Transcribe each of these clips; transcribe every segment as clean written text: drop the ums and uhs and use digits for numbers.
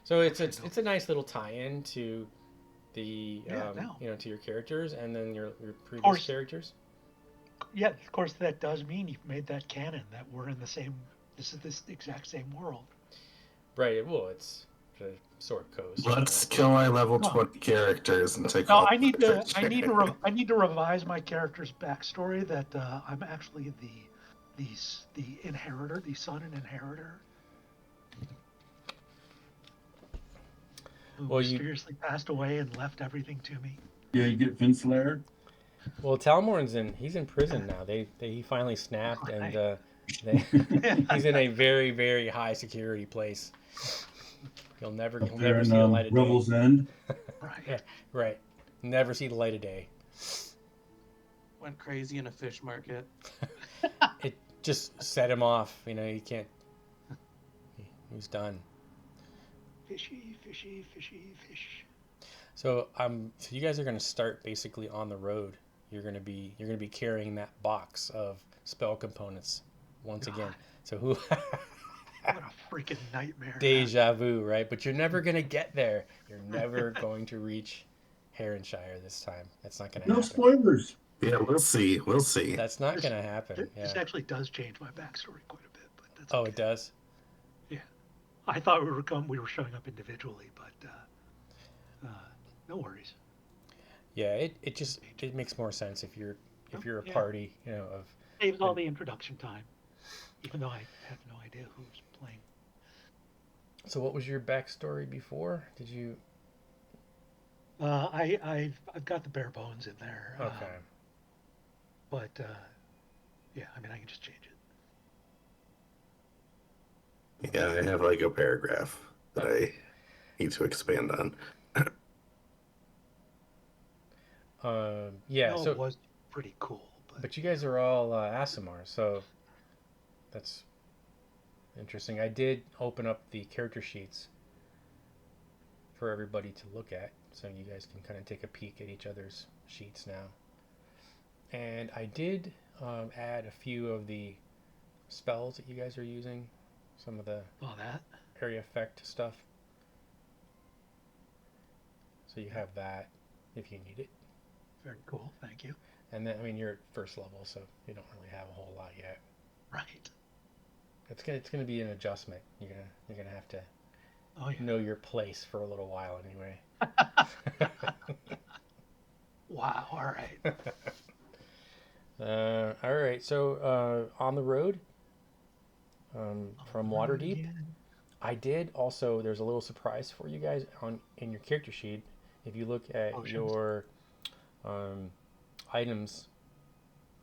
So it's a nice little tie-in to the Yeah, no. to your characters and then your Of previous course, characters. yeah, of course that does mean you've made that canon that we're in the same. This is this exact same world. Right. Well, it's the sword coast. So Let's kill our level No, 20 characters and take no, all I the need to. picture. I need to revise my character's backstory. That I'm actually the the inheritor, the son and inheritor, who well, you mysteriously passed away and left everything to me. Yeah, you get Vince Lair. well Talmorn's in. He's in prison now. He finally snapped and Right. they, he's in a very very high security place. Up He'll there never in see the light of day. Revel's End. Yeah, Right. right. Never see the light of day. Went crazy in a fish market. It just set him off. He can't. He's done. Fishy, fishy, fishy, fish. So you guys are going to start basically on the road. You're going to be carrying that box of spell components once again. God, So who what a freaking nightmare. deja vu, right? But you're never going to get there. You're never going to reach Heronshire this time. That's not going to No happen. spoilers. Yeah, we'll see. We'll see. That's not going to happen. This Yeah. actually does change my backstory quite a bit, but that's Oh, okay. it does. Yeah, I thought we were showing up individually, but no worries. Yeah, it makes more sense if you're a Yeah. party, of Saves all the introduction time, even though I have no idea who's playing. So what was your backstory before? Did you I've got the bare bones in there. Okay. But yeah, I mean I can just change it. Yeah, I have like a paragraph that I need to expand on. Yeah, No, so it was pretty cool, but but you guys are all Aasimar, so that's interesting. I did open up the character sheets for everybody to look at, so you guys can kind of take a peek at each other's sheets now. And I did add a few of the spells that you guys are using, some of the all that. area effect stuff. So you have that if you need it. Very cool. Thank you. And then, I mean, you're at first level, so you don't really have a whole lot yet. Right. It's gonna be an adjustment. You're gonna have to Oh yeah. know your place for a little while anyway. Wow. All right. All right. So on the road from Waterdeep, Again. I did also. There's a little surprise for you guys in your character sheet. If you look at Potions. your items,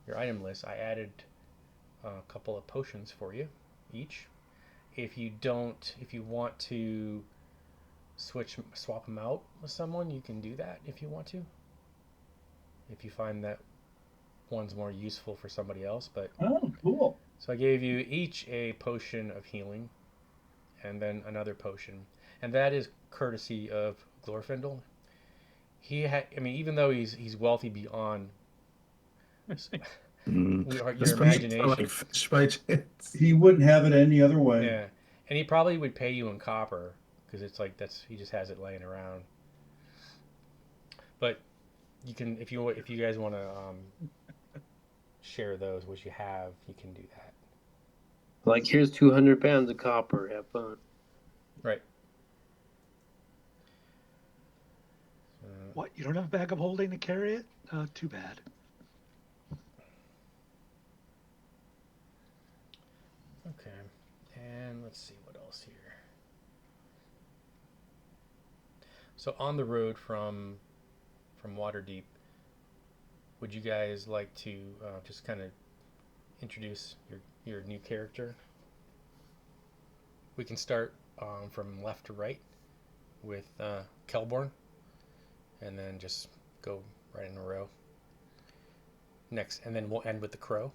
your item list, I added a couple of potions for you each. If you want to swap them out with someone, you can do that if you want to. If you find that one's more useful for somebody else, but Oh, cool. so I gave you each a potion of healing, and then another potion, and that is courtesy of Glorfindel. I mean, even though he's wealthy beyond your Just for me, it's not like imagination, fish by chance. He wouldn't have it any other way. yeah, and he probably would pay you in copper because it's like he just has it laying around. But you can if you guys want to share those, which you have, you can do that. Like, here's 200 pounds of copper. Have fun. Right. What? You don't have a bag of holding to carry it? Too bad. Okay. And let's see what else here. So on the road from Waterdeep, would you guys like to just kind of introduce your new character? We can start from left to right with Kelborn, and then just go right in a row. Next, and then we'll end with the crow.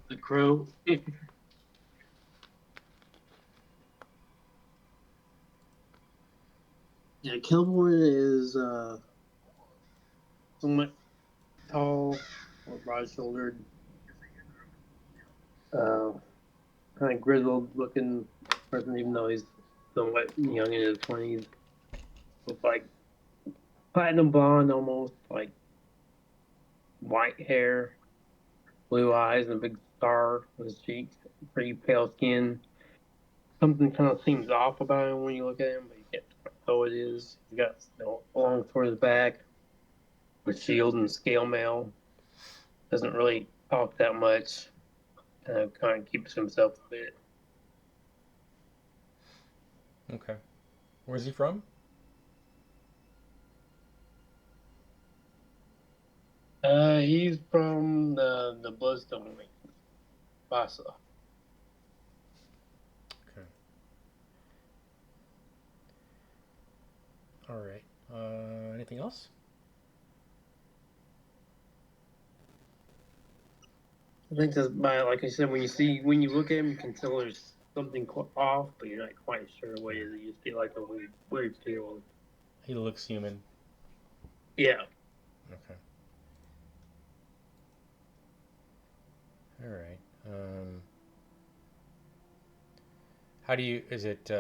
The crow. Yeah, Kilmore is somewhat tall or broad-shouldered. kind of grizzled looking person, even though he's somewhat young in his 20s, with like platinum blonde almost, like white hair, blue eyes, and a big scar on his cheeks, pretty pale skin. Something kind of seems off about him when you look at him, but you can't tell what it is. He's got long toward his back with shield and scale mail. Doesn't really talk that much. Kind of keeps himself a bit. Okay. Where's he from? He's from the Bloodstone Wings, Vasa. Okay. All right. Anything else? I think that's by, like I said, when you look at him, you can tell there's something off, but you're not quite sure what it is. You just get like a weird feeling. He looks human. Yeah. Okay. All right. How do you? Is it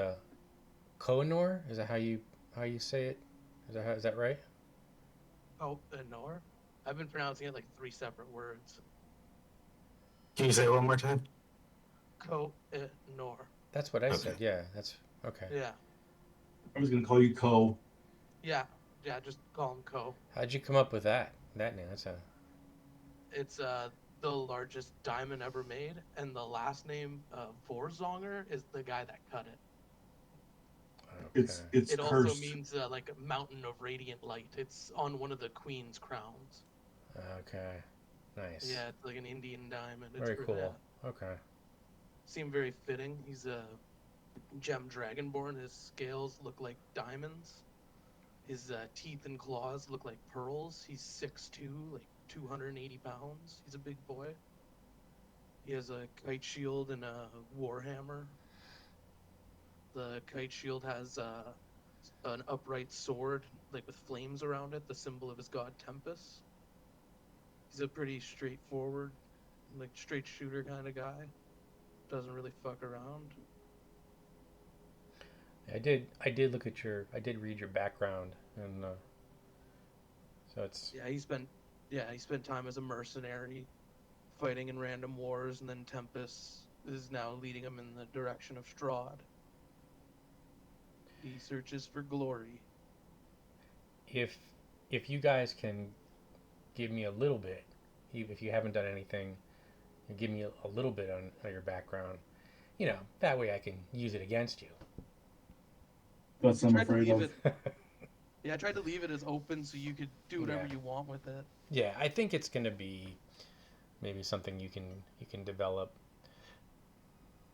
Koanor? Is that how you say it? Is that right? Oh, Nor? I've been pronouncing it like 3 separate words. Can you say it one more time? Nor. That's what I Okay. said. Yeah. That's okay. Yeah. I was gonna call you Ko. Yeah. Yeah, just call him Ko. How'd you come up with that? That name. That's a. It's the largest diamond ever made, and the last name Vorzonger is the guy that cut it. Okay. It's It also cursed. means like a mountain of radiant light. It's on one of the queen's crowns. Okay. Nice. Yeah, it's like an Indian diamond. It's Very cool. Yeah. Okay. Seemed very fitting. He's a gem dragonborn. His scales look like diamonds. His teeth and claws look like pearls. He's 6'2", like 280 pounds. He's a big boy. He has a kite shield and a warhammer. The kite shield has an upright sword, like with flames around it, the symbol of his god Tempest. He's a pretty straightforward, like straight shooter kind of guy. Doesn't really fuck around. I did look at your. I did read your background, and so it's. Yeah, he spent time as a mercenary, fighting in random wars, and then Tempest is now leading him in the direction of Strahd. He searches for glory. If you guys can give me a little bit, if you haven't done anything, and give me a little bit on your background, that way I can use it against you. That's what I'm Tried to afraid leave of. it. Yeah, I tried to leave it as open so you could do whatever Yeah. you want with it. Yeah, I think it's gonna be maybe something you can develop.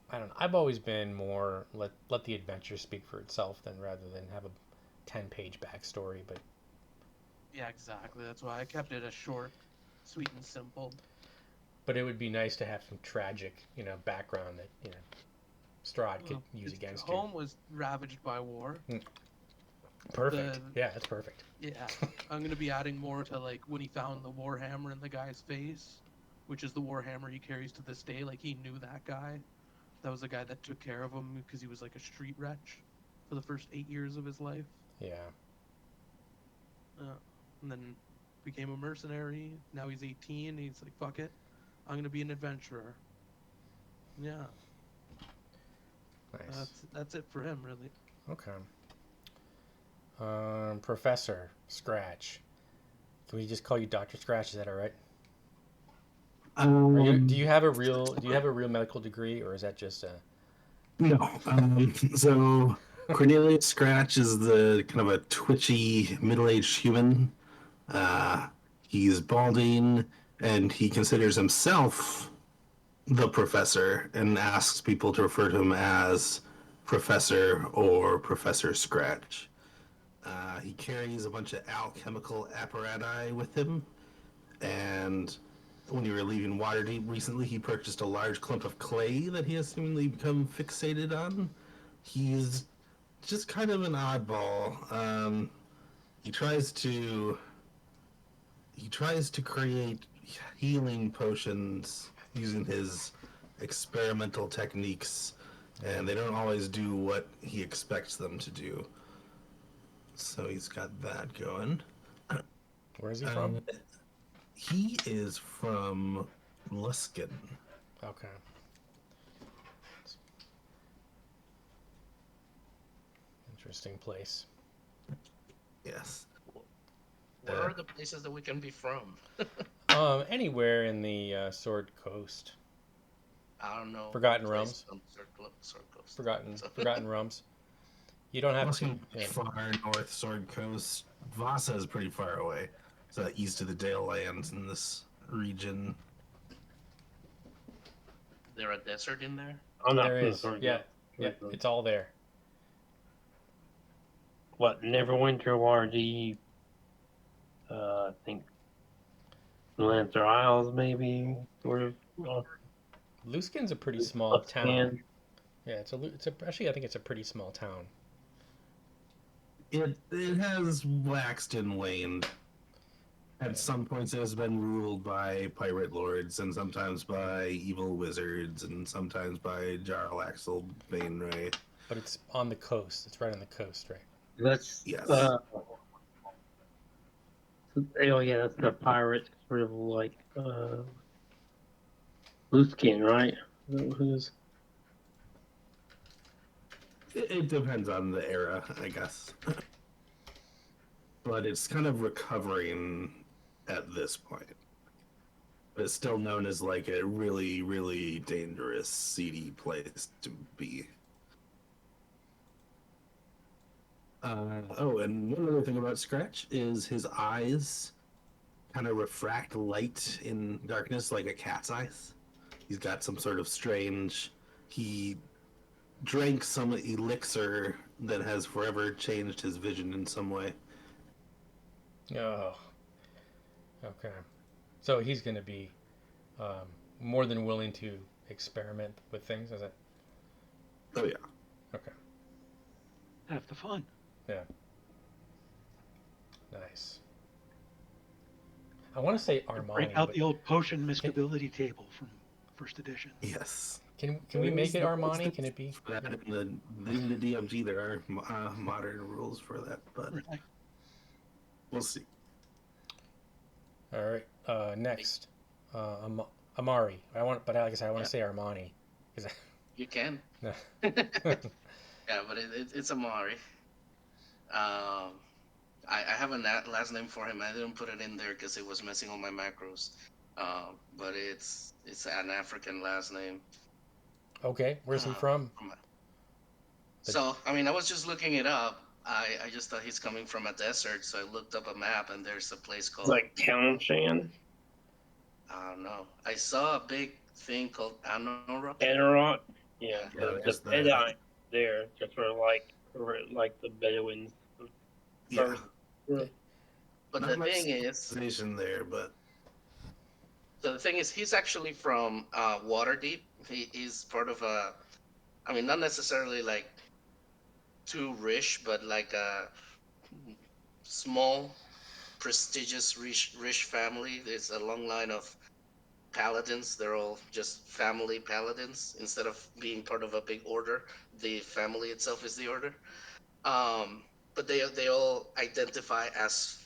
I don't know. I've always been more let the adventure speak for itself than rather than have a 10-page backstory. But Yeah, exactly. That's why I kept it a short, sweet and simple. it would be nice to have some tragic, background that Strahd could use His against home was ravaged by war. you. Perfect. the- Yeah, that's perfect. Yeah, I'm gonna be adding more to like when he found the warhammer in the guy's face, which is the warhammer he carries to this day. Like he knew that guy. That was the guy that took care of him because he was like a street wretch for the first 8 years of his life. Yeah. And then became a mercenary. Now he's 18. He's like, fuck it, I'm gonna be an adventurer. Yeah, Nice. that's it for him, really. Okay. Professor Scratch. Can we just call you Doctor Scratch? Is that all right? Do you have a real medical degree, or is that just a? No. So Cornelius Scratch is the kind of a twitchy middle-aged human. He's balding, and he considers himself the professor and asks people to refer to him as Professor or Professor Scratch. He carries a bunch of alchemical apparatus with him, and when you were leaving Waterdeep recently, he purchased a large clump of clay that he has seemingly become fixated on. He's just kind of an oddball. He tries to create healing potions using his experimental techniques, and they don't always do what he expects them to do. So he's got that going. Where is he from? He is from Luskin. Okay. Interesting place. Yes. Where are the places that we can be from? Anywhere in the Sword Coast. I don't know. Forgotten Place Realms. on Circles. Forgotten Realms. You don't have to. Luskin Yeah. far north, Sword Coast. Vasa is pretty far away. So east of the Dale Lands in this region. There a desert in there? I'm not There from the is. Sword Yeah. Coast. Yeah. It's all there. What, Neverwinter, Waterdeep, I think Lancer Isles, maybe, sort of. Luskin's a pretty small town. Luskan. Yeah, actually I think it's a pretty small town. It has waxed and waned. At some points, it has been ruled by pirate lords, and sometimes by evil wizards, and sometimes by Jarl Axel Bainray. But it's on the coast. It's right on the coast, right? That's, Yes. oh yeah, that's the pirate, sort of like, Luskan, right? Who's? It depends on the era, I guess. But it's kind of recovering at this point. But it's still known as like a really, really dangerous, seedy place to be. And one other thing about Scratch is his eyes kind of refract light in darkness like a cat's eyes. He's got some sort of strange. He drank some elixir that has forever changed his vision in some way. Oh. Okay. So he's going to be more than willing to experiment with things, is it? Oh yeah. Okay. Have the fun. Yeah. Nice. I want to say Armani. Break out but the old potion miscability table from first edition. Yes. can we make it Armani? Can it be? For that in the DMG, there are modern rules for that, but Really? we'll see. All right. Next, Amari. I want to say Armani. You can. No. Yeah, but it's Amari. I have a last name for him. I didn't put it in there because it was messing on my macros. But it's an African last name. Okay. Where's he from? So I mean, I was just looking it up. I just thought he's coming from a desert, so I looked up a map, and there's a place called. It's like Townshend? I don't know. I saw a big thing called Anorok. Anorok? Yeah, Yeah, the there's that. Bedouin there, just sort of like the Bedouins. Yeah. But Not the much thing is, civilization there, but so the thing is, he's actually from Waterdeep. He's part of a, I mean, not necessarily like too rich, but like a small, prestigious, rich family. There's a long line of paladins. They're all just family paladins instead of being part of a big order. The family itself is the order. But they all identify as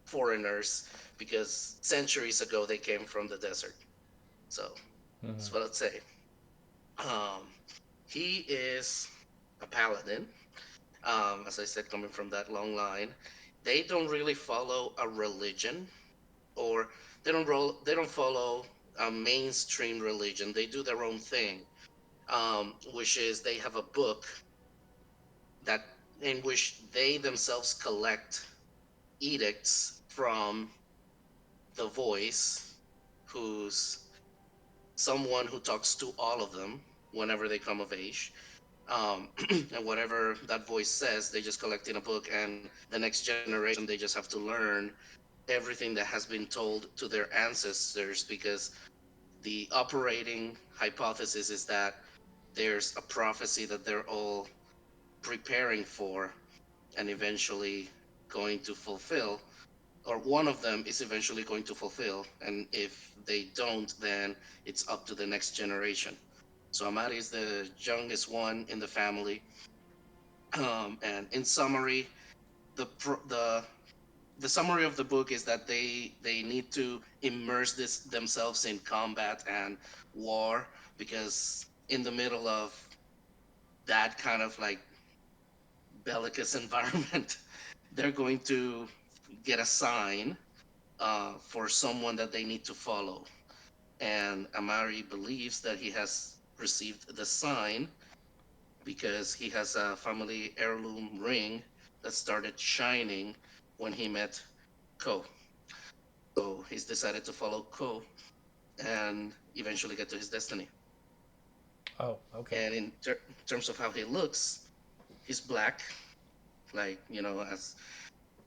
foreigners because centuries ago they came from the desert. So that's what I'd say. He is a paladin, as I said, coming from that long line. They don't really follow a religion, or they don't follow a mainstream religion. They do their own thing, which is they have a book that in which they themselves collect edicts from the voice, who's someone who talks to all of them whenever they come of age. And whatever that voice says, they just collect in a book, and the next generation they just have to learn everything that has been told to their ancestors, because the operating hypothesis is that there's a prophecy that they're all preparing for and eventually going to fulfill. or one of them is eventually going to fulfill, and if they don't, then it's up to the next generation. So Amari is the youngest one in the family, and in summary, the the summary of the book is that they need to immerse this themselves in combat and war, because in the middle of that kind of like bellicose environment, they're going to get a sign for someone that they need to follow. And Amari believes that he has received the sign because he has a family heirloom ring that started shining when he met Ko. So he's decided to follow Ko and eventually get to his destiny. Oh, okay. And in terms of how he looks, he's black, like, as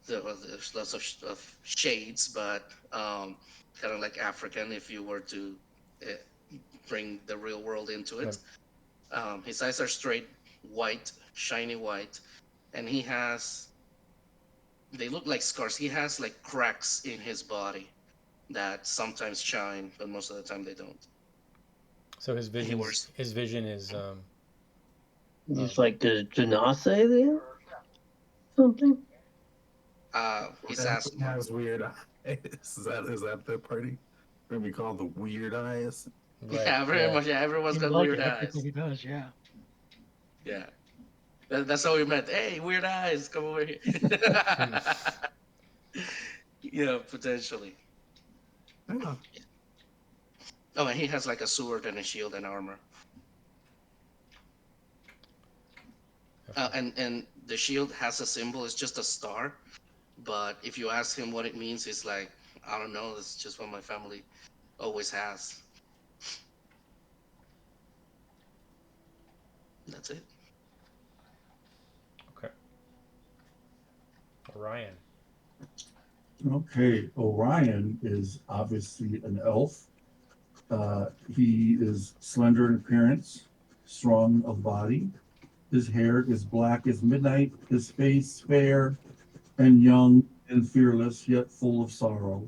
there's lots of shades, but kind of like African if you were to uh, bring the real world into Um, it. His eyes are straight white, shiny white, and they look like scars. He has like cracks in his body that sometimes shine, but most of the time they don't. So And he wears, his vision is Just like the Janase there? Something? he's Everyone Asimar. has weird eyes. Is that the party? What we call the weird eyes? right. Yeah, very Yeah. much. Yeah, everyone's Seems got like weird it. eyes. Everybody does, yeah. Yeah, that's how we met. Hey, weird eyes, come over here. Yeah, potentially. Oh, Oh, and he has like a sword and a shield and armor. Okay. And the shield has a symbol. It's just a star. But if you ask him what it means, he's like, I don't know. It's just what my family always has. That's it. Okay. Orion. Okay, Orion is obviously an elf. He is slender in appearance, strong of body. His hair is black as midnight, his face fair and young and fearless, yet full of sorrow.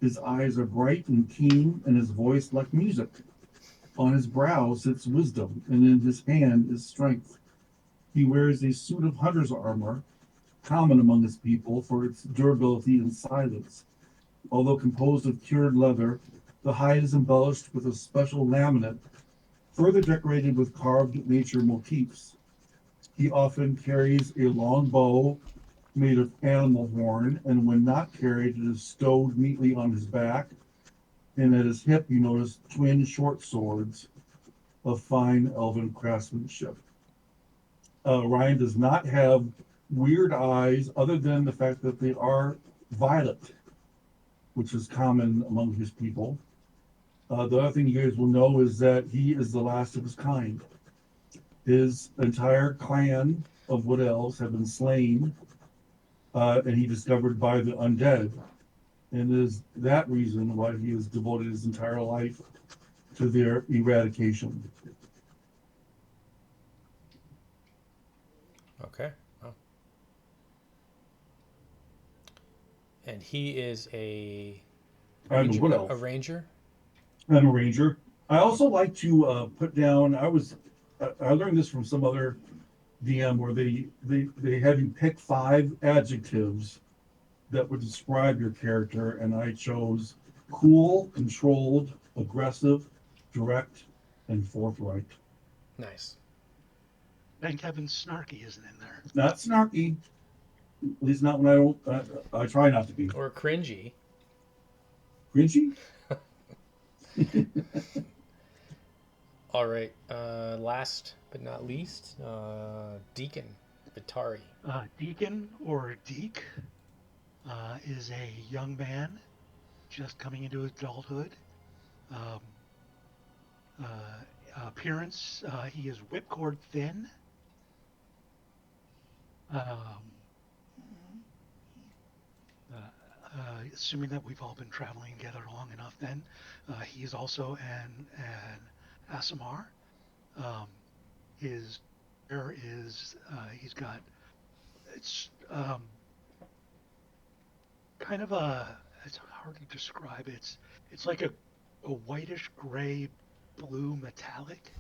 His eyes are bright and keen, and his voice like music. On his brow sits wisdom, and in his hand is strength. He wears a suit of hunter's armor, common among his people for its durability and silence. Although composed of cured leather, the hide is embellished with a special laminate, further decorated with carved nature motifs. He often carries a long bow made of animal horn, and when not carried, it is stowed neatly on his back. And at his hip, you notice twin short swords of fine elven craftsmanship. Ryan does not have weird eyes, other than the fact that they are violet, which is common among his people. The other thing you guys will know is that he is the last of his kind. His entire clan of Wood Elves have been slain, and he discovered by the undead. And it is that reason why he has devoted his entire life to their eradication. Okay. Oh. And he is a I'm a ranger. Wood A Elf. ranger. I'm a ranger. I also like to put down. I learned this from some other DM where they have you pick 5 adjectives that would describe your character, and I chose cool, controlled, aggressive, direct, and forthright. Nice. Thank heavens Snarky isn't in there. Not snarky, at least not when I don't. I try not to be Or cringy. cringy. All right. Last but not least, Deacon Vitari. Deacon or Deek is a young man just coming into adulthood. Um, appearance, he is whipcord thin. Um, assuming that we've all been traveling together long enough, then he is also an Asimar. Um, his hair is he's got it's kind of it's hard to describe. It's like a whitish gray blue metallic.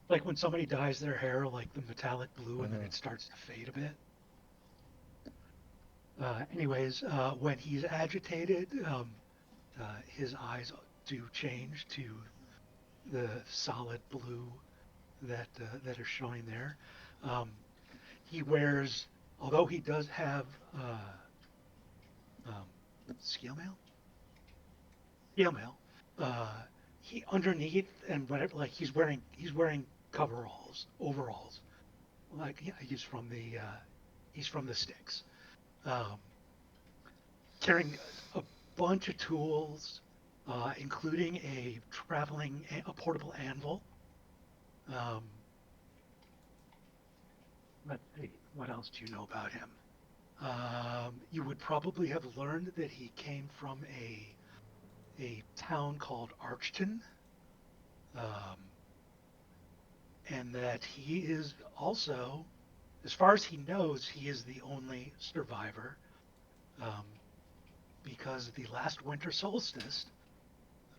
Like when somebody dyes their hair like the metallic blue and then it starts to fade a bit. Anyways, when he's agitated, his eyes do change to the solid blue that is showing there. He wears, although he does have scale mail, he underneath and whatever, like he's wearing overalls, like yeah, he's from the sticks, um, carrying a bunch of tools, including a portable anvil. Let's see, what else do you know about him? You would probably have learned that he came from a town called Archton, and that he is also, as far as he knows, he is the only survivor, because the last winter solstice,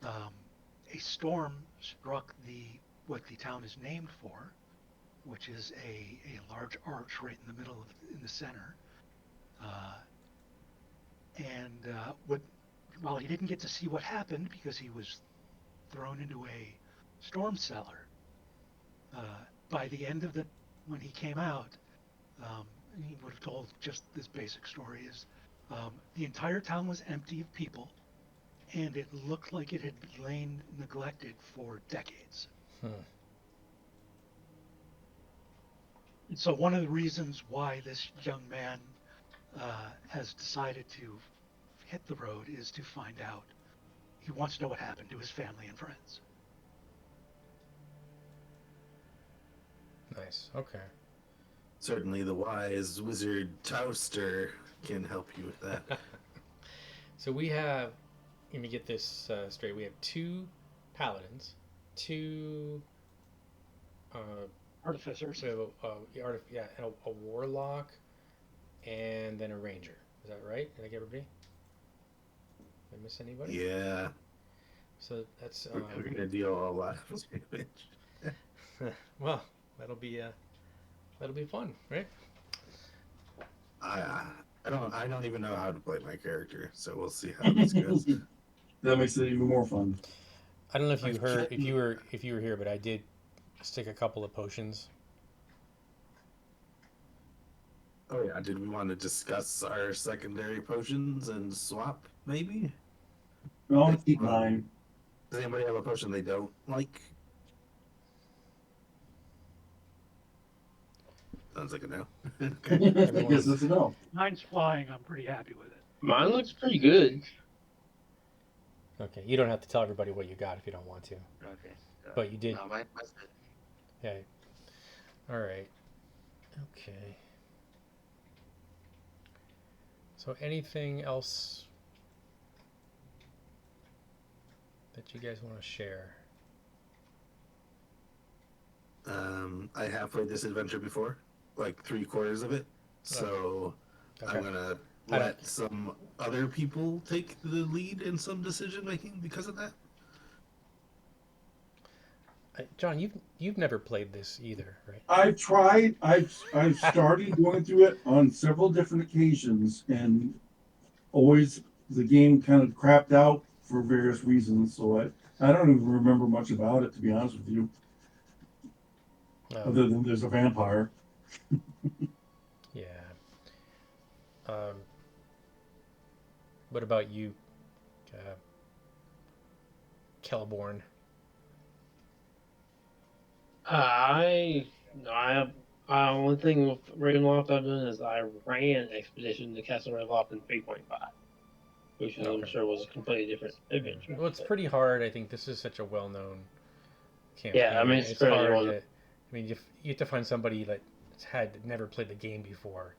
a storm struck what the town is named for, which is a large arch right in the middle in the center. While he didn't get to see what happened because he was thrown into a storm cellar, by the end of when he came out, he would have told just this basic story is the entire town was empty of people, and it looked like it had lain neglected for decades. And so one of the reasons why this young man has decided to hit the road is to find out. He wants to know what happened to his family and friends. Nice. Okay. Certainly the wise wizard Towster can help you with that. So we have, let me get this straight. We have 2 paladins, 2 artificers. So a warlock, and then a ranger. Is that right? Did I get everybody? Did I miss anybody? Yeah. So that's we're gonna deal a lot of damage. well, that'll be fun, right? I don't even know how to play my character, so we'll see how this goes. That makes it even more fun. I don't know if you heard if you were here, but I did stick a couple of potions. Oh yeah, did we want to discuss our secondary potions and swap, maybe? No, keep mine. Does anybody have a potion they don't like? Sounds like a no. I guess that's a no. Mine's flying. I'm pretty happy with it. Mine looks pretty good. Okay, you don't have to tell everybody what you got if you don't want to. Okay. But you did. No, mine's good. Okay. All right. Okay. So anything else that you guys want to share? I have played this adventure before, like 3/4 of it. So Okay. I'm gonna let some other people take the lead in some decision making because of that. John, you've never played this either, right? I've tried. I've started going through it on several different occasions, and always the game kind of crapped out for various reasons. So I don't even remember much about it, to be honest with you. Other than there's a vampire. Yeah. What about you, Kelborn? One thing with Ravenloft I've done is I ran Expedition to Castle Ravenloft in 3.5, which I'm sure was a completely different adventure. Well, it's pretty hard. I think this is such a well-known campaign. Yeah, I mean it's hard well. to. I mean, you have to find somebody that had never played the game before.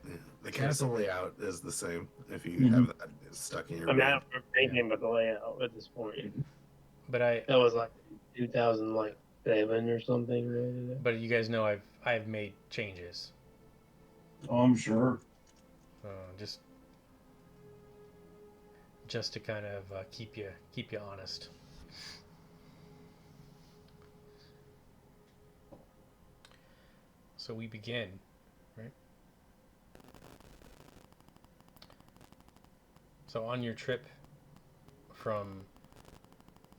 Yeah. The castle layout is the same if you have that stuck in your I brain. don't remember anything about the layout at this point. But that was like 2007 or something. Really. But you guys know I've made changes. Oh, I'm sure. just to kind of keep you honest. So we begin, right? So on your trip from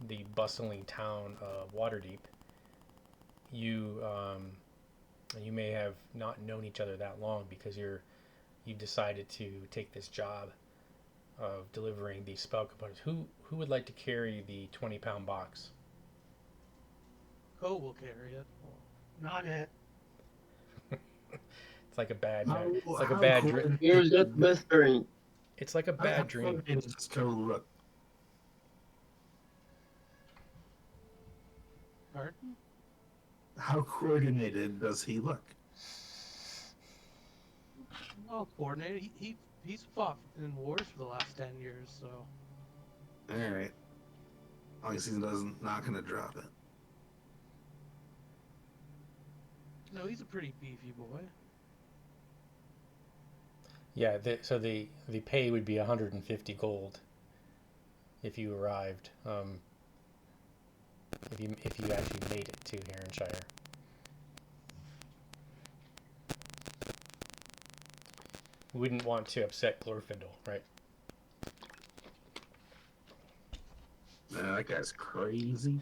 the bustling town of Waterdeep, you may have not known each other that long because you decided to take this job of delivering the spell components. Who would like to carry the 20-pound box? Co will carry it. Not it. It's like a bad. How, It's like a how bad. coordinated- Here's just whispering. It's like a how bad dream. coordinated does Cole look? Pardon? How coordinated does he look? Well coordinated. He's fought in wars for the last 10 years, so. All right. Long as he doesn't, not gonna drop it. No, he's a pretty beefy boy. Yeah. So the pay would be 150 gold if you arrived. If you actually made it to Heronshire. Wouldn't want to upset Glorfindel, right? Man, that guy's crazy.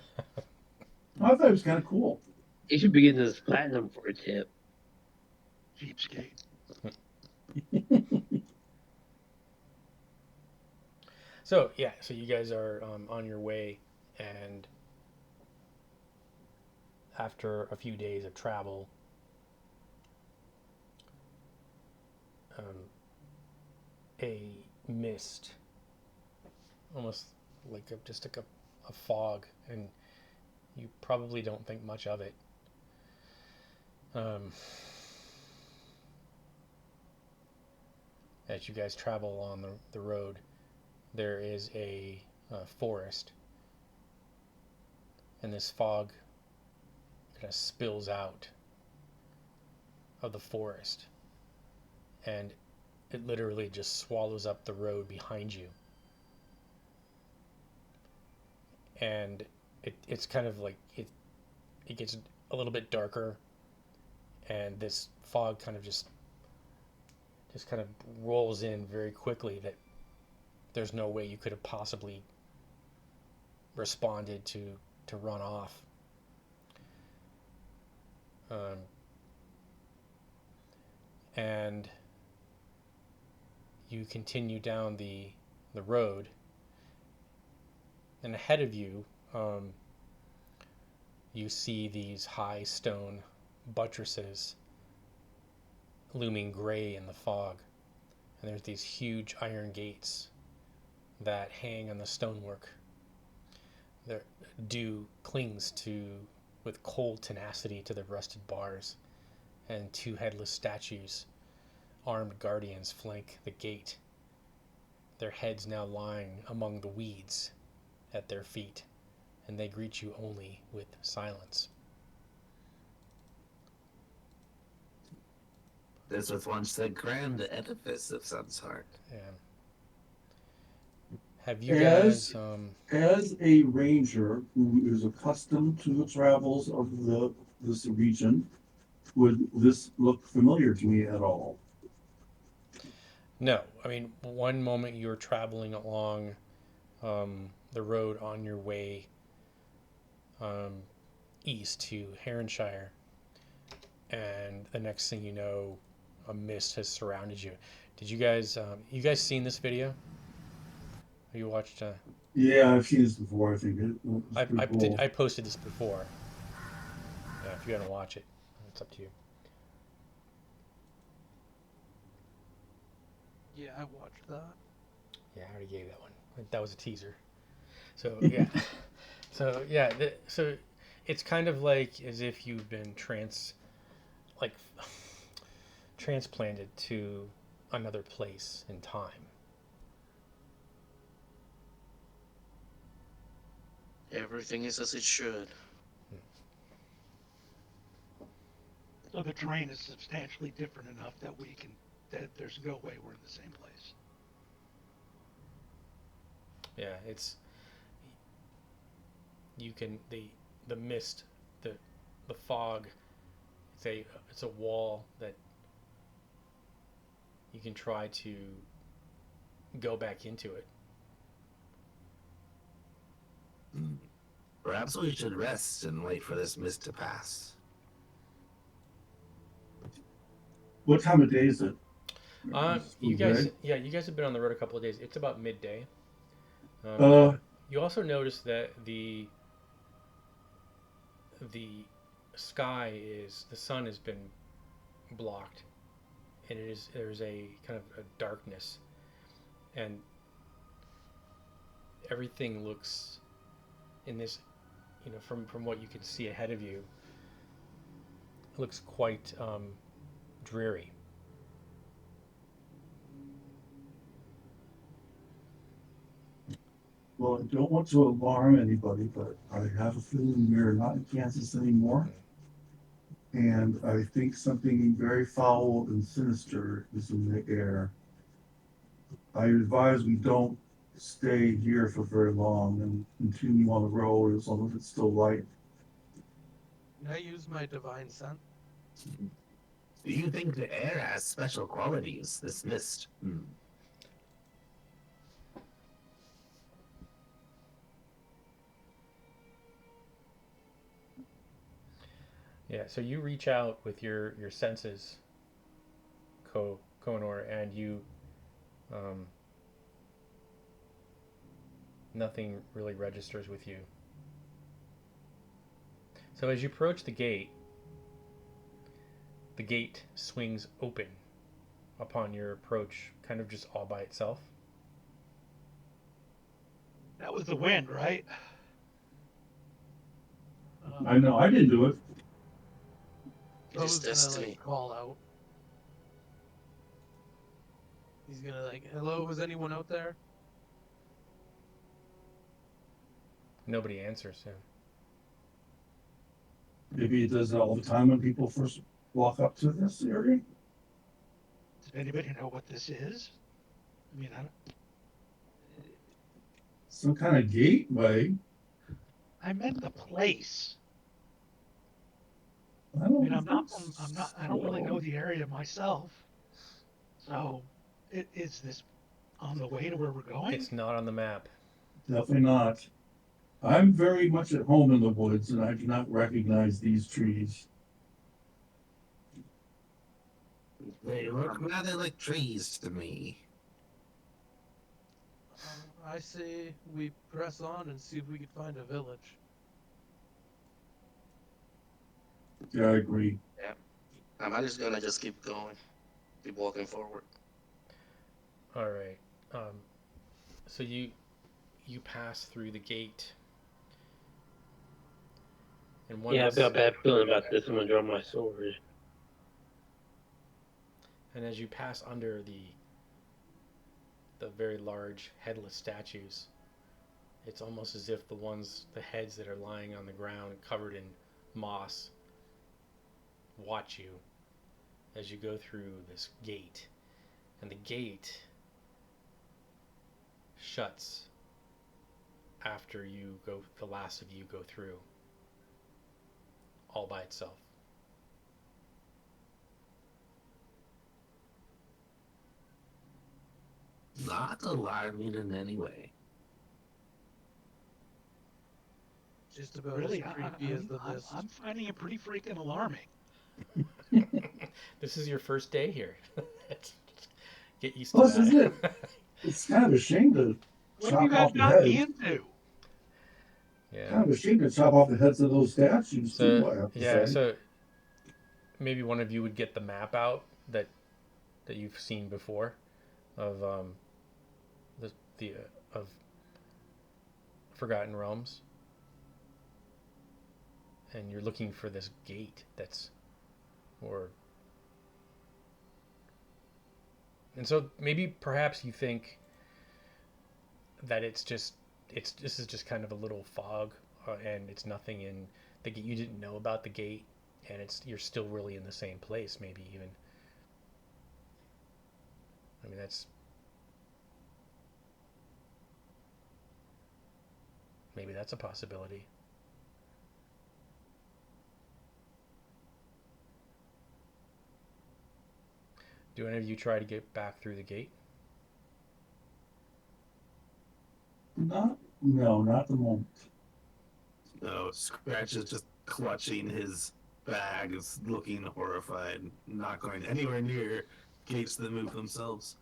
I thought it was kind of cool. He should be getting his platinum for a tip. Cheapskate. So yeah, so you guys are on your way, and after a few days of travel, a mist, almost like just like a fog, and you probably don't think much of it. As you guys travel on the road, there is a forest, and this fog kind of spills out of the forest, and it literally just swallows up the road behind you. And it's kind of like it gets a little bit darker, and this fog kind of just kind of rolls in very quickly that there's no way you could have possibly responded to run off. And you continue down the road, and ahead of you, you see these high stone buttresses looming gray in the fog, and there's these huge iron gates that hang on the stonework. Their dew clings with cold tenacity to the rusted bars, and two headless statues, armed guardians, flank the gate, their heads now lying among the weeds at their feet, and they greet you only with silence. This was once a grand edifice of some sort. Yeah. Have you As- guys As a ranger who is accustomed to the travels of this region, would this look familiar to me at all? No, I mean, one moment you're traveling along the road on your way east to Heronshire, and the next thing you know, a mist has surrounded you. Did you guys seen this video? Have you watched? Yeah, I've seen this before. I think it was pretty cool. I posted this before. Yeah, if you're gonna watch it, it's up to you. Yeah, I watched that. Yeah, I already gave that one. That was a teaser. So yeah, so it's kind of like as if you've been transplanted to another place in time. Everything is as it should. So the terrain is substantially different enough that we can that there's no way we're in the same place. Yeah, it's you can the mist, the fog. It's a wall that you can try to go back into it. Perhaps we should rest and wait for this mist to pass. What time of day is it? You Still guys, day? yeah, you guys have been on the road a couple of days. It's about midday. Uh, You also notice that the the sun has been blocked, and there's a kind of a darkness, and everything looks in this, from what you can see ahead of you, looks quite dreary. well, I don't want to alarm anybody, but I have a feeling we're not in Kansas anymore. And I think something very foul and sinister is in the air. I advise we don't stay here for very long and continue on the road as long as it's still light. Can I use my divine sense? Do you think the air has special qualities, this mist? Yeah, so you reach out with your senses, Konor, and um, nothing really registers with you. So as you approach the gate swings open upon your approach, kind of just all by itself. That was the wind, right? I know I didn't do it. It is Bo's gonna destiny. like call out. He's gonna like, hello, is anyone out there? Nobody answers him. Maybe it does it all the time when people first walk up to this area. Does anybody know what this is? I mean, Some kind of gateway. I meant the place. I I don't mean, think I don't really so. know the area myself. So, is this on the way to where we're going? It's not on the map. Definitely not. I'm very much at home in the woods, and I do not recognize these trees. They look rather like trees to me. I say we press on and see if we can find a village. Yeah, I agree. I'm just gonna just keep going, keep walking forward. All right. So you pass through the gate, and Yeah, I've got a bad feeling about this. I'm gonna draw my sword. And as you pass under the very large headless statues, it's almost as if the heads that are lying on the ground covered in moss watch you as you go through this gate. And the gate shuts after the last of you go through, all by itself. Not alarming in any way. Just about Really, as creepy as the mist. I'm finding it pretty freaking alarming. This is your first day here. Get used to Plus, that. isn't it? It's kind of a shame to What have you chop guys off the got me heads. into? Yeah. Kind of a shame to chop off the heads of those statues too. I have to say. So maybe one of you would get the map out that you've seen before of of Forgotten Realms, and you're looking for this gate and so maybe perhaps you think that this is just kind of a little fog, and it's nothing in the gate. You didn't know about the gate, and you're still really in the same place, maybe even. I mean, maybe that's a possibility. Do any of you try to get back through the gate? Not the moment. No, Scratch is just clutching his bags, looking horrified, not going anywhere near gates that move themselves.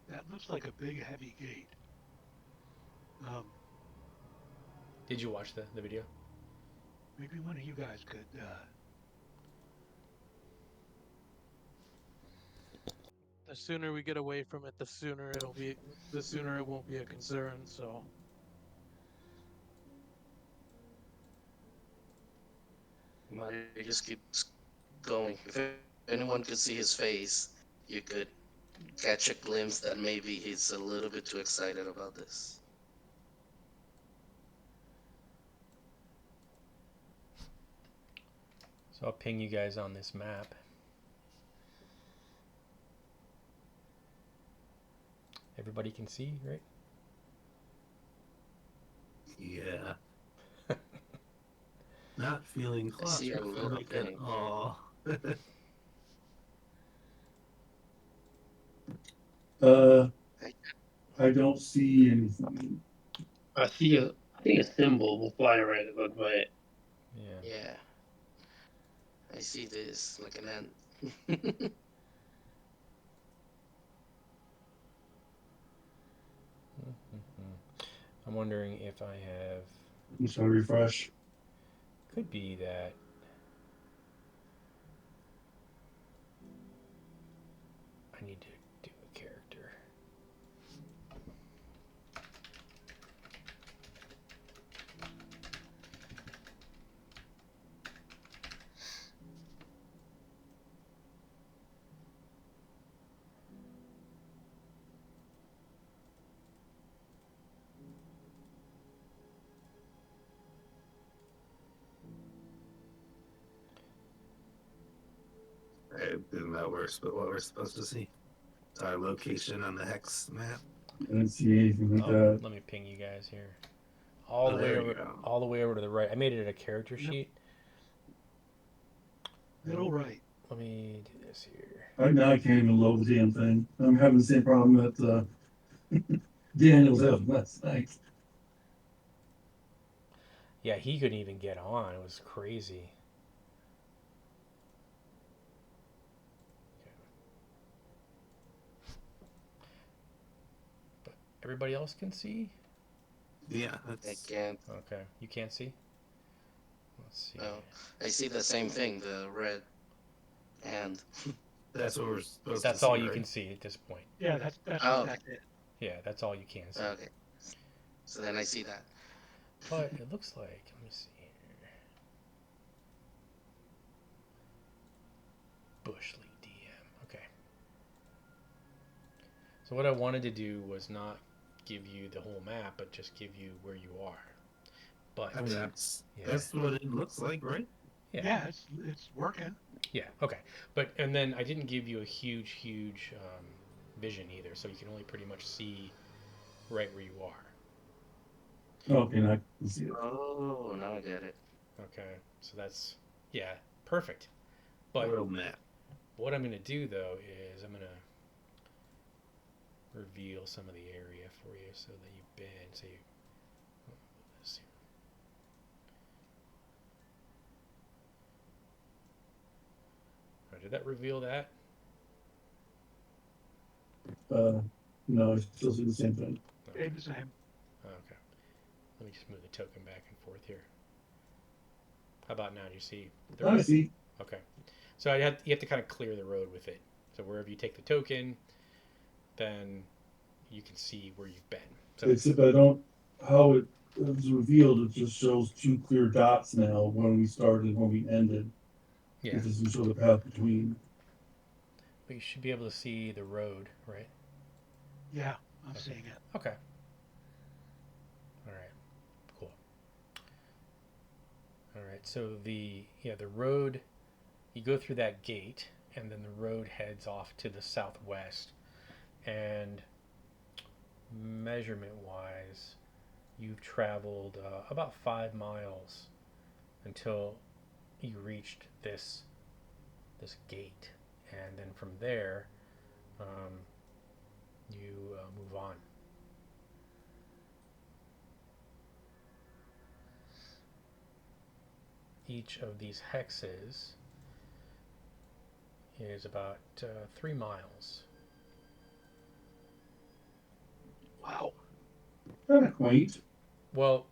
That looks like a big, heavy gate. Did you watch the video? Maybe one of you guys could. The sooner we get away from it, the sooner it won't be a concern. So Well, you just keep going. If anyone could see his face, you could catch a glimpse that maybe he's a little bit too excited about this. So I'll ping you guys on this map. Everybody can see, right? Yeah. Not feeling I see a little claustrophobic at thing. all. I don't see anything. I see a symbol fly right above my head. Yeah. Yeah. I see this like an ant. I'm wondering if I have. I'm just gonna refresh. Could be that. I need to do a character. Isn't that worse, but what we're supposed to see? It's our location on the hex map. I didn't see anything like Oh, that. let me ping you guys here. All the way there you over, go. all the way over to the right. I made it a character Yep. sheet. Middle right. Let me do this here. Right now I can't even load the damn thing. I'm having the same problem that Daniel's having last night. Yeah, he couldn't even get on. It was crazy. But everybody else can see? Yeah, I that's can't. Okay, you can't see? Let's see. Oh, I see the same thing, the red hand. that's what we're supposed That's to see. all you right? can see at this point. Yeah, that's Oh. in fact it. Yeah, that's all you can see. Okay. So then I see that. But it looks like, let me see here. Bush League DM. Okay. So what I wanted to do was not give you the whole map, but just give you where you are. But I mean, that's what it looks like, right? Yeah, it's working. Yeah. Okay. And then I didn't give you a huge vision either, so you can only pretty much see right where you are. Okay, now I can see it. Oh, now I get it. Okay. So that's perfect. But World map. what I'm going to do though is I'm going to reveal some of the area for you so that you've been. So you. This here. All right, did that reveal that? No, I still see the same thing. Okay, the same. Okay. Let me just move the token back and forth here. How about now? Do you see? I see. Okay. So you have to kind of clear the road with it. So wherever you take the token, then you can see where you've been. So Except I don't, how it was revealed, it just shows two clear dots now when we started and when we ended. yeah, It doesn't show the path between. but you should be able to see the road, right? Yeah, I'm seeing it. Okay. All right. Cool. All right. So the road, you go through that gate, and then the road heads off to the southwest. And measurement wise, you've traveled about 5 miles until you reached this gate, and then from there, you move on. Each of these hexes is about 3 miles. Wow. Kind of quaint. Well,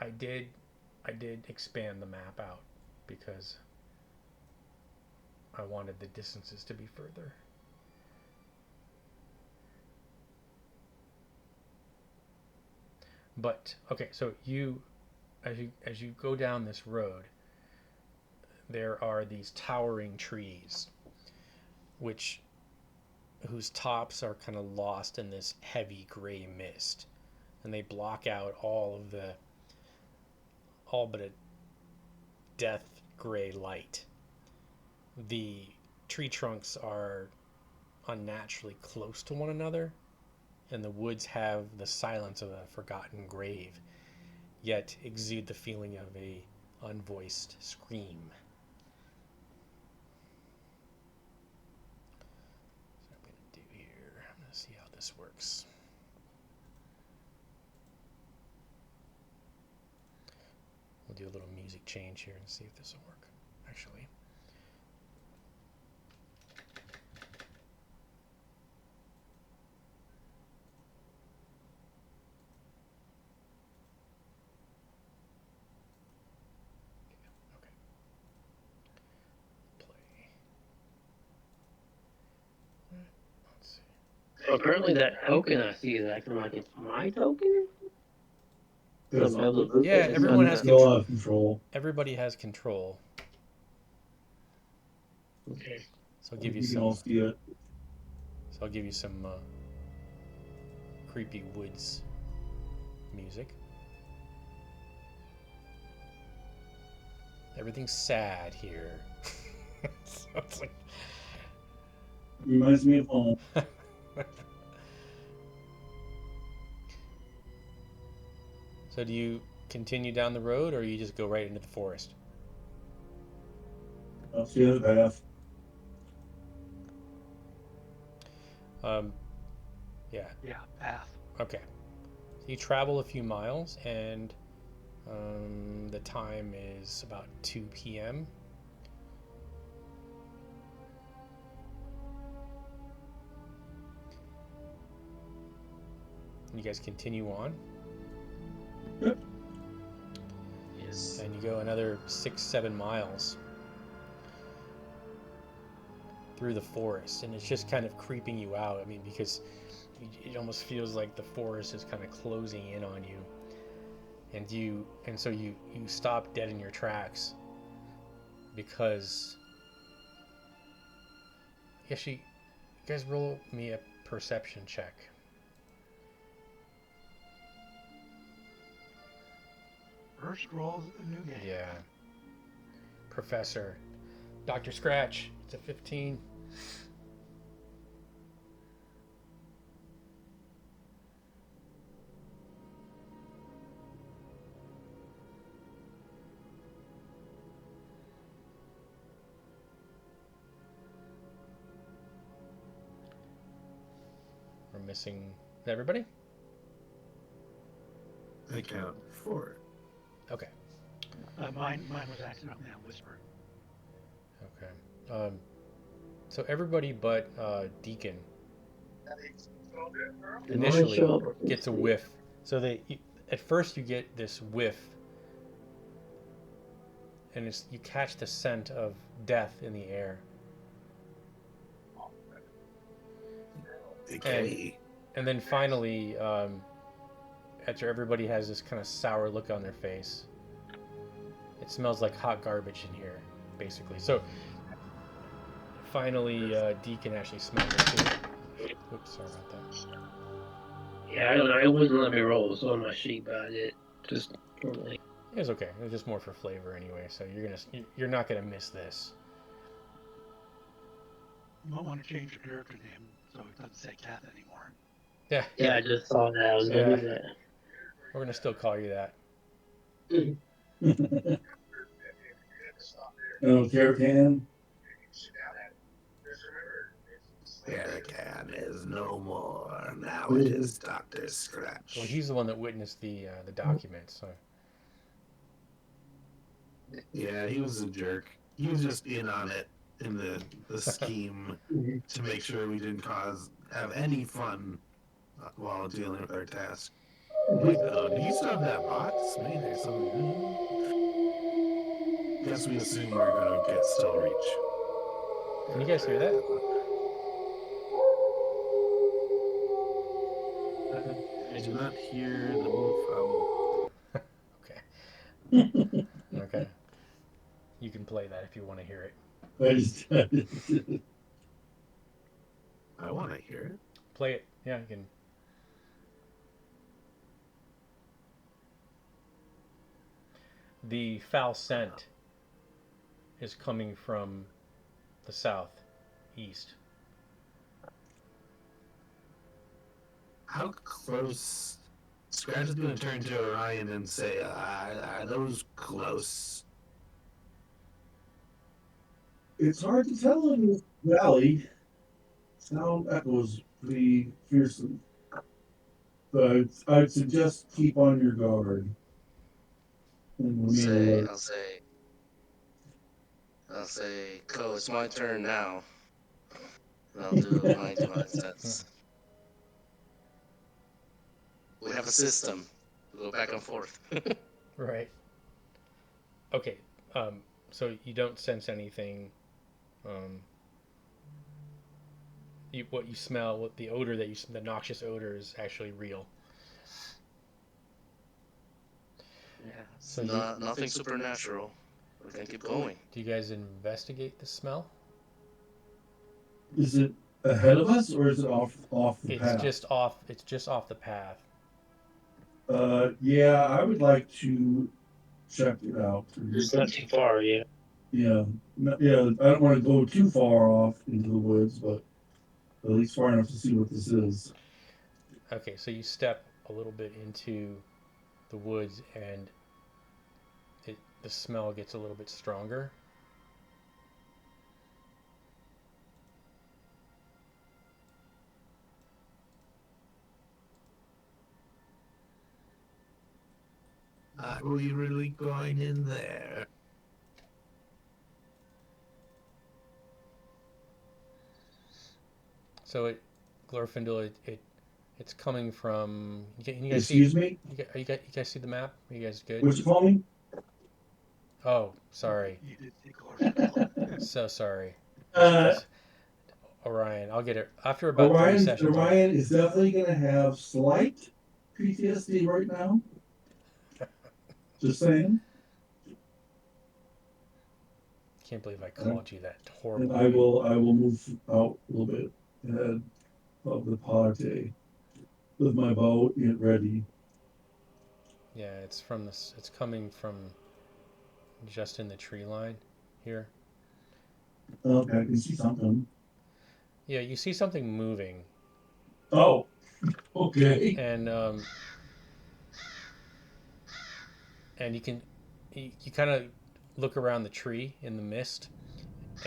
I did expand the map out because I wanted the distances to be further. But okay, so as you go down this road, there are these towering trees, whose tops are kind of lost in this heavy gray mist, and they block out all but a death gray light. The tree trunks are unnaturally close to one another, and the woods have the silence of a forgotten grave, yet exude the feeling of a unvoiced scream. So I'm going to do here, I'm going to see how this works. We'll do a little music change here and see if this will work, actually. So apparently that token I see is acting like it's my token? Yes. Yeah, everyone has Still out of control. Everybody has control. Okay. So I'll give you You can some. all see it. So I'll give you some creepy woods music. Everything's sad here. So it's like... Reminds me of home. So do you continue down the road, or you just go right into the forest? I'll see the path. Yeah. Yeah, path. Okay. So you travel a few miles, and the time is about 2 p.m. You guys continue on. Yep. Yes. And you go another 6-7 miles through the forest, and it's just kind of creeping you out. I mean, because it almost feels like the forest is kind of closing in on you, and so you stop dead in your tracks because actually, you guys roll me a perception check. First roll of the new game. Yeah. Professor. Dr. Scratch. It's a 15. We're missing everybody? I count 4. Okay. Mine was accidentally on whisper. Okay. So everybody but Deacon initially gets a whiff. So at first you get this whiff, and you catch the scent of death in the air. Okay. And then finally, after everybody has this kind of sour look on their face, it smells like hot garbage in here, basically. So finally, Deacon actually smells it too. Oops, sorry about that. Yeah, I don't know. It wouldn't let me roll. It was on my sheet, but I did. Just normally. It was okay. It was just more for flavor anyway. So you're not gonna miss this. You might want to change your character name so it doesn't say cat anymore. Yeah. Yeah, I just saw that. I was gonna Yeah. do that. We're gonna still call you that. Oh, Carcan. Barracan is no more. Now it is Dr. Scratch. Well, he's the one that witnessed the documents. So Yeah, he was a jerk. He was just in on it in the scheme to make sure we didn't have any fun while dealing with our task. Wait, do you still have that box? Maybe there's something. Guess we assume we're gonna get still reach. can you guys hear that? I do not hear the wolf owl. Okay. Okay. You can play that if you want to hear it. I want to hear it. Play it. Yeah, you can. The foul scent is coming from the south, east. How close? Scratch is going to turn to Orion and say, are those close? It's hard to tell in this valley. Sound echoes pretty fiercely. But I'd suggest keep on your guard. And remain alert. I'll say, Co, it's my turn now. And I'll do my divine sense. We have a system. We go back and forth. Right. Okay. So you don't sense anything. What you smell, what the odor that the noxious odor is actually real. Yeah. So Nothing supernatural. We can keep going. Do you guys investigate the smell? Is it ahead of us or is it off the path? It's just off the path. Yeah, I would like to check it out. It's not too far, yeah. Yeah, yeah. I don't want to go too far off into the woods, but at least far enough to see what this is. Okay, so you step a little bit into the woods, and the smell gets a little bit stronger. Are we really going in there? So Glorfindel, it's coming from. You guys Excuse me? You guys see the map? Are you guys good? What you call me? Oh, sorry. You did say Glorfindel. So sorry. Uh, Orion, I'll get it after about 3 sessions. Orion is definitely going to have slight PTSD right now. Just saying. Can't believe I called you that horrible. And I will move out a little bit ahead of the party with my bow ready. Yeah, it's coming from just in the tree line here. Okay, I can see something. Yeah, you see something moving. Oh, okay. And you kind of look around the tree in the mist,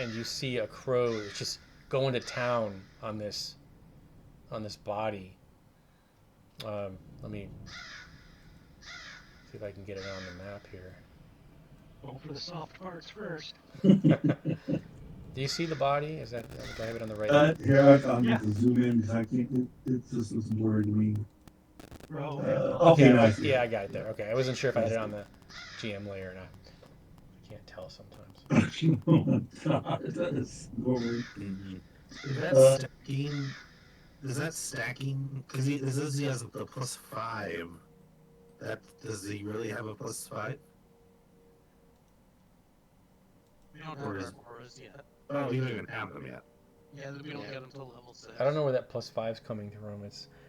and you see a crow that's just going to town on this body. Let me see if I can get it on the map here. Go for the soft parts first. Do you see the body? Do I have it on the right? Here, I'm going to zoom in because I can't. It just is blurry to me. Okay, nice. Yeah, I got it there. Okay, I wasn't sure if I had it on the GM layer or not. I can't tell sometimes. Oh my god, that is blurry. Is that stacking? Because it says he has the +5. Does he really have a +5? We don't have our auras yet. Oh, you don't even have them yet. Yeah, we don't get them until level 6. I don't know where that +5's coming from.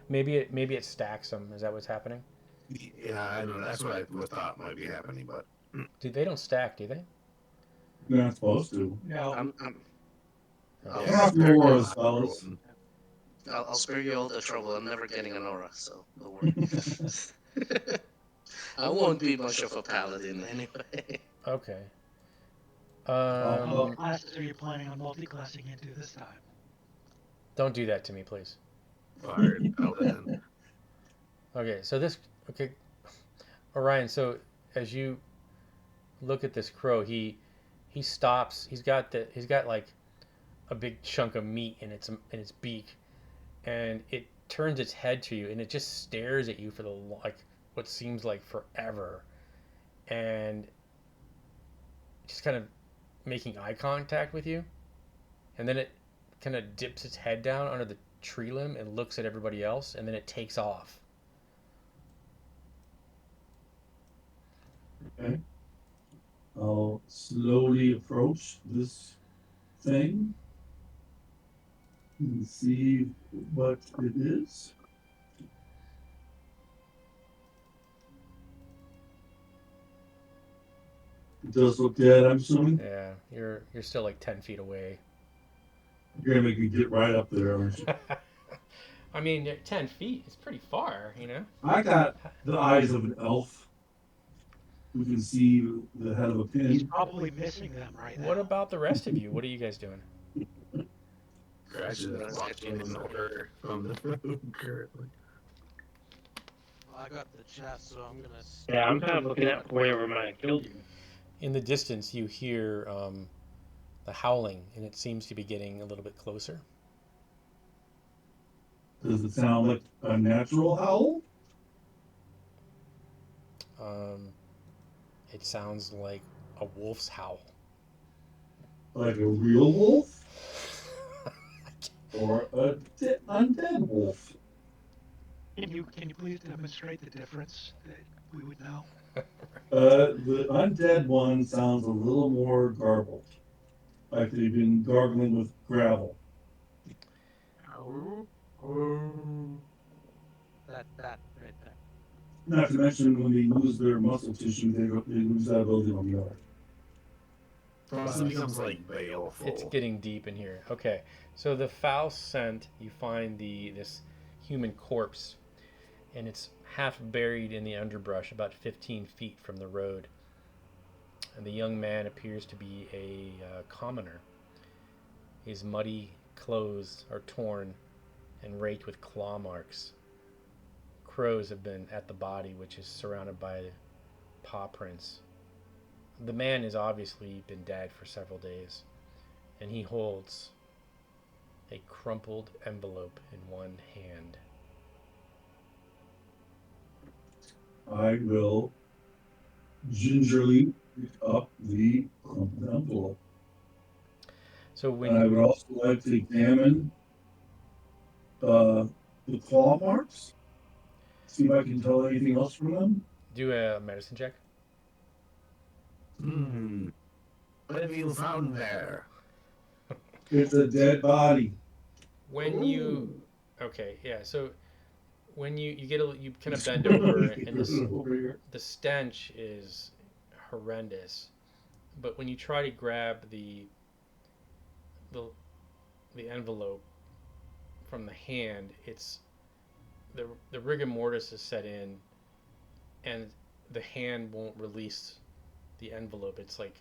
Maybe it stacks them. Is that what's happening? Yeah, I know. That's what I thought might be happening, but Dude, they don't stack, do they? You're not supposed to. No, Okay. yeah, Half very your good auras, luck fellas. rolling. I'll spare you all the trouble. I'm never getting an aura, so don't worry. I won't be much of a paladin anyway. Okay. how many Um, classes are you planning on multi-classing into this time? don't do that to me, please. Fired paladin. Okay, so this. Okay, Orion. So as you look at this crow, he stops. He's got like a big chunk of meat in its beak, and it turns its head to you, and it just stares at you for like what seems like forever, and just kind of making eye contact with you, and then it kind of dips its head down under the tree limb and looks at everybody else, and then it takes off. Okay. I'll slowly approach this thing and see what it is. It does look dead, I'm assuming. Yeah, you're still like 10 feet away. You're gonna make me get right up there, aren't you? I mean, 10 feet is pretty far, you know. I got the eyes of an elf. We can see the head of a He's pin. probably missing them right now. What about the rest of you? What are you guys doing? Crash is walking in order from the road currently. I got the chest, so I'm gonna. Yeah, I'm kind of looking at where I killed you. In the distance, you hear the howling, and it seems to be getting a little bit closer. Does it sound like a natural howl? It sounds like a wolf's howl. Like a real wolf? Or a undead wolf? Can you please demonstrate the difference that we would know? The undead one sounds a little more garbled. Like they've been gargling with gravel. That right there. Not to mention when they lose their muscle tissue, they lose that ability on the other. Plus, it becomes like baleful. It's getting deep in here. Okay, so the foul scent, you find this human corpse, and it's half buried in the underbrush about 15 feet from the road. And the young man appears to be a commoner. His muddy clothes are torn and raked with claw marks. Crows have been at the body, which is surrounded by paw prints. The man has obviously been dead for several days, and he holds a crumpled envelope in one hand. I will gingerly pick up the crumpled envelope. So And I would also like to examine the claw marks. See if I can tell anything else from them. do a medicine check. What have you found there? It's a dead body. When you okay, yeah. So when you you kind of bend over, and Over here. the stench is horrendous. But when you try to grab the envelope from the hand, it's the rigor mortis is set in, and the hand won't release the envelope. It's like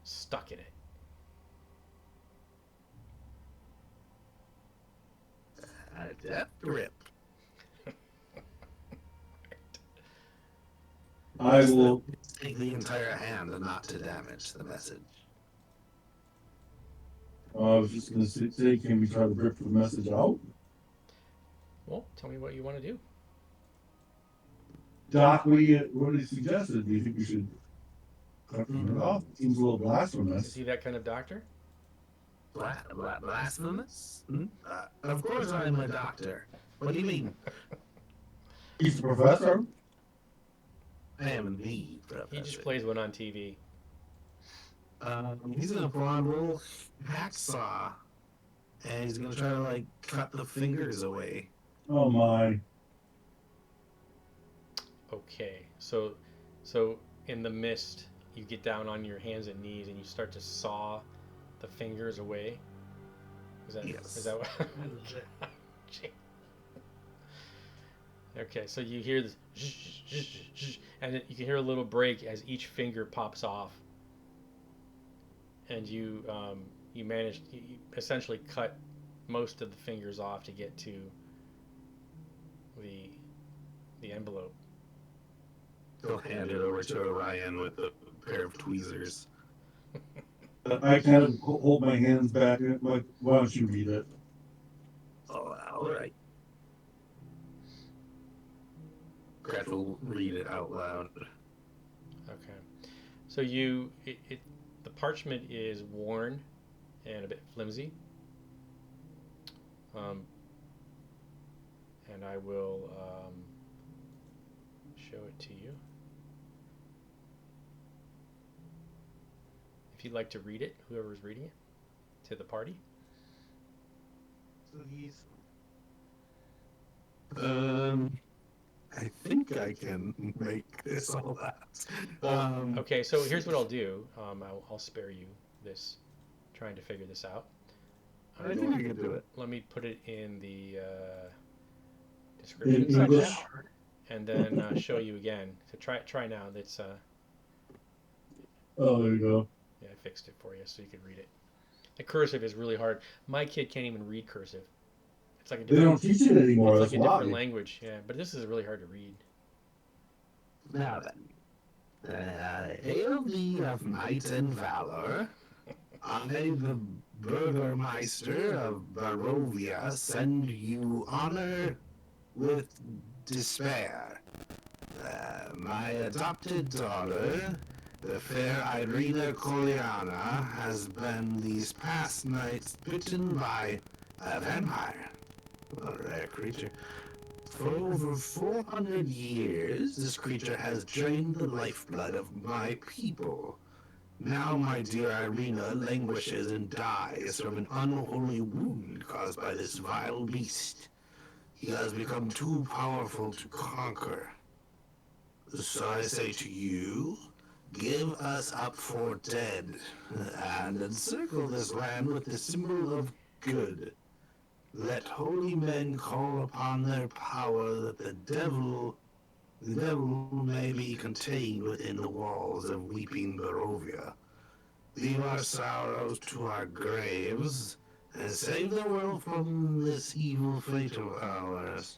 stuck in it. A death grip. I will. Take the entire hand and not to damage the message. I was just going to say, can we try to rip the message out? Well, tell me what you want to do. Doc, what do you suggested? Do you think we should cut it off? It seems a little Is blasphemous. he that kind of doctor? Blasphemous? Of course I'm a doctor. What do you mean? He's the professor. I am the professor. He just plays one on TV. He's gonna pull out a little hacksaw, and he's gonna try to like cut the fingers away. Oh my. Okay, so in the mist, you get down on your hands and knees and you start to saw the fingers away. Yes. Is that what? I love it. Okay, so you hear this, and you can hear a little break as each finger pops off, and you essentially cut most of the fingers off to get to the envelope. He'll hand it over to Orion with a pair of tweezers. I kind of hold my hands back and like, why don't you read it? Oh, all right. Scratch will read it out loud. Okay, so the parchment is worn and a bit flimsy. And I will show it to you. If you'd like to read it, whoever's reading it, to the party. Please. I think I can make this all that. Okay, so here's what I'll do. I'll spare you this, trying to figure this out. I think I can do it. Let me put it in the In description It's not English? that hard. and then show you again. So try now. That's Oh, there you go. yeah, I fixed it for you so you can read it. The cursive is really hard. My kid can't even read cursive. It's like a They don't different, teach it anymore. it's That's like a different why. language. Yeah, but this is really hard to read. Now then, hail thee of might and valor. I, the Burgomaster of Barovia, send you honor with despair. My adopted daughter, the fair Irina Koliana, has been these past nights bitten by a vampire, a rare creature. For over 400 years, this creature has drained the lifeblood of my people. Now my dear Irina languishes and dies from an unholy wound caused by this vile beast. He has become too powerful to conquer. So I say to you, give us up for dead, and encircle this land with the symbol of good. Let holy men call upon their power that the devil may be contained within the walls of weeping Barovia. Leave our sorrows to our graves, and save the world from this evil fate of ours.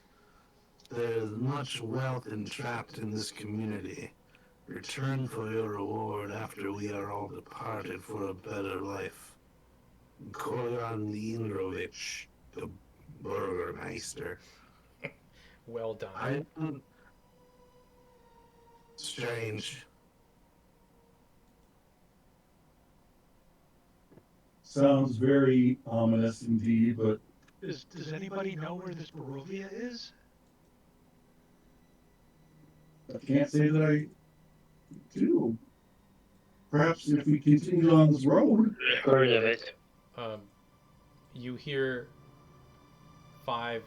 There is much wealth entrapped in this community. Return for your reward after we are all departed for a better life. Kolyan Indrovich, the Burgomaster. Well done. Strange. Sounds very ominous indeed, but Does anybody know where this Barovia is? I can't say that I do. Perhaps if we continue on this road. Heard of it. You hear 5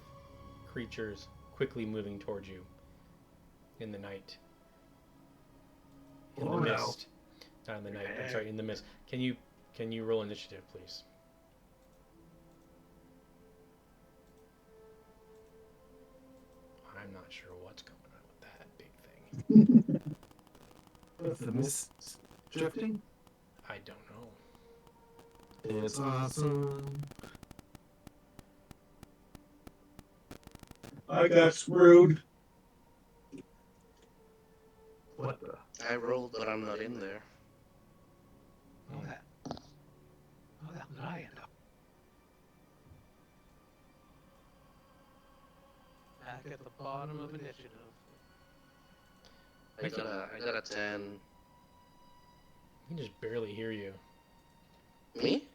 creatures quickly moving towards you in the night. In the mist. Not in the night. I'm sorry, in the mist. Can you roll initiative, please? I'm not sure what's going on with that big thing. What's the mist drifting? I don't know. It's awesome. I got screwed. What the? I rolled, but I'm not in there. Oh, that. Oh, that did I end up? Back at the bottom of initiative. I got a 10. I can just barely hear you. Me?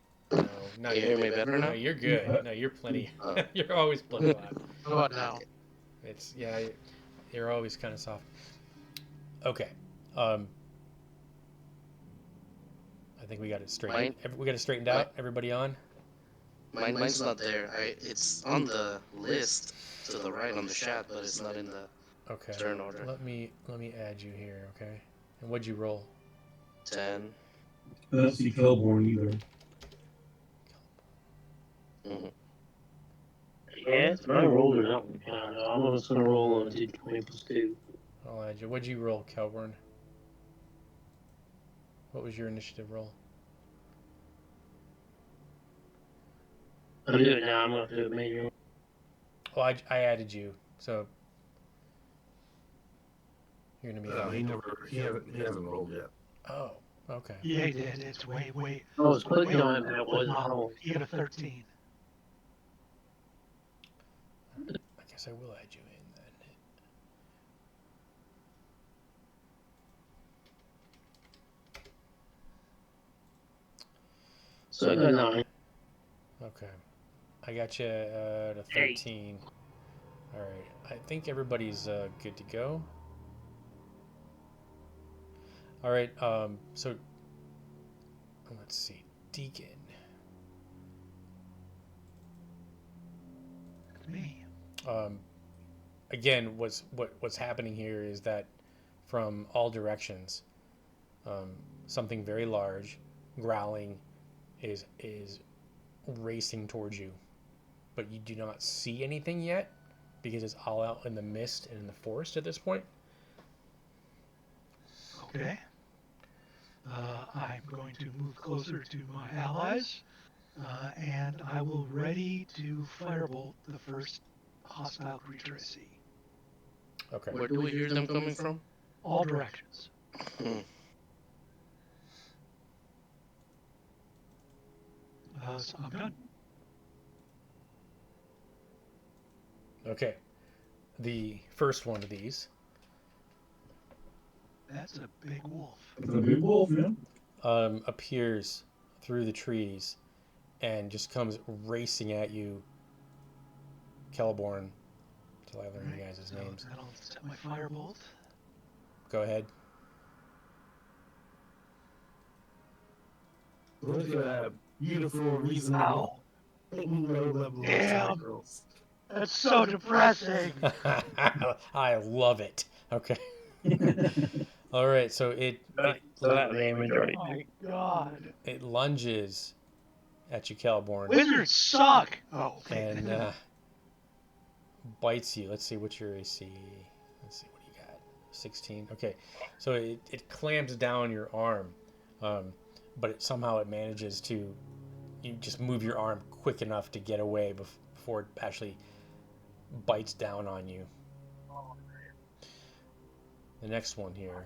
No, You hear me better now? No, you're good. No, you're plenty. You're always plenty loud. How about now? It's you're always kind of soft. Okay. I think we got it straightened. We got it straightened out. Everybody on? Mine's not there. It's on the list to the right on the chat, but it's not in the. Okay. turn order. Let me add you here, okay? And what'd you roll? 10. I don't see Kelborn either. Mhm. Yeah, it's my roll or not. I'm just gonna roll a d20 plus 2. I'll add you. What'd you roll, Kelburn? What was your initiative roll? I'm doing it now. I'm gonna do it manually. Well, I added you, so you're gonna be. No, he hasn't rolled yet. Oh, okay. Yeah, he did. It's way. I was clicking way on it, over but it the wasn't model. rolling. He got a 13. I guess I will add you in then. So I got 9. Okay. I got you at a 13. All right. I think everybody's good to go. All right. So let's see. Deacon. It's me. Again, what's happening here is that from all directions, something very large, growling, is racing towards you, but you do not see anything yet because it's all out in the mist and in the forest at this point. Okay. I'm going to move closer to my allies, and I will ready to firebolt the first hostile creature I see. Okay. Where do we hear them coming from? All directions. So I'm done. Okay. The first one of these That's a big wolf. It's a big wolf, man. appears through the trees and just comes racing at you, Kelborn, until I learn you guys' So names. that'll set my firebolt. Go ahead. Look at that beautiful, reasonable, low level Damn. attack rolls. That's so depressing. I love it. Okay. All right. So So that damage already. Oh my god. it lunges at you, Kelborn, Wizards suck. Oh, okay. and bites you. Let's see what's your AC. Let's see what you got. 16. Okay. So it clamps down your arm, but somehow it manages to. You just move your arm quick enough to get away before it actually bites down on you. The next one here.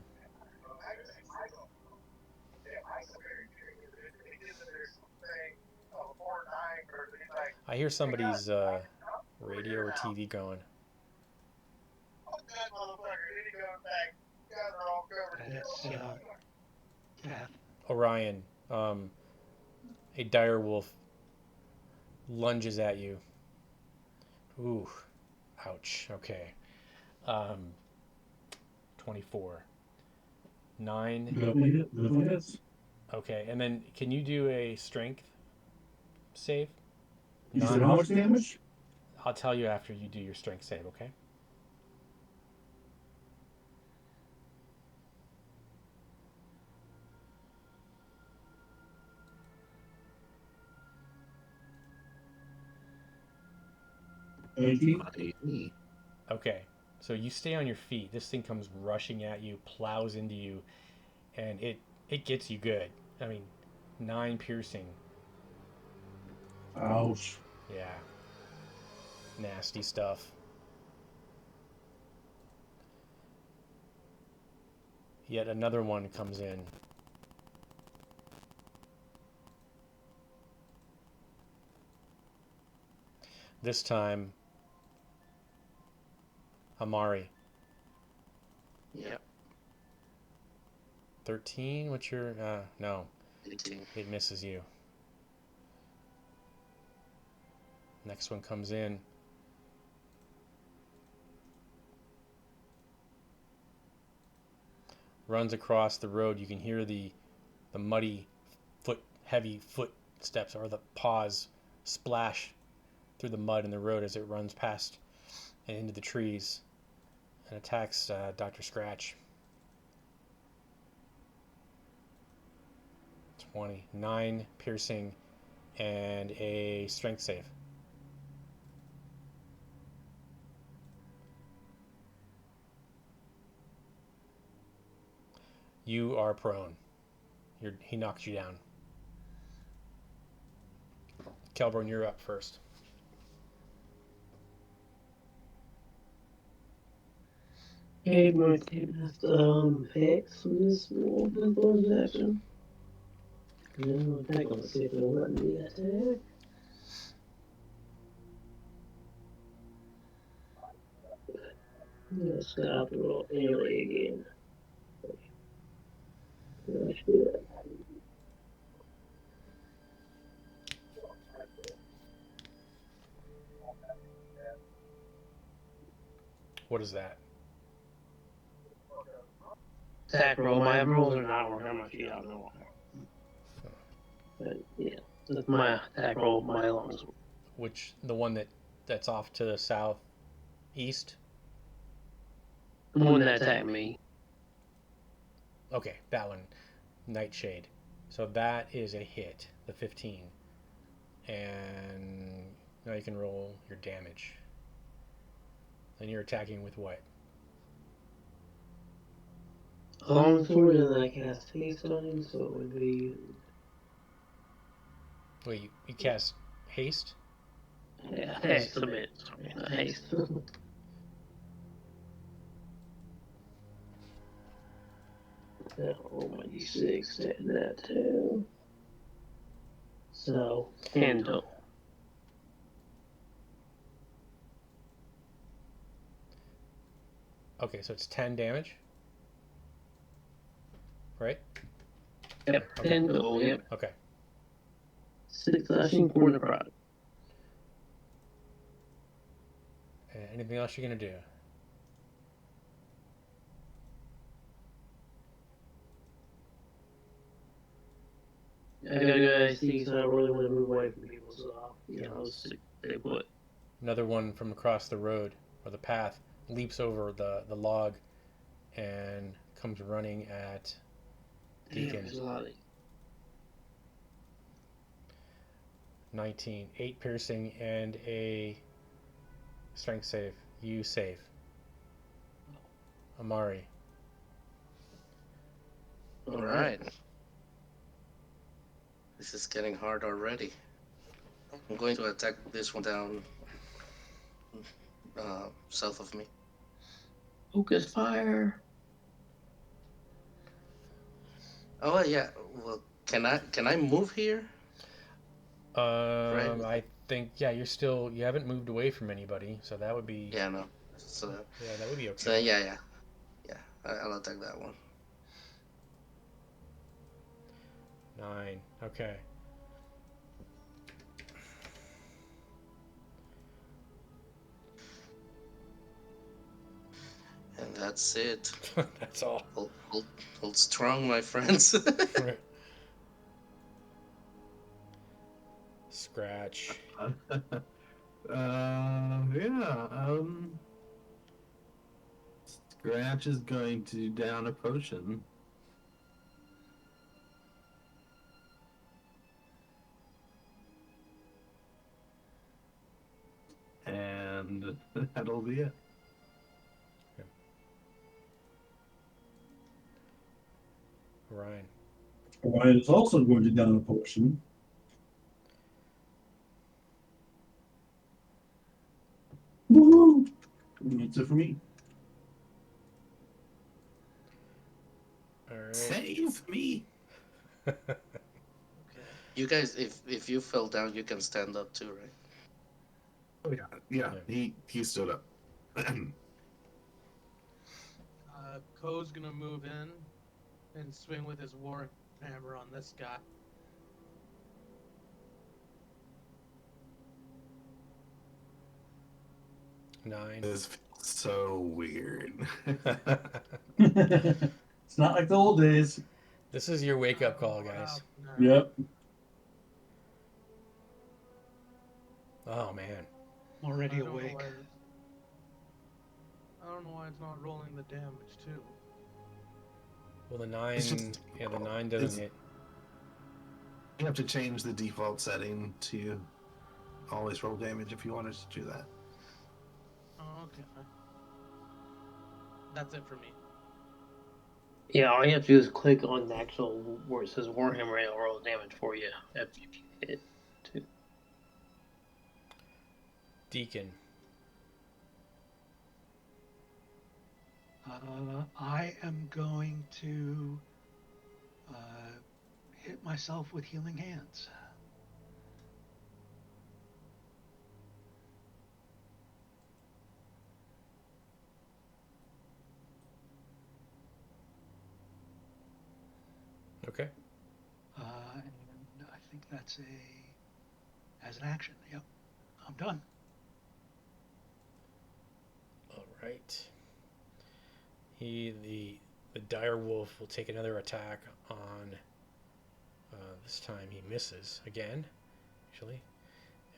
I hear somebody's radio or TV going. That's Kath. Orion, a dire wolf lunges at you. Ooh, ouch. Okay. 24. 9. Definitely hits. Okay, and then can you do a strength save? You said how much damage? I'll tell you after you do your strength save, okay? Okay, so you stay on your feet. This thing comes rushing at you, plows into you, and it gets you good. I mean, 9 piercing. Ouch. Yeah. Nasty stuff. Yet another one comes in. This time, Amari. Yep. 13? What's your... no. 18. It misses you. Next one comes in. Runs across the road. You can hear the muddy heavy footsteps or the paws splash through the mud in the road as it runs past and into the trees. and attacks Dr. Scratch. 29 piercing and a strength save. You are prone. He knocked you down. Kelborn, you're up first. Okay, my cast Hex from this bonus action. No, I think I'll see if it'll let me attack. Let's stop the roll melee again. Let's do it. What is that? Attack roll. My rolls are not working. I'm not sure. I don't know. But yeah, that's my attack roll. My lungs. Which the one that's off to the southeast? The one that attacked me. Okay, that one. Nightshade. So that is a hit, the 15. And now you can roll your damage. And you're attacking with what? A longsword, and then I cast haste on him, so it would be. Wait, you cast haste? Yeah, haste a bit. Sorry, not haste. Roll my d6 to add that too. So, 10 total. Okay, so it's 10 damage? Right? Yep, Okay. 10 total, yep. Okay. 6 slashing, 4 necrotic. Anything else you're going to do? I gotta go see, so I really want to move away from people, so I'll stay put. Another one from across the road or the path leaps over the log and comes running at Deacon. There's a lot of 19. 8 piercing and a strength save. You save. Amari. All right. This is getting hard already. I'm going to attack this one down south of me. focus fire. Oh yeah. Well, can I move here? I think you haven't moved away from anybody, so that would be Yeah, no. So that would be okay. so yeah. I'll attack that one. 9. Okay. And that's it. That's all. Hold strong, my friends. Scratch. Scratch is going to down a potion. And that'll be it. Ryan. Ryan is also going to down a potion. Woohoo! That's it for me. All right. Save me! Okay. You guys, if you fell down, you can stand up too, right? Oh yeah. He stood up. Ko's gonna move in and swing with his war hammer on this guy. Nine. This feels so weird. It's not like the old days. This is your wake up call, guys. No. Yep. Already I don't know awake. why I don't know why it's not rolling the damage too. Well, the It's 9, just yeah, the 9 doesn't it's, hit. you have to change the default setting to always roll damage if you wanted to do that. Oh, okay. That's it for me. Yeah, all you have to do is click on the actual where it says Warhammer and it'll roll damage for you after you hit too. Deacon. I am going to hit myself with healing hands. Okay. And I think that's as an action. Yep, I'm done. All right. The dire wolf will take another attack on. This time he misses again, actually,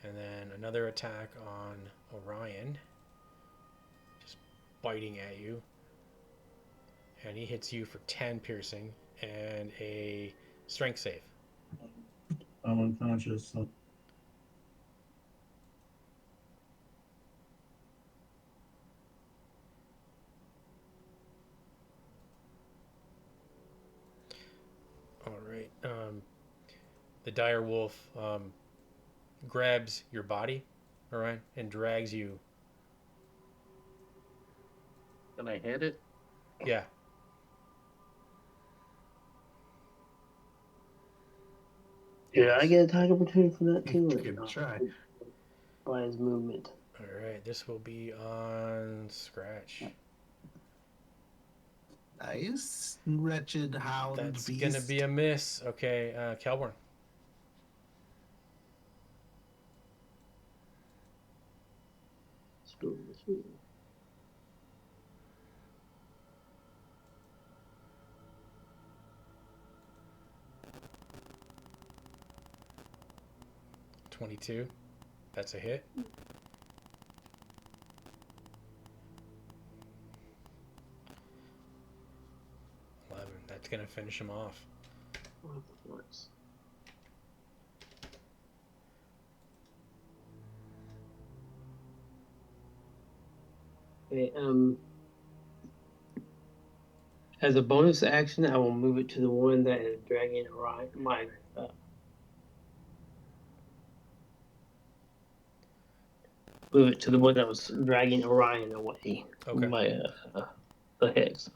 and then another attack on Orion, just biting at you, and he hits you for 10 piercing and a strength save. I'm unconscious. So. All right. The dire wolf grabs your body, all right, and drags you. Can I hit it? Yeah. Did I get attack opportunity for that too? You could try. By his movement. All right. This will be on Scratch. Nice, wretched hound That's beast. gonna be a miss. Okay, Kelborn. Screw. 22. That's a hit. That's gonna finish him off. Of course. Okay, as a bonus action, I will move it to the one that is dragging Orion. Move it to the one that was dragging Orion away. Okay. My the hex.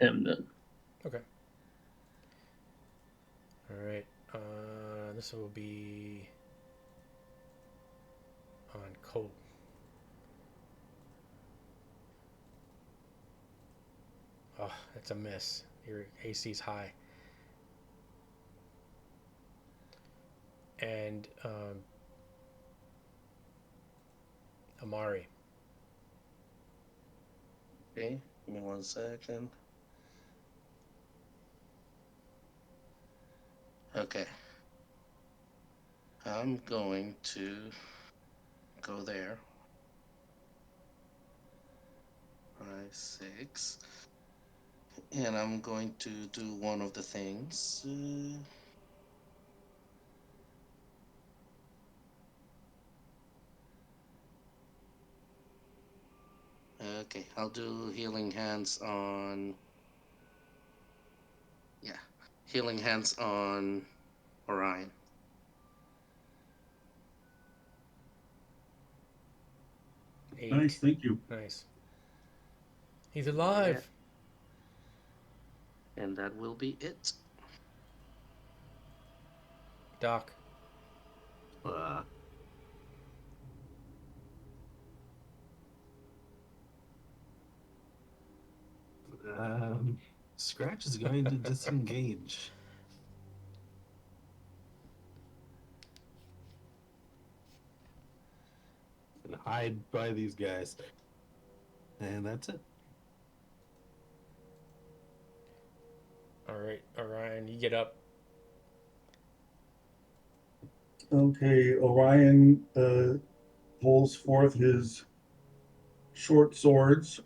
I'm done. Okay. All right. This will be on Colt. Oh, that's a miss. Your AC's high. And Amari. Okay, give me 1 second. Okay. I'm going to go there. 5, 6. And I'm going to do one of the things. Okay, I'll do healing hands on. Yeah, healing hands on Orion. Eight. Nice, thank you. Nice. He's alive. Yeah. And that will be it. Doc. Scratch is going to disengage. And hide by these guys. And that's it. All right, Orion, you get up. Okay, Orion pulls forth his short swords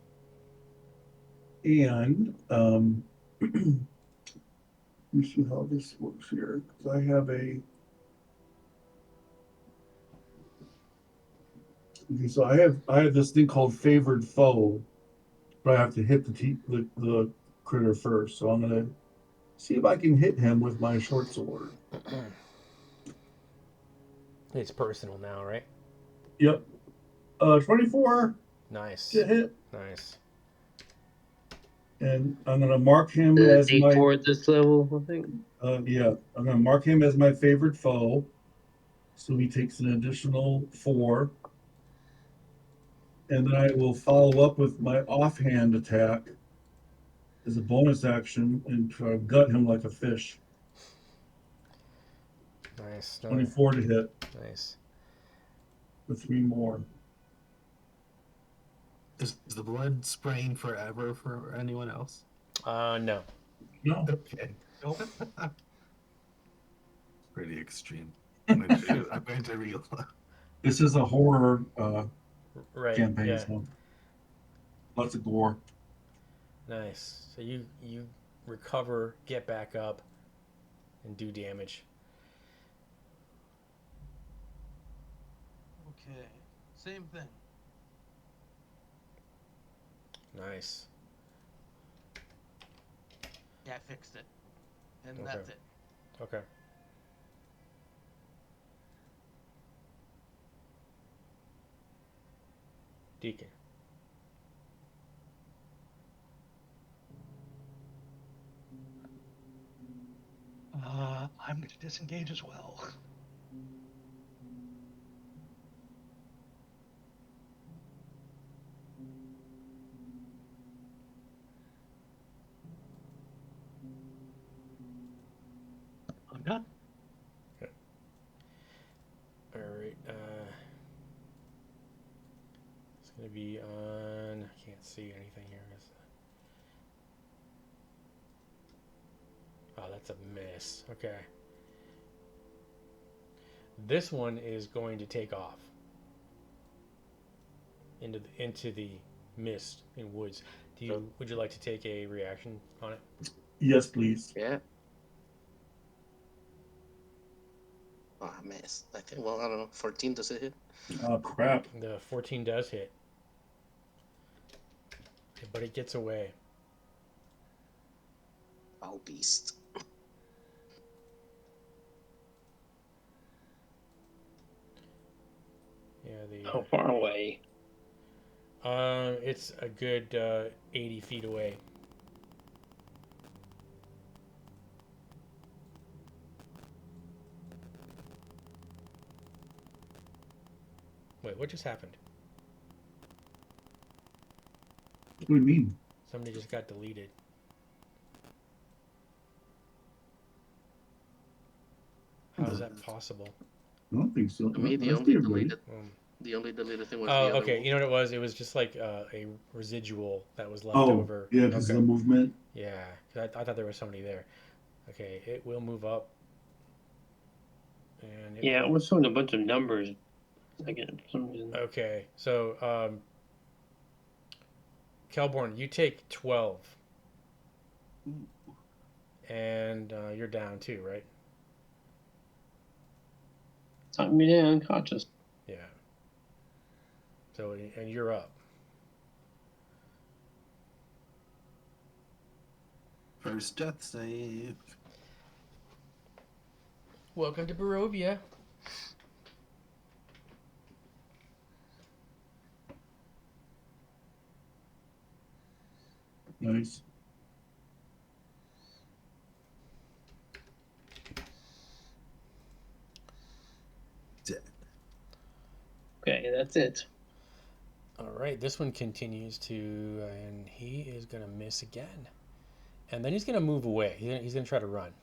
and let me see how this works here. 'Cause I have a okay, so I have this thing called favored foe, but I have to hit the critter first. So I'm gonna see if I can hit him with my short sword. It's personal now, right? Yep. 24 to Nice. hit. Nice. And I'm gonna mark him The as my D4 at this level, I think. yeah, I'm gonna mark him as my favorite foe. So he takes an additional 4. And then I will follow up with my offhand attack as a bonus action and try to gut him like a fish. Nice. 24 to hit Nice. for 3 more. Is the blood spraying forever for anyone else? No. No, Okay. Nope. Pretty extreme. I'm going to real. this is a horror Right. campaign, Yeah. so lots of gore. Nice. So you recover, get back up, and do damage. Okay. Same thing. Nice. Yeah, I fixed it. And Okay. that's it. Okay. Deacon. I'm going to disengage as well. I'm done. All right. It's gonna be on. I can't see anything here. Oh, that's a miss. Okay. This one is going to take off into the mist and woods. Would you like to take a reaction on it? Yes, please. Yeah. Oh, I missed. I think, well, I don't know. 14, does it hit? Oh, crap. The 14 does hit, but it gets away. Oh, beast. Yeah. How far away? It's a good 80 feet away. Wait, what just happened? What do you mean? Somebody just got deleted. How is that possible? I don't think so. To me, the I only see everybody. deleted thing was Oh, the other okay. wolf. You know what it was? It was just like a residual that was left Oh, over. yeah, because Okay. of the movement. Yeah, 'cause I thought there was somebody there. Okay, it will move up. And Yeah, it was showing a bunch of numbers. Again, for some reason. Okay, so Kelborn, you take 12, and you're down too, right? Knocked me down, unconscious. Yeah. So and you're up. First death save. Welcome to Barovia. Nice. Dead. Okay, that's it. All right, this one continues to, and he is gonna miss again, and then he's gonna move away. He's gonna try to run.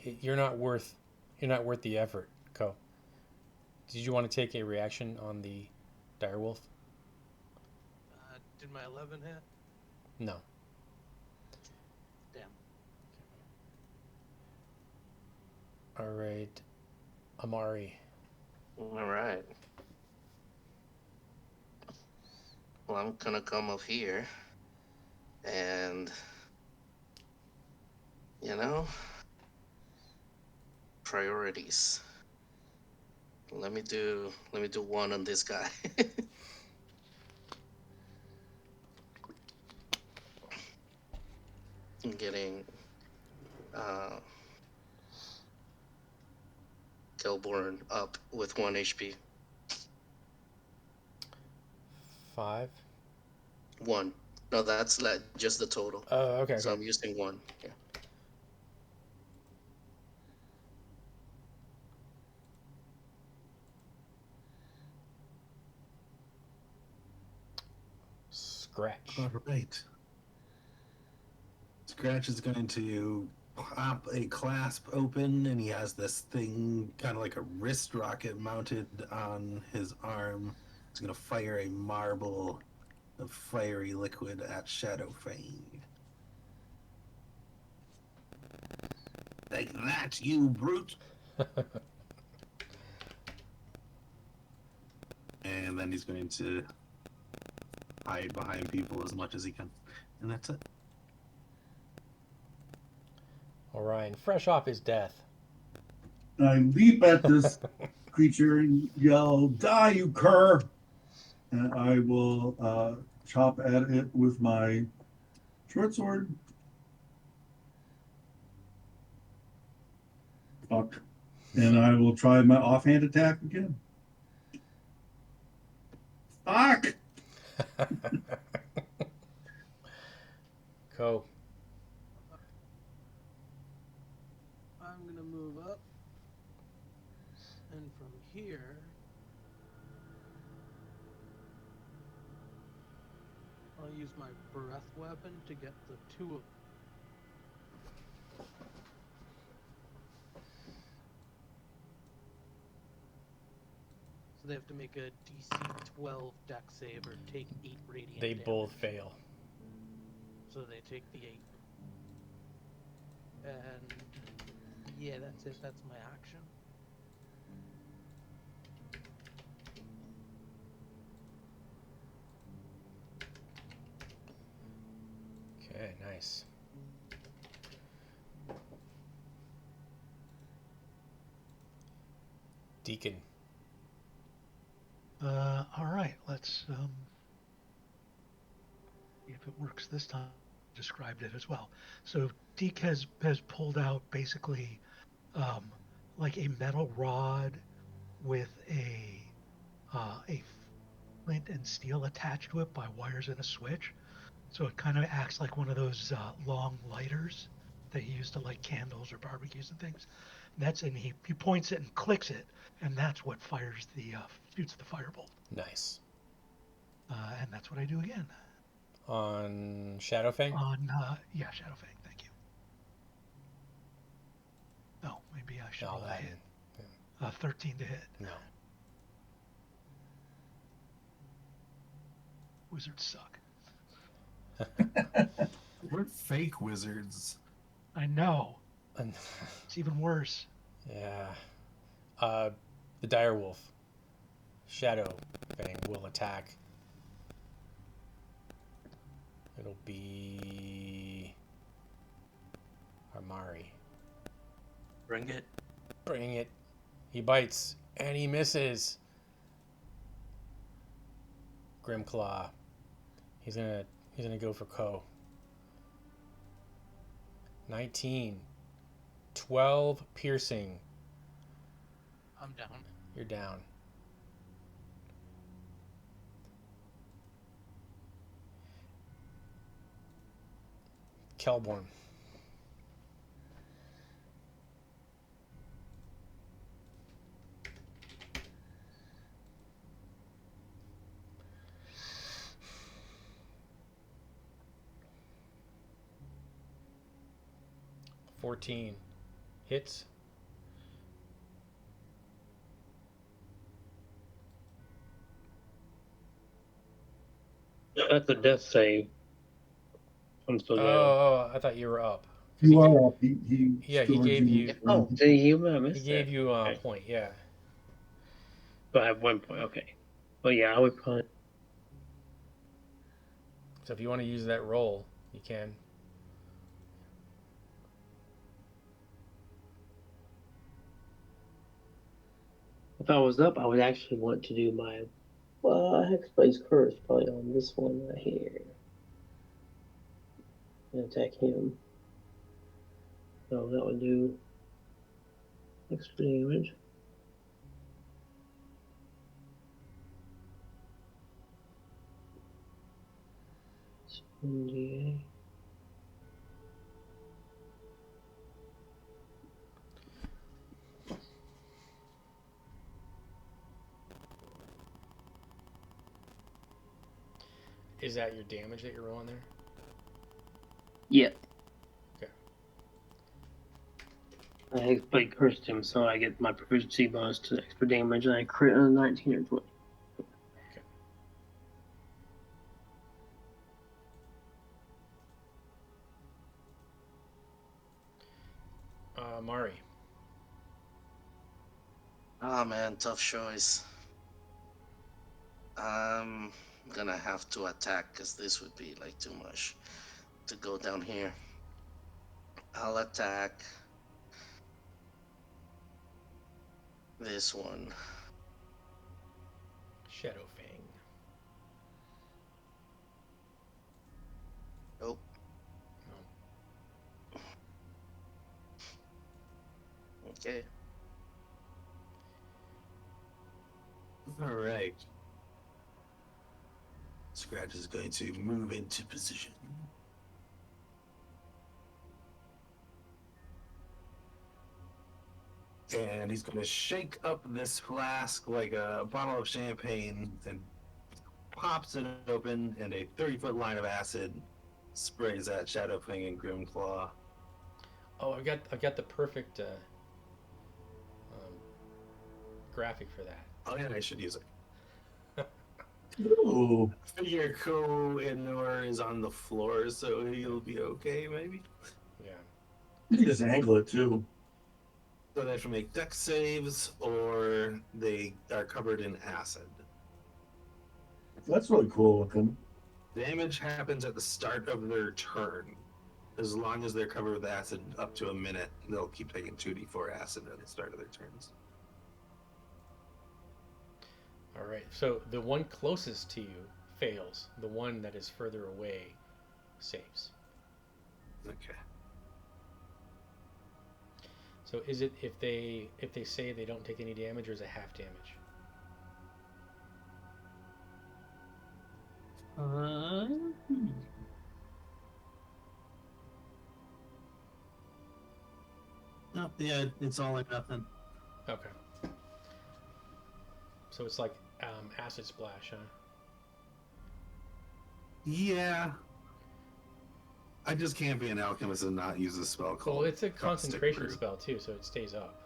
You're not worth the effort, Ko. Did you want to take a reaction on the direwolf? Did my 11 hit? No. Damn. All right. Amari. All right. Well, I'm gonna come up here, and you know, priorities. Let me do one on this guy. I'm getting uh Kelborn up with 1 HP. 5. 1. No, that's just the total. Oh, okay, So okay. I'm using 1. Yeah. Scratch. All right. Scratch is going to pop a clasp open, and he has this thing, kind of like a wrist rocket mounted on his arm. He's going to fire a marble of fiery liquid at Shadowfang. Take that, you brute! And then he's going to hide behind people as much as he can. And that's it. Orion, fresh off his death. I leap at this creature and yell, "Die, you cur!" And I will chop at it with my short sword. Fuck. And I will try my offhand attack again. Fuck! Co. I'm gonna move up, and from here, I'll use my breath weapon to get the 2 of. So they have to make a DC 12 deck save or take 8 radiant They damage. both fail. So they take the 8. And yeah, that's it. That's my action. Okay, nice. Deacon. All right, let's see if it works this time. Described it as well. So Deke has pulled out basically um, like a metal rod with a flint and steel attached to it by wires and a switch. So it kind of acts like one of those long lighters that you use to light candles or barbecues and things. And he points it and clicks it, and that's what fires the shoots the firebolt. Nice. And that's what I do again. On Shadowfang? Yeah, Shadowfang. Thank you. No, maybe I should No, roll a that. hit. 13 to hit. No. Wizards suck. We're fake wizards. I know. It's even worse. Yeah. The direwolf. Shadowfang will attack. It'll be Amari. Bring it. Bring it. He bites and he misses. Grimclaw. He's gonna go for Ko. 19. 12 piercing. I'm down. You're down. Kelborn. $14 hits. That's a death save. I'm still down. Oh, I thought you were up. 'Cause You are up. He Yeah, he scored gave you. Oh, did he? I He missed gave that. you a Okay. point. Yeah. So I have 1 point. Okay. Well, yeah, I would probably. So if you want to use that roll, you can. If I was up, I would actually want to do my Hexblade's Curse probably on this one right here. And attack him. So that would do extra damage. Yeah. Is that your damage that you're rolling there? Yeah. Okay. I Hexblade cursed him, so I get my proficiency bonus to extra damage, and I crit on a 19 or 20. Mari. Oh man, tough choice. I'm gonna have to attack because this would be like too much to go down here. I'll attack this one. Shadowfang. Nope. Okay. All right. Scratch is going to move into position. And he's going to shake up this flask like a bottle of champagne and pops it open, and a 30-foot line of acid sprays at Shadowfang and Grimclaw. Oh, I've got the perfect graphic for that. Oh, yeah, I should use it. Ooh. Figure Ko-Inor is on the floor, so he'll be okay, maybe? Yeah. You can just angle it too. So they have to make dex saves, or they are covered in acid. That's really cool looking. Damage happens at the start of their turn. As long as they're covered with acid up to a minute, they'll keep taking 2d4 acid at the start of their turns. All right. So the one closest to you fails. The one that is further away saves. Okay. So is it if they say they don't take any damage, or is it half damage? No, yeah, it's all or nothing. Okay. So it's like acid splash, huh? Yeah. I just can't be an alchemist and not use a spell called. Well, it's a Caustic concentration Brew. spell too, so it stays up.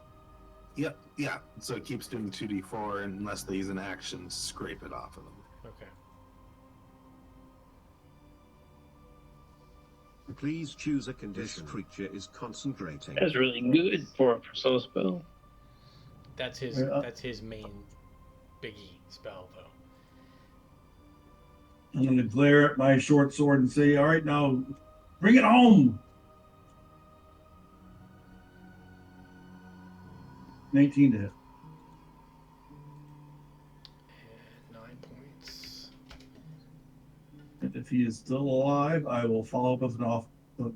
Yep, yeah. So it keeps doing 2d4 unless they use an action to scrape it off of them. Okay. Please choose a condition. This creature is concentrating. That's really good for a soul spell. That's his main biggie spell, though. I'm going to glare at my short sword and say, all right, now bring it home. 19 to hit. And 9 points. And if he is still alive, I will follow up with an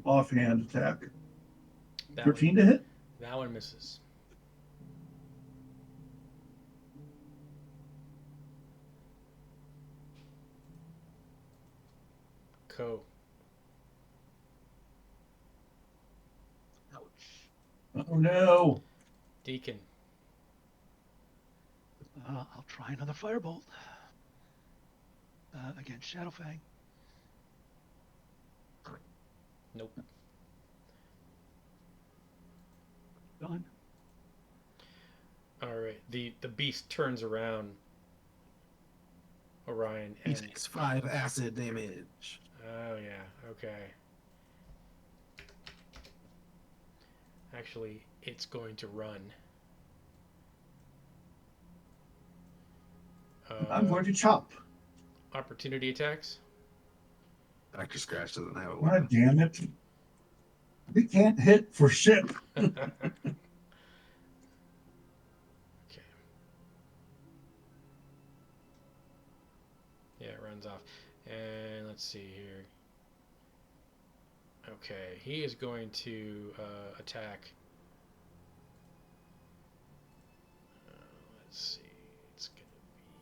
offhand attack. That 13 one, to hit. That one misses. Ko. Ouch. Oh no. Deacon. I'll try another firebolt against Shadowfang. Nope. Done. All right. The beast turns around, Orion, He and takes 5 acid damage. oh yeah, okay. Actually, it's going to run. I'm going to chop. Opportunity attacks. Dr. Scratch doesn't have a God weapon. damn it. We can't hit for shit. Okay. Yeah, it runs off. And let's see here. Okay, he is going to attack. Let's see. It's going to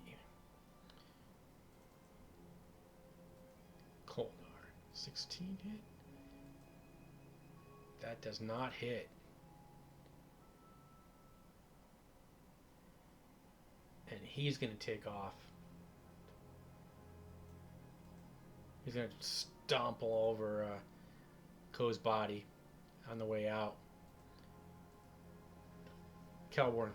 be Kolnar. 16 hit? That does not hit. And he's going to take off. He's going to stomp all over Ko's body on the way out. Calborn.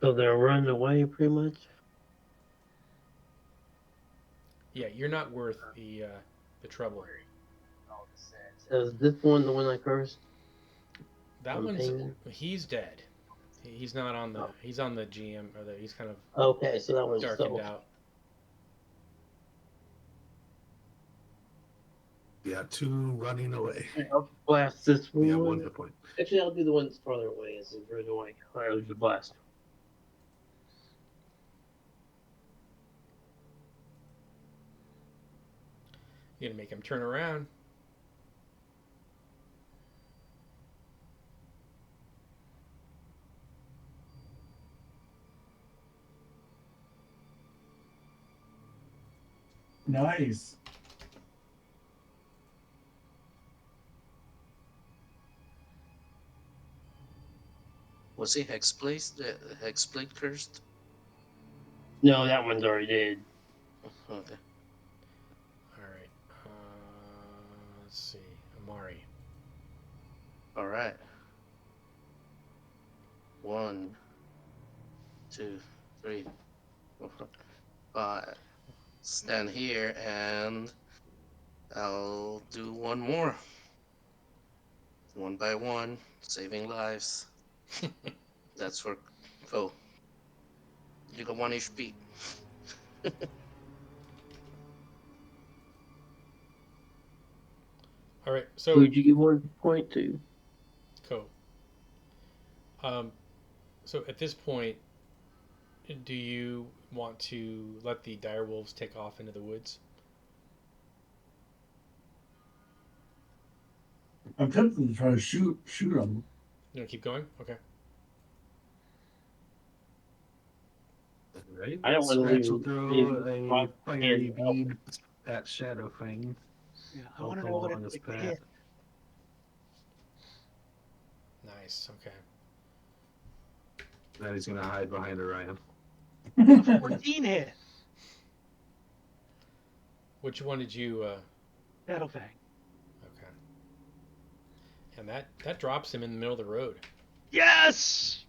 So they're running away, pretty much. Yeah, you're not worth the trouble. Is this one the one I cursed? That I'm one's thinking. he's dead. He's not on the. Oh. He's on the GM or the. He's kind of Okay, so that one's darkened so. out. Yeah, 2 running away. I'll blast this one. You have 1 hit point. Actually, I'll do the one that's farther away. It's further away. I'll do the blast. You're gonna make him turn around. Nice. Was he hexblade? Hexblade cursed? No, that one's already dead. Okay. All right. Let's see. Amari. All right. 1, 2, 3, 4, 5. Stand here and I'll do one more. One by one, saving lives. That's for Ko. You got 1 HP. All right. So Who'd you give 1 point to? Ko. So at this point, do you want to let the direwolves take off into the woods? I'm tempted to try to shoot them. You want to keep going? Okay. Right? I don't want to Scratch will leave. throw a fiery and- bead at Shadowfang. Yeah, I want to know what along his it path. hit. Nice. Okay. Then he's going to hide behind Orion. 14 hit. Which one did you? Shadowfang. Okay. And that drops him in the middle of the road. Yes!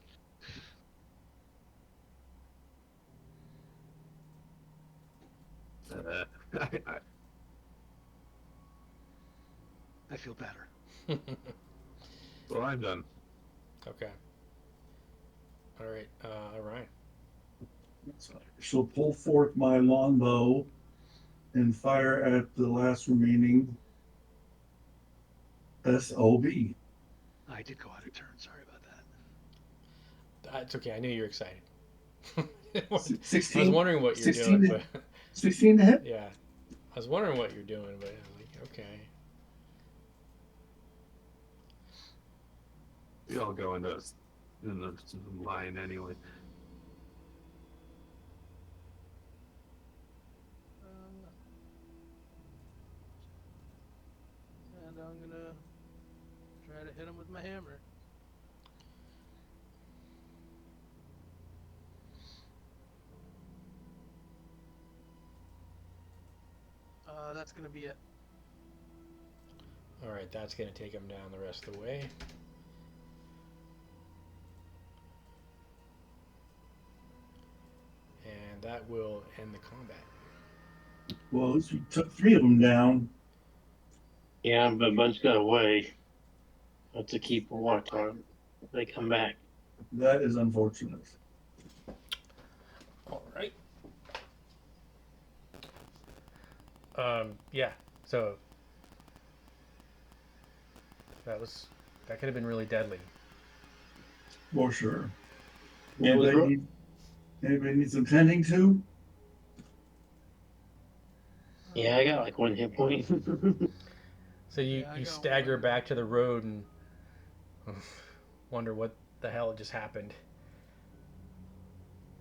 I feel better. Well, I'm done. Okay. All right. Orion. She'll pull forth my longbow and fire at the last remaining SOB. I did go out of turn. Sorry about that. It's okay. I knew you were excited. I was 16. wondering what you're 16 doing, but 16 to hit. yeah, I was wondering what you're doing, but I was like, okay. We all go in the line anyway. And I'm gonna try to hit him with my hammer. That's gonna be it. All right, that's gonna take him down the rest of the way. that will end the combat. Well, at least we took 3 of them down. Yeah, but a bunch got away. Have to keep a watch on them if they come back. That is unfortunate. All right. Yeah. So that could have been really deadly. For sure. What was wrong? Anybody need some tending to? Yeah, I got like 1 hit point. So you stagger back to the road and wonder what the hell just happened.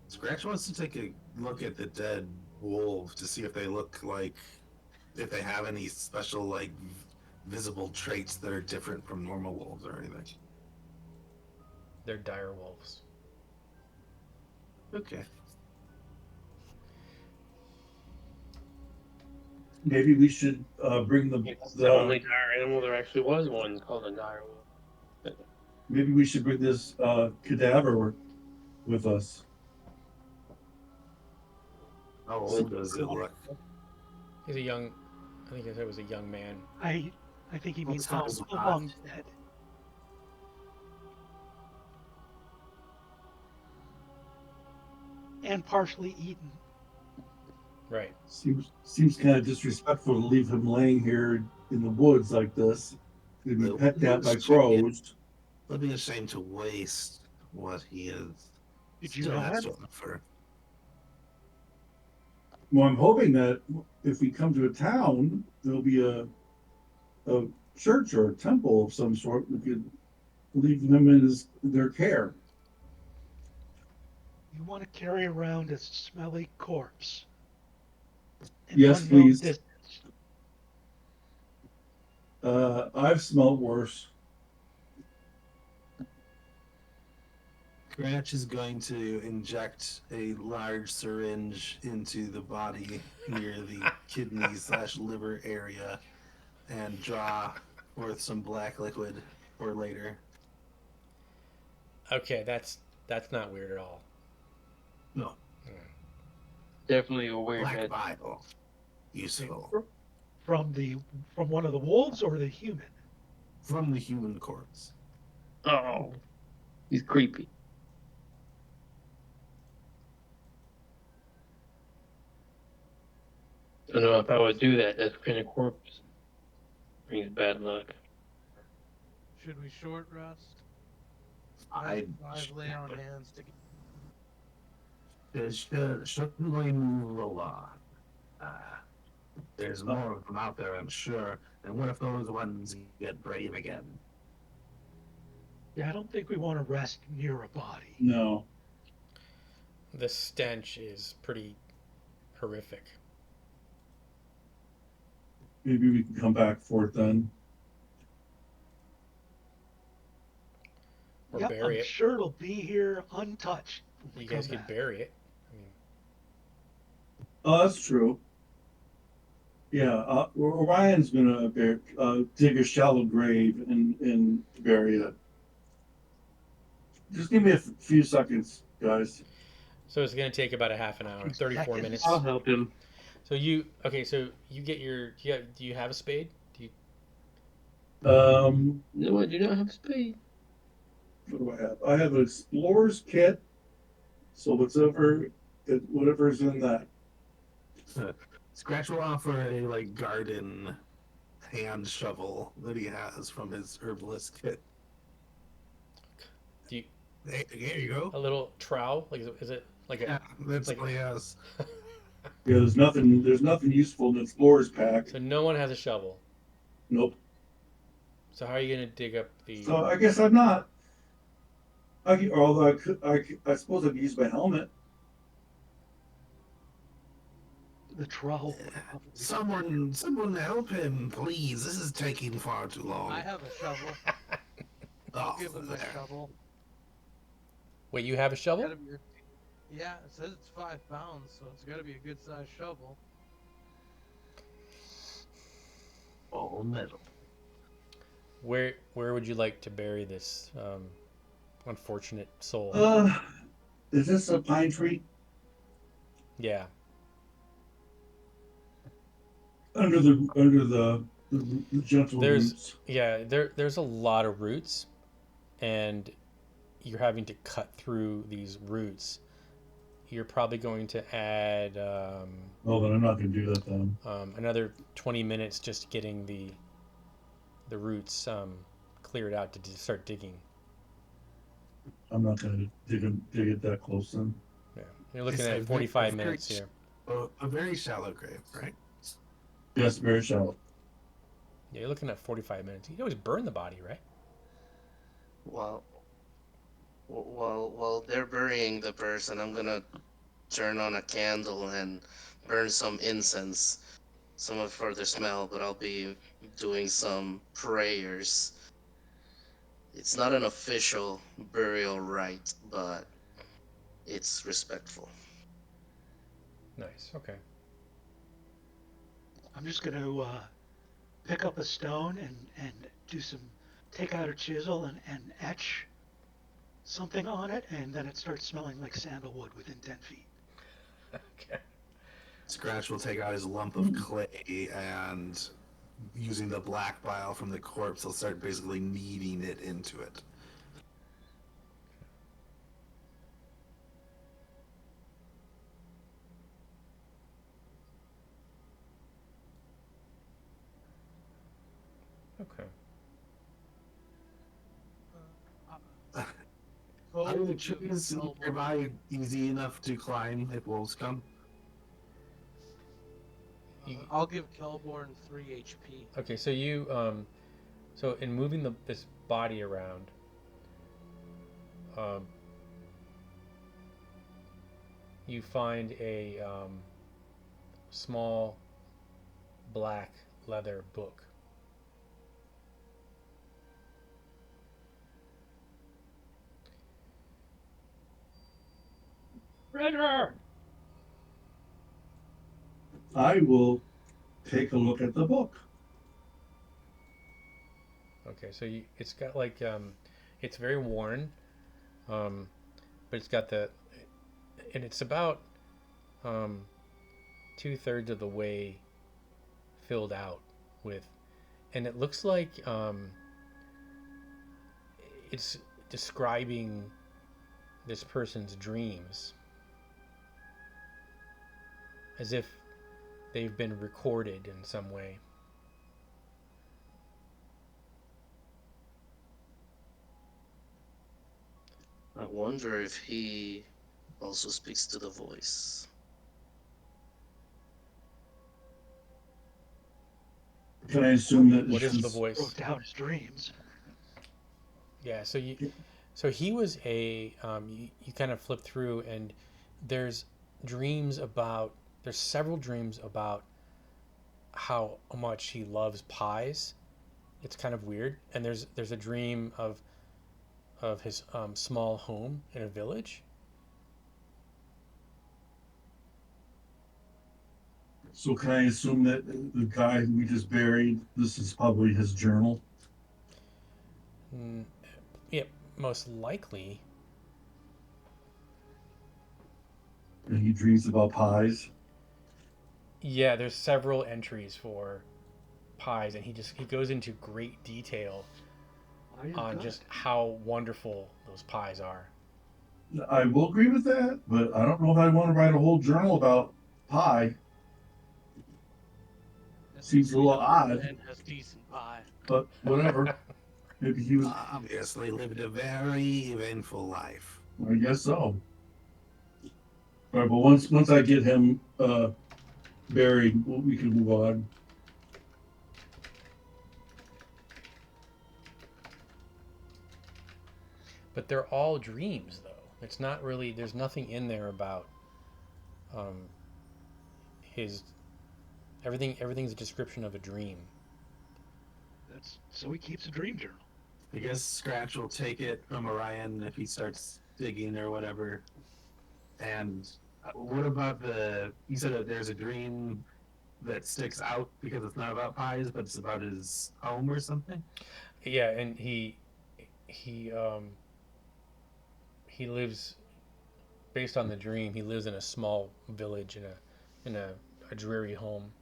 Scratch wants to take a look at the dead wolves to see if they look like, if they have any special, like, visible traits that are different from normal wolves or anything. They're dire wolves. Okay. Maybe we should bring It's the only dire animal. There actually was one called a dire wolf. maybe we should bring this cadaver with us. How old does it look? He's a young. I think it was a young man. I think he means how What's the long dead. And partially eaten. Right. Seems kind of disrespectful to leave him laying here in the woods like this. He'd be pecked at by crows. It'd be a shame to waste what he is. Did you still know has that? to offer. Well, I'm hoping that if we come to a town, there'll be a church or a temple of some sort. We could leave them in their care. You want to carry around a smelly corpse. An Yes, unknown please. distance. I've smelled worse. Scratch is going to inject a large syringe into the body near the kidney/liver area and draw forth some black liquid for later. Okay, that's not weird at all. No. Definitely a weird Black head. Bible. Useful. From one of the wolves or the human? From the human corpse. Oh, he's creepy. I don't know if I would do that. That kind of corpse brings bad luck. Should we short rest? I Five lay on hands to shouldn't we move along? There's more of them out there, I'm sure. And what if those ones get brave again? Yeah, I don't think we want to rest near a body. No. The stench is pretty horrific. Maybe we can come back for it then. Or Yep, bury I'm it. sure it'll be here untouched. when we You guys come could back. bury it. I mean, Oh, that's true. Yeah, Orion's gonna dig a shallow grave and bury it. Just give me a few seconds, guys. so it's going to take about a half an hour, 34 Seconds. minutes. I'll help him. So you get your do you have a spade? Do you, No, I do not have a spade. What do I have? I have an explorer's kit. So whatever's in that. Scratch will offer a garden hand shovel that he has from his herbalist kit. do you There you go. a little trowel? Like is it like a Yeah, that's like- what he has. Yeah, there's nothing useful in the explorer's pack. so no one has a shovel. Nope. So how are you going to dig up the? So I guess I'm not. Although I suppose I could use my helmet. The trowel. Someone help him, please. This is taking far too long. I have a shovel. I'll give him the shovel. Wait, you have a shovel? Gotta be yeah, it says it's 5 pounds, so it's got to be a good sized shovel. All metal. Where would you like to bury this unfortunate soul? Is this a pine tree? Yeah. Under the gentle There's roots. there's a lot of roots, and you're having to cut through these roots. You're probably going to add Oh, then I'm not going to do that then. another 20 minutes just getting the roots cleared out to start digging. I'm not going to dig it that close then. Yeah, you're looking It's a at ve- 45 minutes here. A very shallow grave, right? Yes, very shallow. Yeah, you're looking at 45 minutes. You always burn the body, right? While while they're burying the person, I'm gonna turn on a candle and burn some incense. Some of for the smell, but I'll be doing some prayers. It's not an official burial rite, but it's respectful. Nice. Okay. I'm just going to pick up a stone and take out a chisel and etch something on it, and then it starts smelling like sandalwood within 10 feet. Okay. Scratch will take out his lump of clay and, using the black bile from the corpse, he'll start basically kneading it into it. Okay. Are the trees nearby easy enough to climb if wolves come? I'll give Kelborn 3 HP. Okay. So so in moving this body around, um, you find a small black leather book. Treasure! I will take a look at the book. Okay, so it's got like it's very worn, but it's got and it's about um, 2/3 of the way filled out with, and it looks like it's describing this person's dreams, as if they've been recorded in some way. I wonder if he also speaks to the voice. Can I assume that What is the this voice? Wrote down his dreams. Yeah, so he was you kind of flip through, and there's there's several dreams about how much he loves pies. It's kind of weird, and there's a dream of his small home in a village. So can I assume that the guy who we just buried, this is probably his journal? Mm, yeah, most likely. And he dreams about pies? Yeah, there's several entries for pies, and he goes into great detail on just how wonderful those pies are. I will agree with that, but I don't know if I want to write a whole journal about pie. Seems a little odd. And has decent pie. But whatever. Maybe he was. Obviously lived a very eventful life. I guess so. All right, but once I get him buried, we can move on. But they're all dreams, though. It's not really. There's nothing in there about his everything. Everything's a description of a dream. So he keeps a dream journal. I guess Scratch will take it from Orion if he starts digging or whatever. And what about you said that there's a dream that sticks out because it's not about pies, but it's about his home or something? Yeah, and he lives based on the dream, he lives in a small village in a dreary home.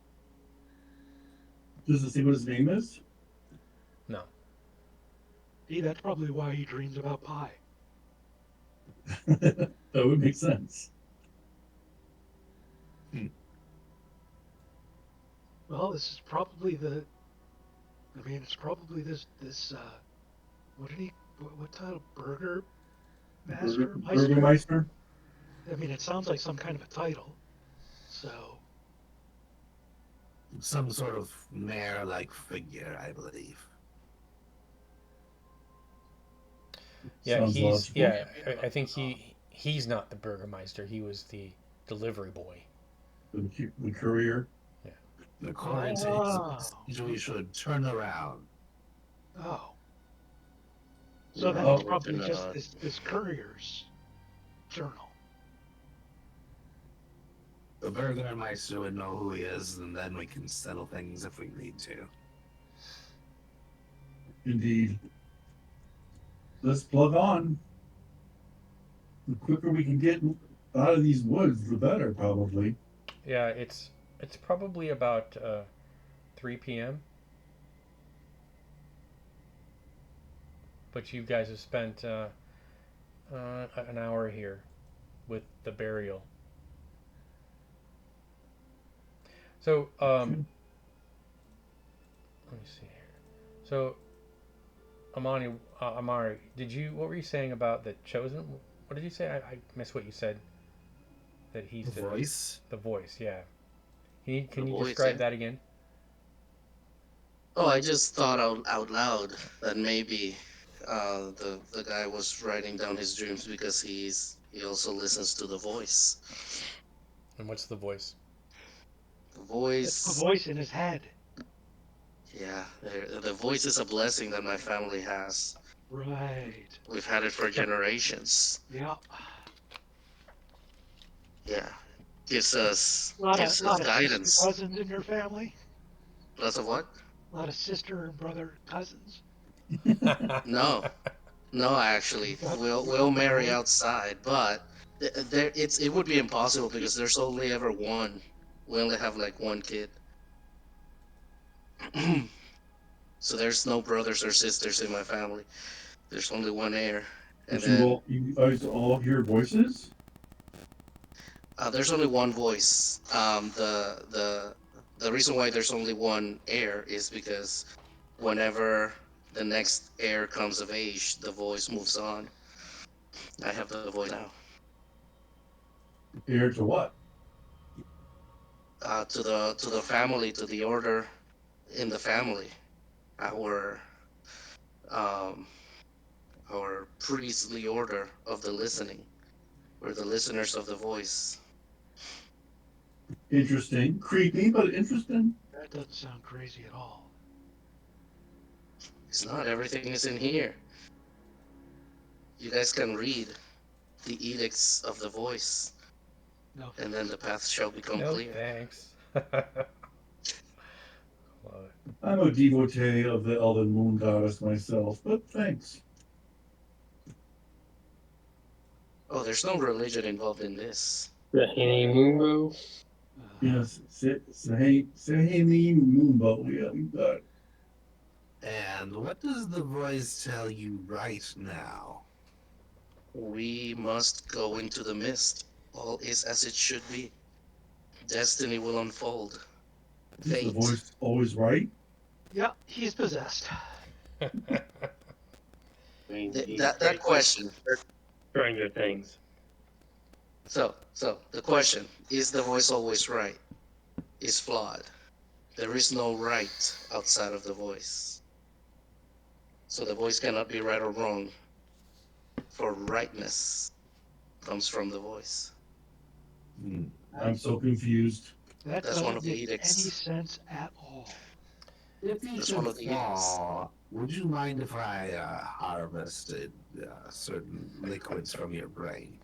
Does it say what his name is? No. See, that's probably why he dreams about pie. That would make sense. Well, this is probably the. I mean, it's probably this. What did he? What title? Burgomaster? Burgomaster? I mean, it sounds like some kind of a title. So. Some sort of mayor-like figure, I believe. Yeah, Sounds he's logical. yeah. I think he's not the Burgomaster. He was the delivery boy. The courier. According to his message, we should turn around. Oh. So No, that's we're probably not. just this courier's journal. The Burgermeister would know who he is, and then we can settle things if we need to. Indeed. Let's plug on. The quicker we can get out of these woods, the better, probably. Yeah, it's probably about 3 p.m. But you guys have spent an hour here with the burial. So let me see here. So Amari, what were you saying about the chosen? What did you say? I missed what you said. That he's The voice? The voice, yeah. Can you voice, describe yeah. that again? Oh, I just thought out loud that maybe the guy was writing down his dreams because he also listens to the voice. And what's the voice? The It's voice, the voice in his head. yeah, the voice is a blessing that my family has. Right. We've had it for generations. Yeah. Yeah, gives us Lot of sister guidance. cousins in your family. Lots of what? A lot of sister and brother cousins. No, no, actually, we'll marry outside, but it would be impossible because there's only ever one. We only have like one kid. So there's no brothers or sisters in my family. There's only one heir. And But then you guys all hear voices? there's only one voice. The reason why there's only one heir is because whenever the next heir comes of age, the voice moves on. I have the voice now. Heir to what? To the family, to the order in the family, our our priestly order of the listening. We're the listeners of the voice. Interesting. Creepy, but interesting. That doesn't sound crazy at all. It's not. Everything is in here. You guys can read the edicts of the voice, No. and then the path shall become No clear. thanks. Love it. I'm a devotee of the Elven Moon Goddess myself, but thanks. Oh, there's no religion involved in this. Rahini Mungo. Yes, say hey me Moonbow. Yeah, we got it. And what does the voice tell you right now? We must go into the mist. All is as it should be. Destiny will unfold. Is the Fate. voice always right? Yeah, he's possessed. That question. Stranger Things. So the question, is the voice always right, is flawed. There is no right outside of the voice. So the voice cannot be right or wrong. For rightness comes from the voice. I'm so confused. That That's one doesn't of the make edicts. any sense at all. If you That's should one of the edicts. fall, would you mind if I harvested certain liquids from your brain?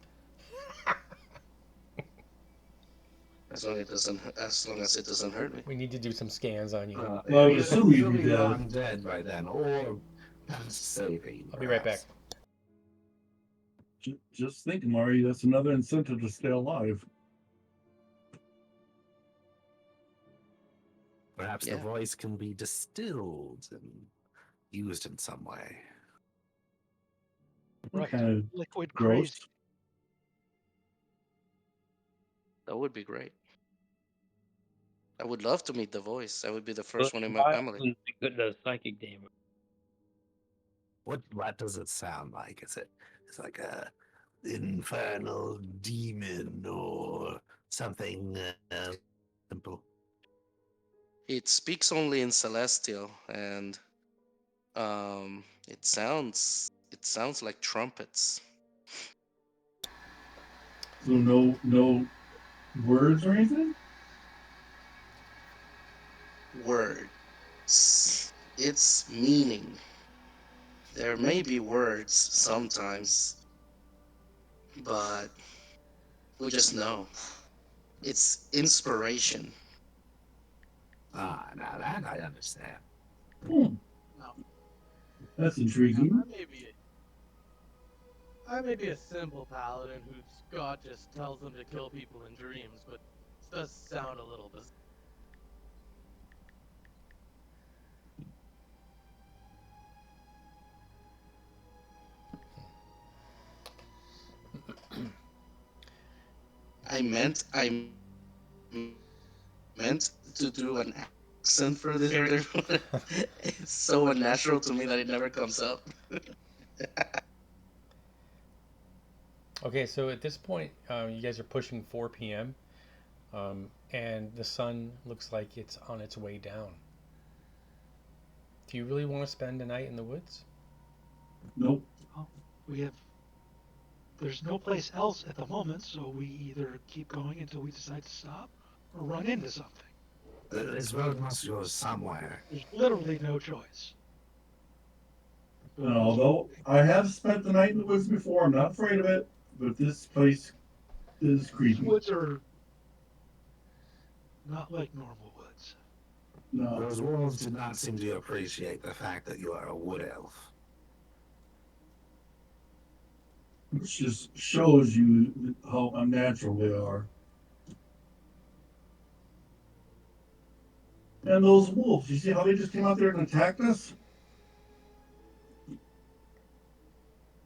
As long as it doesn't hurt me. We need to do some scans on you. Well, I would assume you'd be dead. I'm dead by then, or saving. I'll be right back. Just think, Mari, that's another incentive to stay alive. Perhaps the Yeah. voice can be distilled and used in some way. Right. Kind of Liquid gross. crazy. That would be great. I would love to meet the voice. I would be the But first one in my family. violence and good psychic damage. What does it sound like? It's like a infernal demon or something simple? It speaks only in Celestial, and it sounds like trumpets. So no words or anything? Words. It's meaning. There may be words sometimes, but we just know. It's inspiration. Ah, now that I understand. Hmm, Now, that's now intriguing. I may be a simple paladin whose god just tells them to kill people in dreams, but this does sound a little bizarre. I meant to do an accent for this character. It's so unnatural to me that it never comes up. Okay, so at this point, you guys are pushing 4 p.m. And the sun looks like it's on its way down. Do you really want to spend a night in the woods? Nope. Well, there's no place else at the moment, so we either keep going until we decide to stop or run into something. This road must go somewhere. There's literally no choice. And although I have spent the night in the woods before, I'm not afraid of it. But this place is These creepy. woods are not like normal woods. No, Those wolves did not seem to appreciate the fact that you are a wood elf. which just shows you how unnatural they are. And those wolves, you see how they just came out there and attacked us?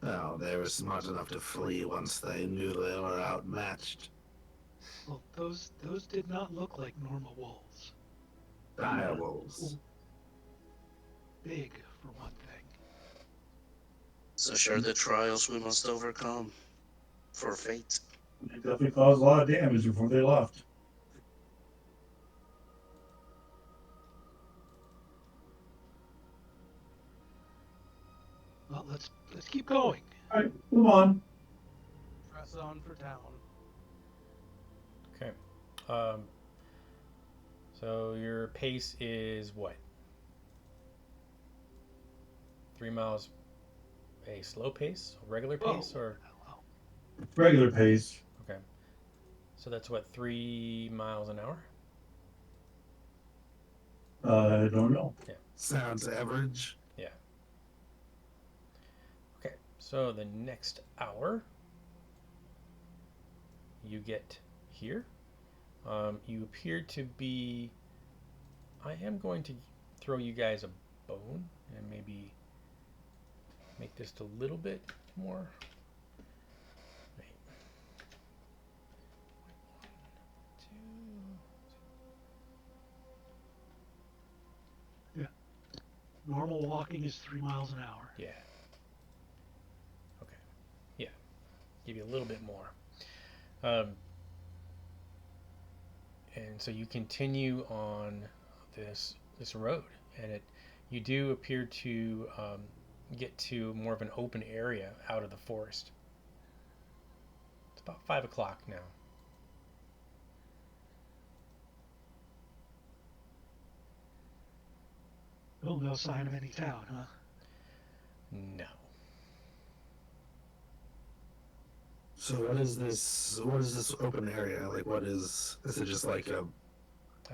Oh, they were smart enough to flee once they knew they were outmatched. Well, those did not look like normal wolves. Dire wolves. Big, for one thing. So share the trials we must overcome for fate. They definitely caused a lot of damage before they left. Well, let's keep going. All right, move on. Press on for town. Okay. So your pace is what? 3 miles a slow pace, a regular pace, or Well, Regular pace. okay. So that's what, 3 miles an hour? I don't know. Sounds average. Yeah. Okay. So the next hour, you get here. You appear to be. I am going to throw you guys a bone and maybe make this a little bit more. Wait. 1, 2. normal walking is 3 miles an hour. Yeah. Okay. Yeah. Give you a little bit more. And so you continue on this road, and you do appear to get to more of an open area out of the forest. It's about 5 o'clock now. Oh, no sign of any town, huh? No. So what is this? What is this open area? Like, what is? Is it just like a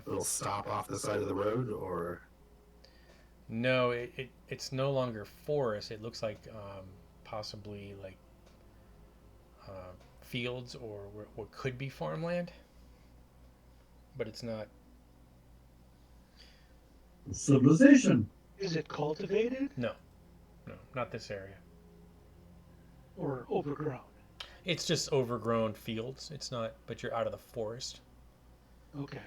little stop off the side of the road, or? No, it's no longer forest. It looks like possibly like fields or what could be farmland, but it's not. Civilization. Is it cultivated No, not this area. or overgrown? It's just overgrown fields. It's not, but you're out of the forest. Okay.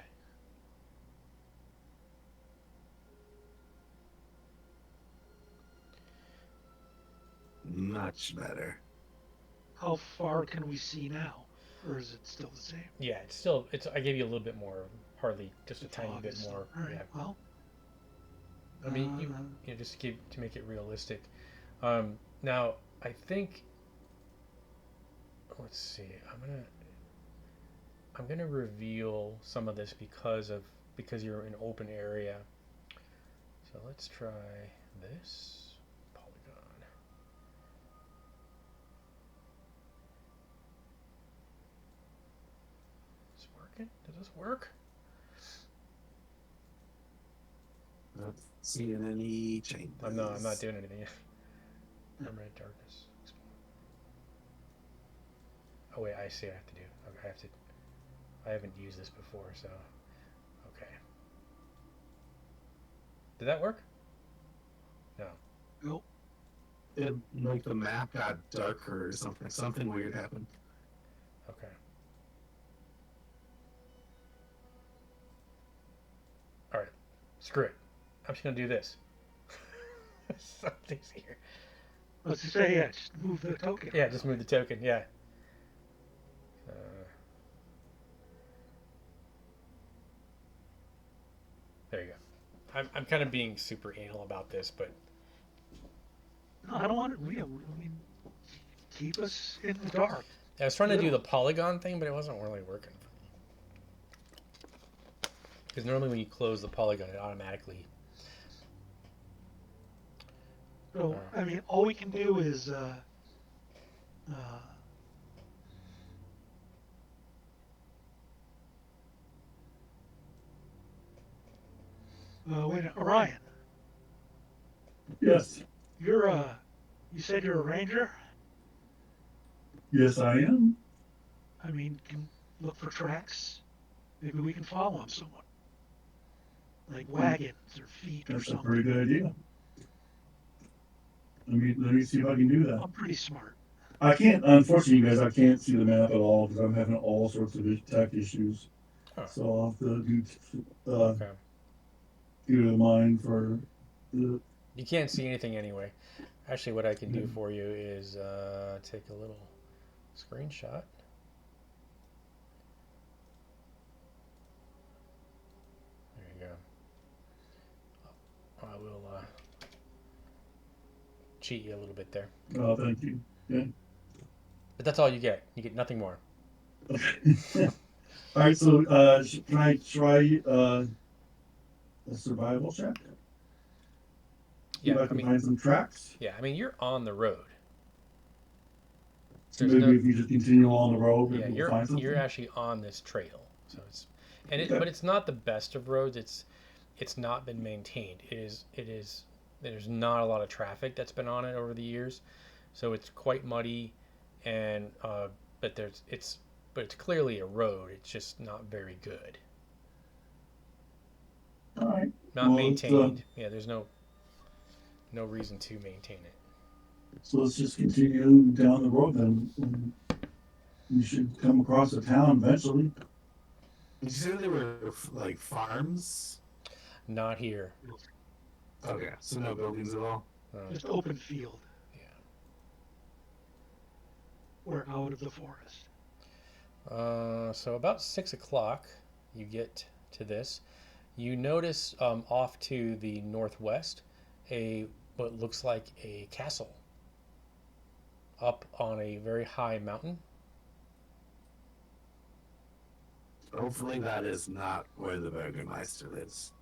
Much better. How far can we see now? Or is it still the same? Yeah, it's still. It's. I gave you a little bit more. Hardly, just a tiny Fog bit is still- more. All right. Yeah. Well. I mean, just to make it realistic. Now, I think. Let's see. I'm gonna reveal some of this because you're in open area. So let's try this polygon. Is this working? Does this work? Not seeing any changes. I'm not doing anything yet. Permanent darkness. Oh wait, I see. I have to do. Okay, I haven't used this before, so okay. Did that work? No. Nope. It, like the map got darker or something. Something weird happened. Okay. All right. Screw it. I'm just gonna do this. Something's here. Let's just say, yeah, just move the token. Yeah, just move the token. Yeah. There you go. I'm kind of being super anal about this, but No, I don't want it real. I mean, keep us in the dark. I was trying to do the polygon thing, but it wasn't really working for me. Because normally when you close the polygon, it automatically. So, I mean, all we can do is, wait, Orion, Yes. you're, you said you're a ranger? Yes, I am. I mean, can look for tracks. Maybe we can follow them somewhere. Like wagons or feet or That's a something. pretty good idea. Let me see if I can do that. I'm pretty smart. I can't, unfortunately, you guys, I can't see the map at all because I'm having all sorts of tech issues. Huh. So I'll have to do, Okay. do the mine for the. You can't see anything anyway. Actually, what I can do for you is take a little screenshot. There you go. I will cheat you a little bit there. Oh, thank you. Yeah. But that's all you get. You get nothing more. All right. So, can I try a survival check? Yeah, If I I can mean, find some tracks. yeah, I mean, you're on the road. So There's maybe no- if you just continue along the road, maybe Yeah, we'll find something. you're actually on this trail, so it's Okay. but it's not the best of roads. It's not been maintained. It is there's not a lot of traffic that's been on it over the years, so it's quite muddy, and but it's clearly a road. It's just not very good, All right. not Well, maintained. Yeah, there's no reason to maintain it. So let's just continue down the road then. And we should come across a town eventually. Did you say there were like farms? Not here. Okay, so no buildings at all. Just open field. Yeah. We're out of the forest. So about 6 o'clock, you get to this. You notice off to the northwest what looks like a castle up on a very high mountain. Hopefully that is not where the Burgomaster lives.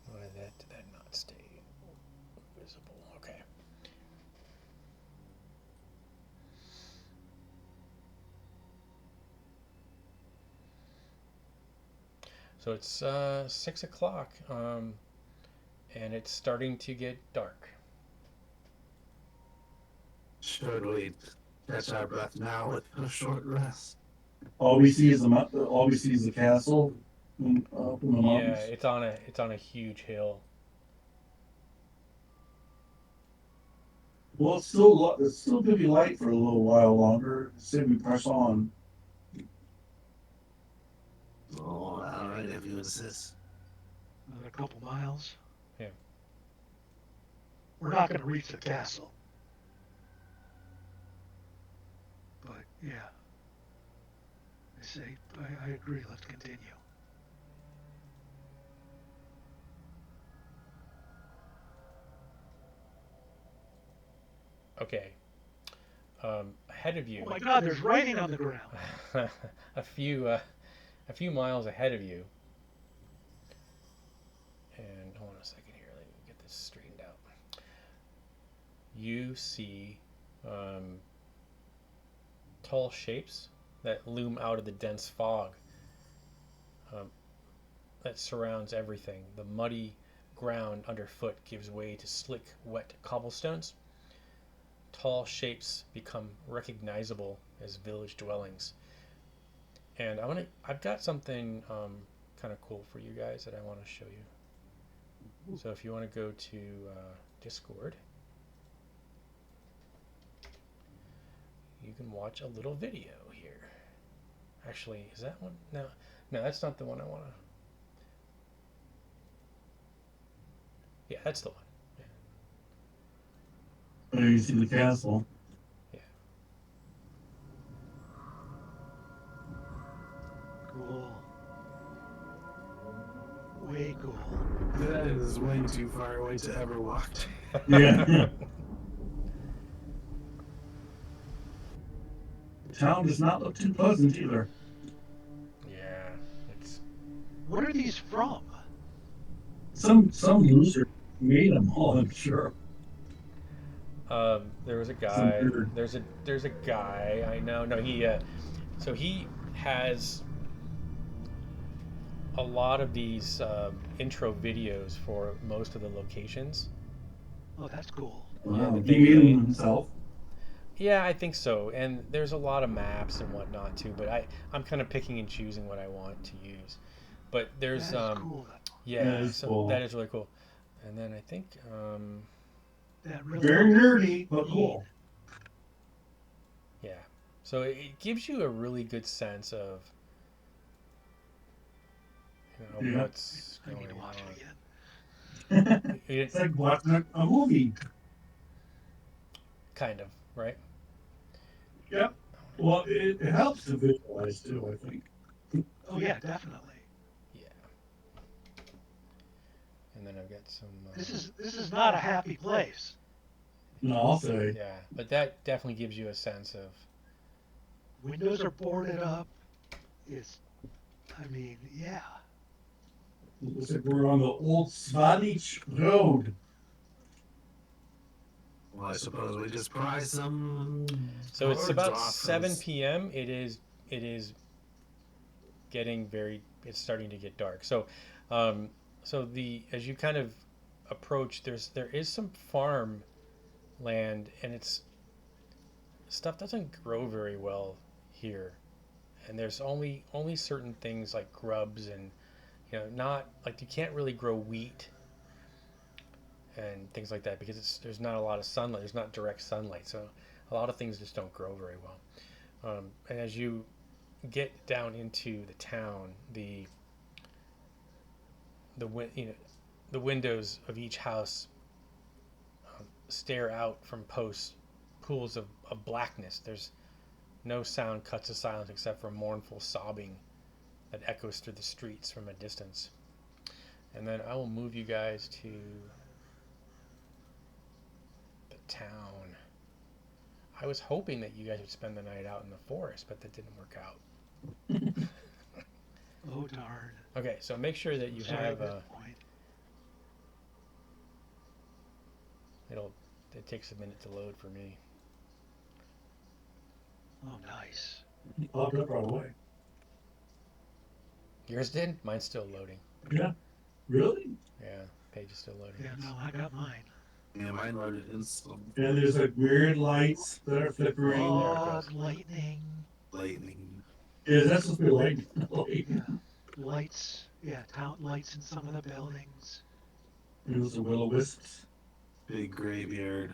Why did that not stay visible? Okay. So it's 6 o'clock, and it's starting to get dark. Should we catch our breath now with a short rest? All we see is all we see is the castle in the Yeah, mountains. it's on a huge hill. Well, it's still gonna be light for a little while longer. Say we press on. Oh, all right, if you insist. Another couple miles. Yeah. We're not going to reach the castle. But yeah, I agree. Let's continue. Okay. Ahead of you. Oh my God! There's writing on the ground. a few miles ahead of you. And hold on a second here. Let me get this straightened out. You see tall shapes that loom out of the dense fog that surrounds everything. The muddy ground underfoot gives way to slick, wet cobblestones. Tall shapes become recognizable as village dwellings. And I've got something kind of cool for you guys that I want to show you. So if you want to go to Discord, you can watch a little video here. Actually, is that one? No, that's not the one I want to. Yeah, that's the one. There you see the castle. Yeah. Cool. Way cool. That is way too far away to ever walk. Yeah. The town does not look too pleasant either. Yeah, it's. What are these from? Some loser made them all, I'm sure. There was a guy. Some nerd. There's a guy I know. No, so he has a lot of these intro videos for most of the locations. Oh, that's cool. Wow, Yeah, he made them himself. Yeah, I think so. And there's a lot of maps and whatnot too. But I'm kind of picking and choosing what I want to use. But there's That is cool. yeah, That is so cool. that is really cool. And then I think That really Very nerdy, but cool. yeah. So it gives you a really good sense of Yeah. what's I going need to watch on. it again. It's like watching a movie. Kind of, right? Yep. Well, it helps to visualize too, I think. Oh yeah, definitely. Yeah. And then I've got some. This is not a happy place. No, I'll say. Yeah, but that definitely gives you a sense of. Windows are boarded up. Yeah. It looks like we're on the old Svanich Road. Well, I suppose we just pry some. So it's boards about off 7 those- p.m. It is getting it's starting to get dark. So as you kind of approach, there is some farm land, and stuff doesn't grow very well here, and there's only certain things like grubs, and not like you can't really grow wheat and things like that because there's not a lot of sunlight. There's not direct sunlight, so a lot of things just don't grow very well. And as you get down into the town, the windows of each house stare out from pools of blackness. There's no sound cuts to silence except for mournful sobbing that echoes through the streets from a distance. And then I will move you guys to the town. I was hoping that you guys would spend the night out in the forest, but that didn't work out. Oh darn. Okay, so make sure that you Sorry have at this point. it takes a minute to load for me. Oh nice. Popped up right away. Yours did? Mine's still loading. Yeah. Really? Yeah, page is still loading. Yeah, no, I got mine. Yeah, mine loaded instantly. And there's like weird lights that are flickering. There it Fog, goes. lightning. Lightning. Is that supposed to be lightning? Yeah, lights. Yeah, town lights in some of the buildings. There's the will-o-wisps. Big graveyard.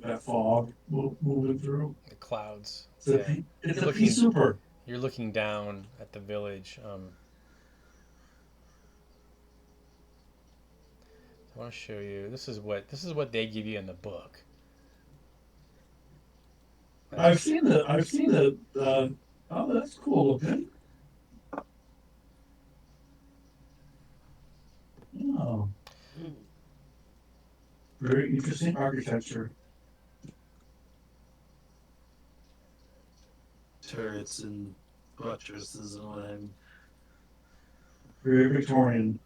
That fog moving through. The clouds. It's a, Yeah. it's You're a pea super. You're looking down at the village. I want to show you. This is what they give you in the book. I've seen the. Oh, that's cool looking. Oh, very interesting architecture. Turrets and buttresses and all that. Very Victorian.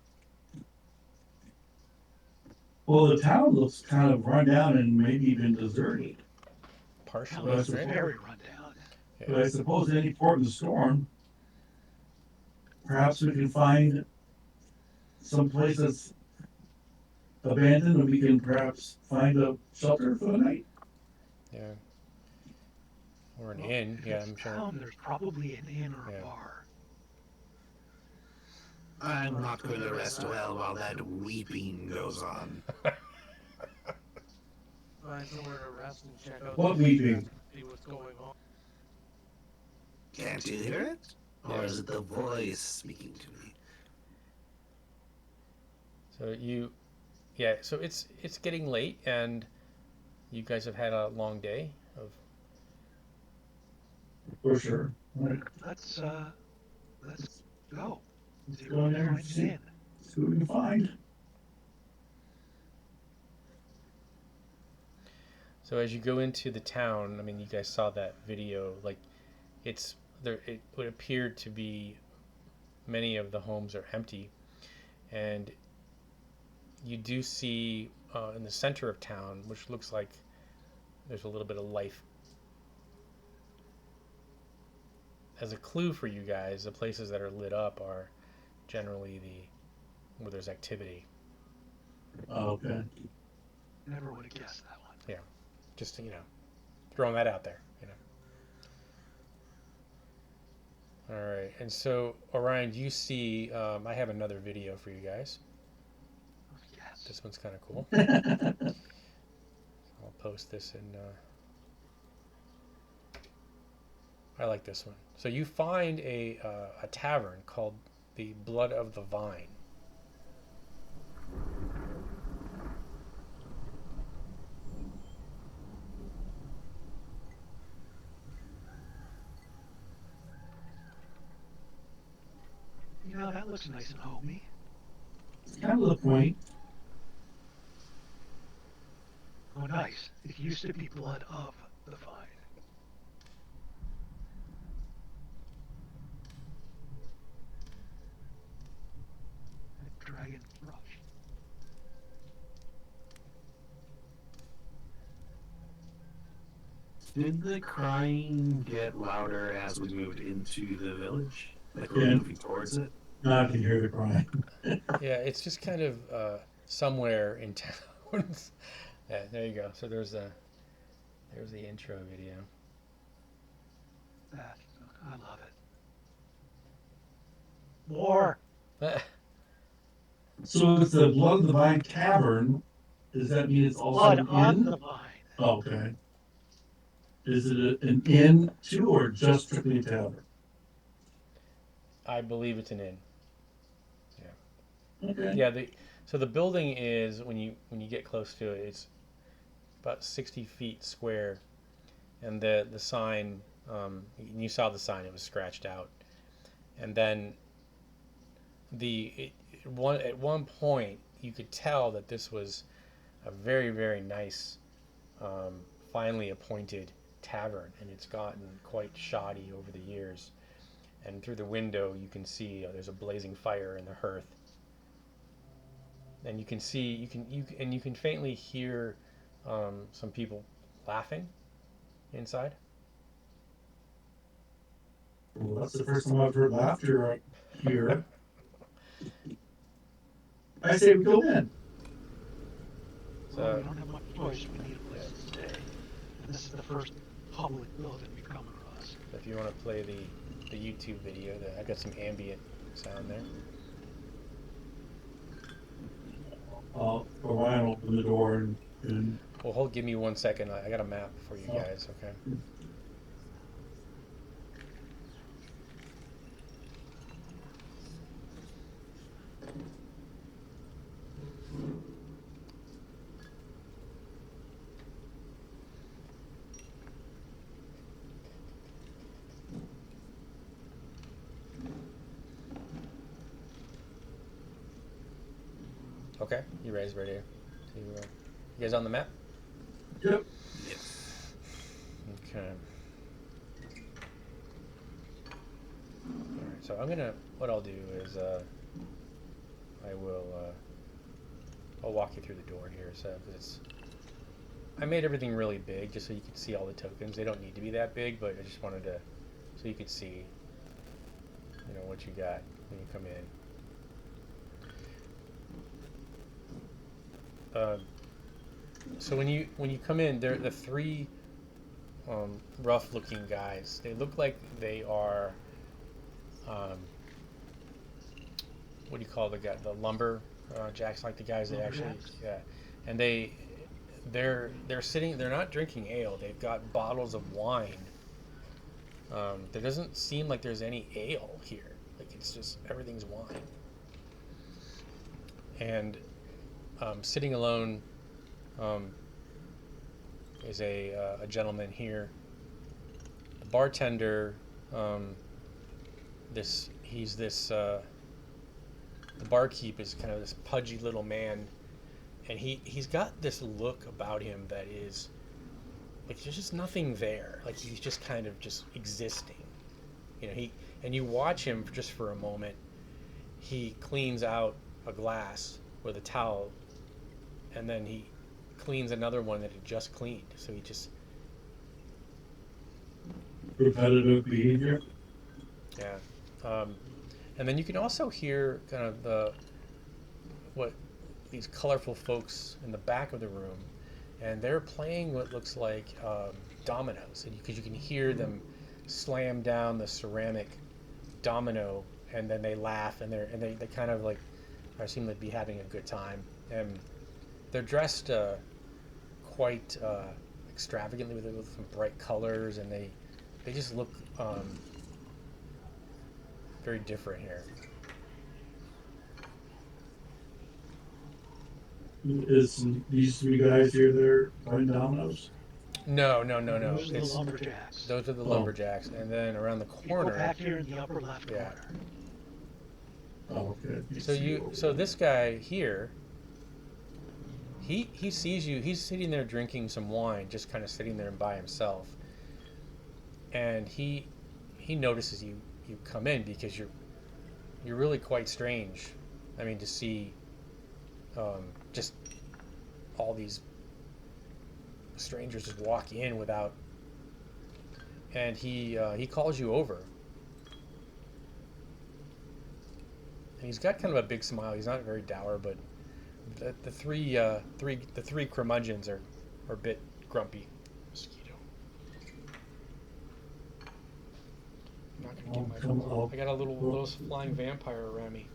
Well, the town looks kind of run down and maybe even deserted. Partially, That's right? Very rundown. But I suppose at any port in the storm, perhaps we can find some place that's abandoned and we can perhaps find a shelter for the night. Yeah. Or an inn. If Yeah, it's I'm sure. town, there's probably an inn or Yeah. a bar. I'm not going to rest well while that weeping goes on. Find somewhere to rest and check out. What the weeping? See what's going on. Can't you hear it? Or is it the voice speaking to me? So it's getting late, and you guys have had a long day of. For sure. Right. Let's go. See Go what in we there can and find see. an inn. See what we can find. So as you go into the town, I mean, you guys saw that video. Like, it's there. It would appear to be many of the homes are empty, and you do see in the center of town, which looks like there's a little bit of life. As a clue for you guys, the places that are lit up are generally where there's activity. Oh, okay. Never would have guessed that one. Just throwing that out there. All right, and so Orion, you see, I have another video for you guys. Yes. This one's kind of cool. I'll post this in. I like this one. So you find a tavern called the Blood of the Vine. That looks nice and homey. It's kind of the point. Oh, nice. It used to be Blood of the Vine. Dragon brush. Did the crying get louder as we moved into the village? Like Yeah. we're moving towards it? Now I can hear the crying. Yeah, it's just kind of somewhere in town. Yeah, there you go. So there's the intro video. I love it. More. So it's the Blood of the Vine Tavern. Does that mean it's also Blood an on inn? the vine. Oh, okay. Is it an inn too, or just strictly a tavern? I believe it's an inn. Okay. Yeah, so the building is when you get close to it, it's about 60 feet square, and the sign, you saw the sign, it was scratched out, and then at one point you could tell that this was a very, very nice, finely appointed tavern, and it's gotten quite shoddy over the years. And through the window you can see there's a blazing fire in the hearth. And you can see, you can faintly hear some people laughing inside. Well, that's the first time I've heard laughter here. I say we go in. Well, we So don't have much choice. We need a place to stay. And this is the first public building we come across. if you want to play the YouTube video, I got some ambient sound there. Orion opened the door and Well, give me 1 second. I got a map for you guys, okay? Okay, you guys ready to, you guys on the map? yep. Okay. Alright, so what I'll do is, I'll walk you through the door here, so, because I made everything really big, just so you could see all the tokens. They don't need to be that big, but I just wanted to, so you could see, what you got when you come in. So when you come in, they're the three rough-looking guys. They look like they are what do you call the guy? The lumber jacks, like the guys that actually, yeah. And they're sitting. They're not drinking ale. They've got bottles of wine. There doesn't seem like there's any ale here. Like it's just everything's wine. And sitting alone is a gentleman here. The bartender, the barkeep is kind of this pudgy little man, and he's got this look about him that is like there's just nothing there. Like he's just kind of just existing. And you watch him just for a moment. He cleans out a glass with a towel, and then he cleans another one that he just cleaned. So he just Repetitive behavior. Yeah. And then you can also hear kind of what these colorful folks in the back of the room, and they're playing what looks like dominoes, because you can hear them slam down the ceramic domino, and then they laugh, and they kind of like seem to be having a good time, and they're dressed quite extravagantly with some bright colors, and they just look very different here. Is these three guys here there playing dominoes? No. Those are the lumberjacks. Those are the Oh. lumberjacks, and then around the You go corner. back here in the upper left Yeah. corner. Oh, okay. So this guy here, he sees you. He's sitting there drinking some wine, just kind of sitting there by himself, and he notices you come in, because you're really quite strange. I mean, to see just all these strangers just walk in without, and he calls you over, and he's got kind of a big smile. He's not very dour, but the three curmudgeons are a bit grumpy. Mosquito. I'm not gonna get my phone. I got a little flying vampire around me.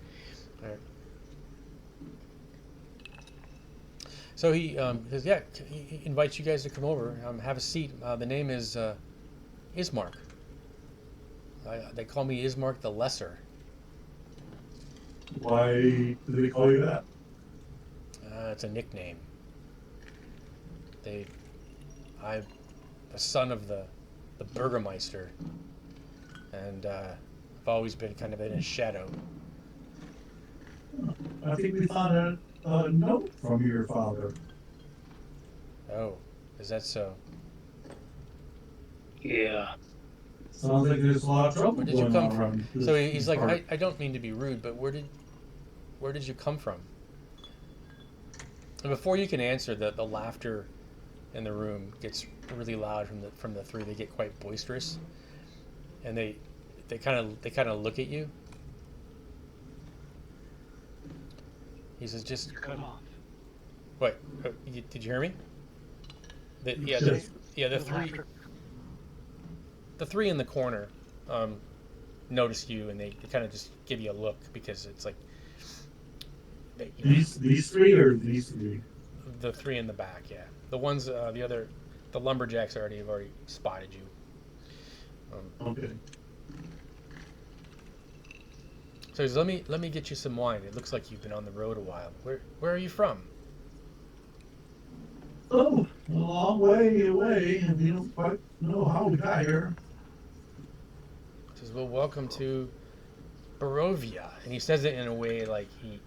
All right. So he says, yeah, he invites you guys to come over, have a seat. The name is Ismark. They call me Ismark the Lesser. Why do they call you that? It's a nickname. I'm the son of the Burgomaster, and I've always been kind of in his shadow. I think we found a note from your father. Oh, is that so? Yeah. Sounds like there's a lot of trouble Where did you going come on from? around So this he's like, part. I don't mean to be rude, but where did you come from? And before you can answer, the laughter in the room gets really loud from the three. They get quite boisterous, and they kind of look at you. He says, just You're cut off. what? Did you hear me? The, yeah, Say the, it yeah, a little after. the three in the corner notice you, and they kind of just give you a look because it's like These three or these three? the three in the back. Yeah, the ones the lumberjacks have already spotted you. Okay. So he says, let me get you some wine. It looks like you've been on the road a while. Where are you from? Oh, a long way away, and we don't quite know how we got here. He says, well, welcome to Barovia, and he says it in a way like he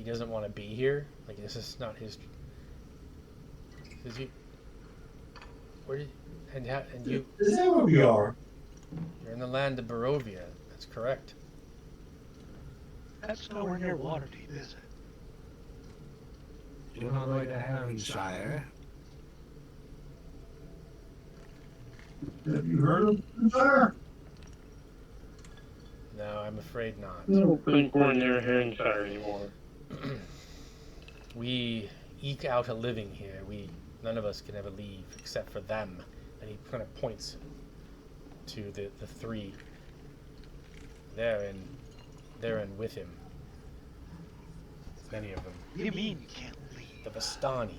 doesn't want to be here. Like this is not his. He says, where did and you? Is that where we are? You're in the land of Barovia. That's correct. That's nowhere near Waterdeep, is it? You're on the way to Herringshire. Have you heard of them, sir? No, I'm afraid not. I don't think we're near Hampshire anymore. We eke out a living here. None of us can ever leave except for them. And he kind of points to the three. They're in with him. Many of them. What do you mean you can't leave? The Vistani.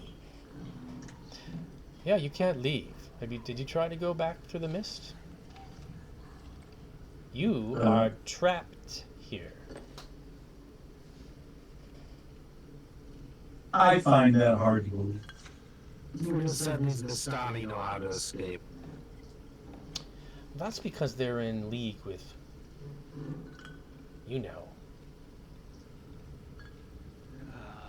Yeah, you can't leave. Did you try to go back through the mist? You are trapped here. I find that hard to believe. Who said these Vistani know how to escape? That's because they're in league with, you know,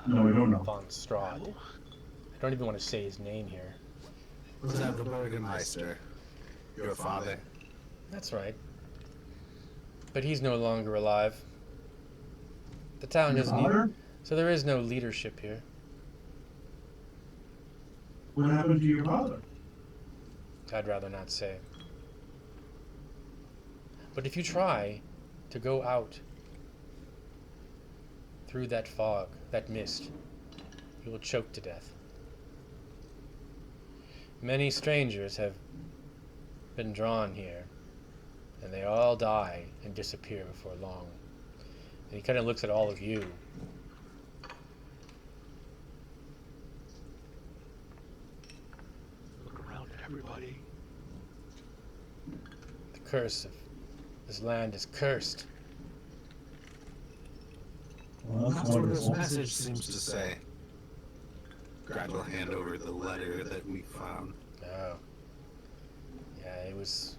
No, we don't know. von Strahd. No. I don't even want to say his name here. Was that the Burgomaster? Your father? That's right. But he's no longer alive. The town Your doesn't father? so there is no leadership here. What happened to your father? I'd rather not say. But if you try to go out through that fog, that mist, you will choke to death. Many strangers have been drawn here, and they all die and disappear before long. And he kind of looks at all of you. Look around at everybody. The curse of this land is cursed. Well, That's what this message seems to say. Grad will hand over the letter that we found. Oh. Yeah, it was.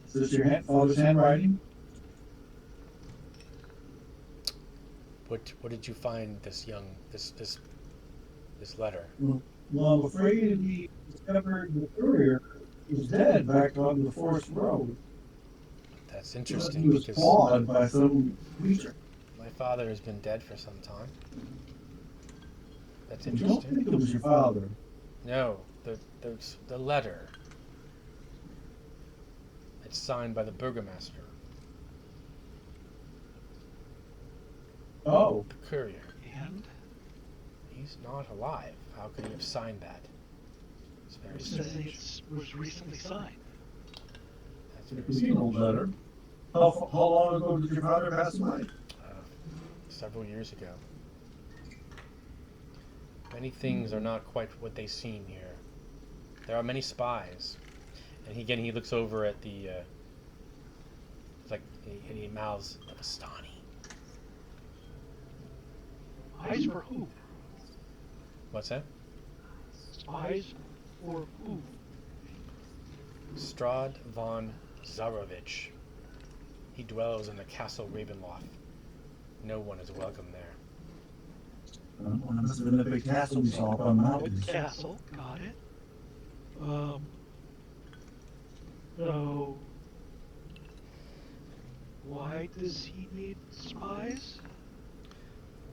Is this your father's handwriting? What did you find this letter? Well, I'm afraid we discovered the courier was dead back on the forest road. That's He interesting was because clawed by some creature. my father has been dead for some time. That's I don't interesting. think it was your father. No, the letter. It's signed by the Burgomaster, Oh, the courier. And He's not alive. How could he have signed that? It's very it says strange. it was recently signed. That's it very could be an old strange. letter. How long ago did your father pass away? Several years ago. Many things are not quite what they seem here. There are many spies, and he looks over at the and he mouths the Vistani. Spies for who? What's that? Spies for who? Strahd von Zarovich. He dwells in the Castle Ravenloft. No one is welcome there. Well, it must have been the big castle we saw up on the mountains. Castle, got it. So, why does he need spies?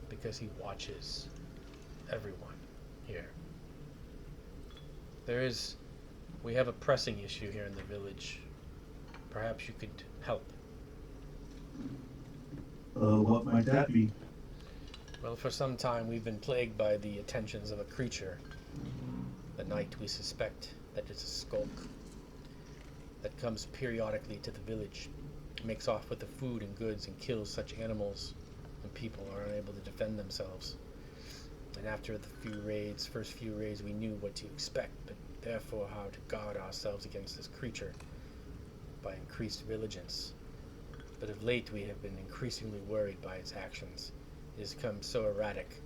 Because he watches everyone here. We have a pressing issue here in the village. Perhaps you could help. What might that be? Well, for some time we've been plagued by the attentions of a creature. The night we suspect that it's a skulk that comes periodically to the village, makes off with the food and goods and kills such animals when people are unable to defend themselves. And after the first few raids, we knew what to expect, but therefore how to guard ourselves against this creature by increased vigilance. But of late we have been increasingly worried by its actions. It has become so erratic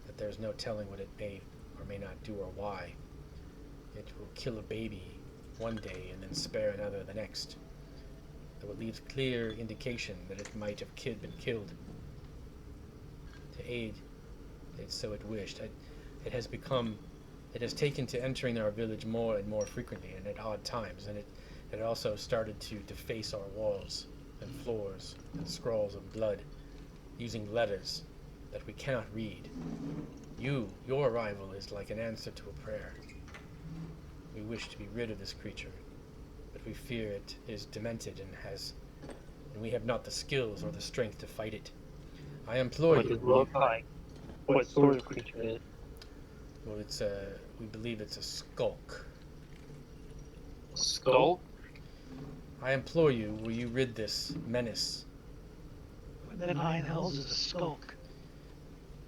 that there is no telling what it may or may not do or why. It will kill a baby one day and then spare another the next, though it leaves clear indication that it might have been killed. To aid it so it wished, it has taken to entering our village more and more frequently and at odd times, and it also started to deface our walls and floors and scrawls of blood, using letters that we cannot read. Your arrival is like an answer to a prayer. We wish to be rid of this creature, but we fear it is demented and we have not the skills or the strength to fight it. I implore What you. does it look like? What sort of creature is it? Well, we believe it's a skulk. Skull? I implore you, will you rid this menace? What the nine hells is a skulk?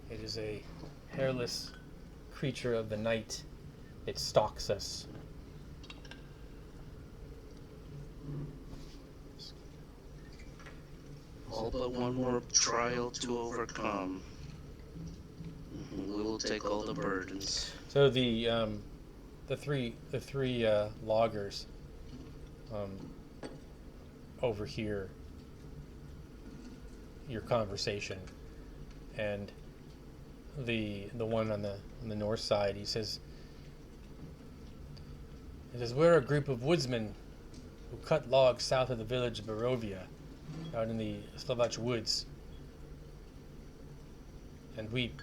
It is a hairless creature of the night. It stalks us. All but one more trial to overcome. We will take all the burdens. So the three loggers overhear your conversation, and the one on the north side, he says, we're a group of woodsmen who cut logs south of the village of Barovia, out in the Slovak woods, and we've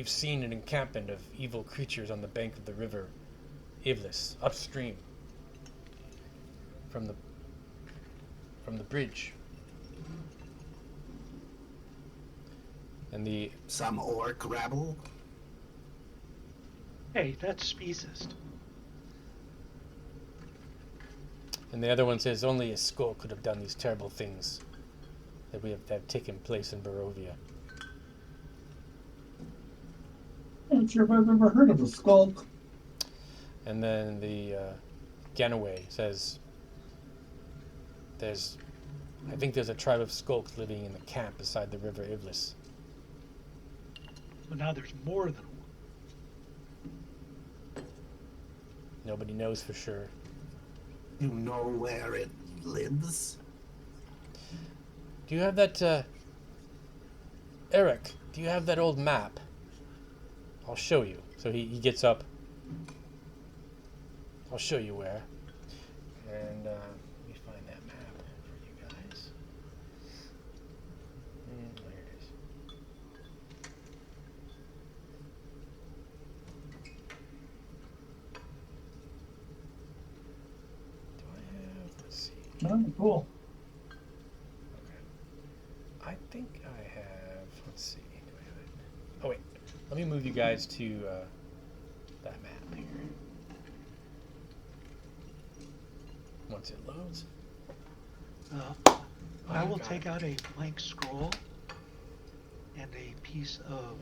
seen an encampment of evil creatures on the bank of the river Ivlis, upstream from the bridge. And Some orc rabble. Hey, that's speciest. And the other one says only a skull could have done these terrible things that have taken place in Barovia. I'm not sure if I've ever heard of a skulk. And then the Ganaway says I think there's a tribe of skulks living in the camp beside the river Ivlis. Well, now there's more than one. Nobody knows for sure. You know where it lives? Do you have that, Eric, do you have that old map? I'll show you. So he gets up. I'll show you where. And let me find that map for you guys. There it is. Do I have, let's see. Oh, cool. I think I have, let's see, do I have it? Oh wait, let me move you guys to that map here. Once it loads. I will take out a blank scroll and a piece of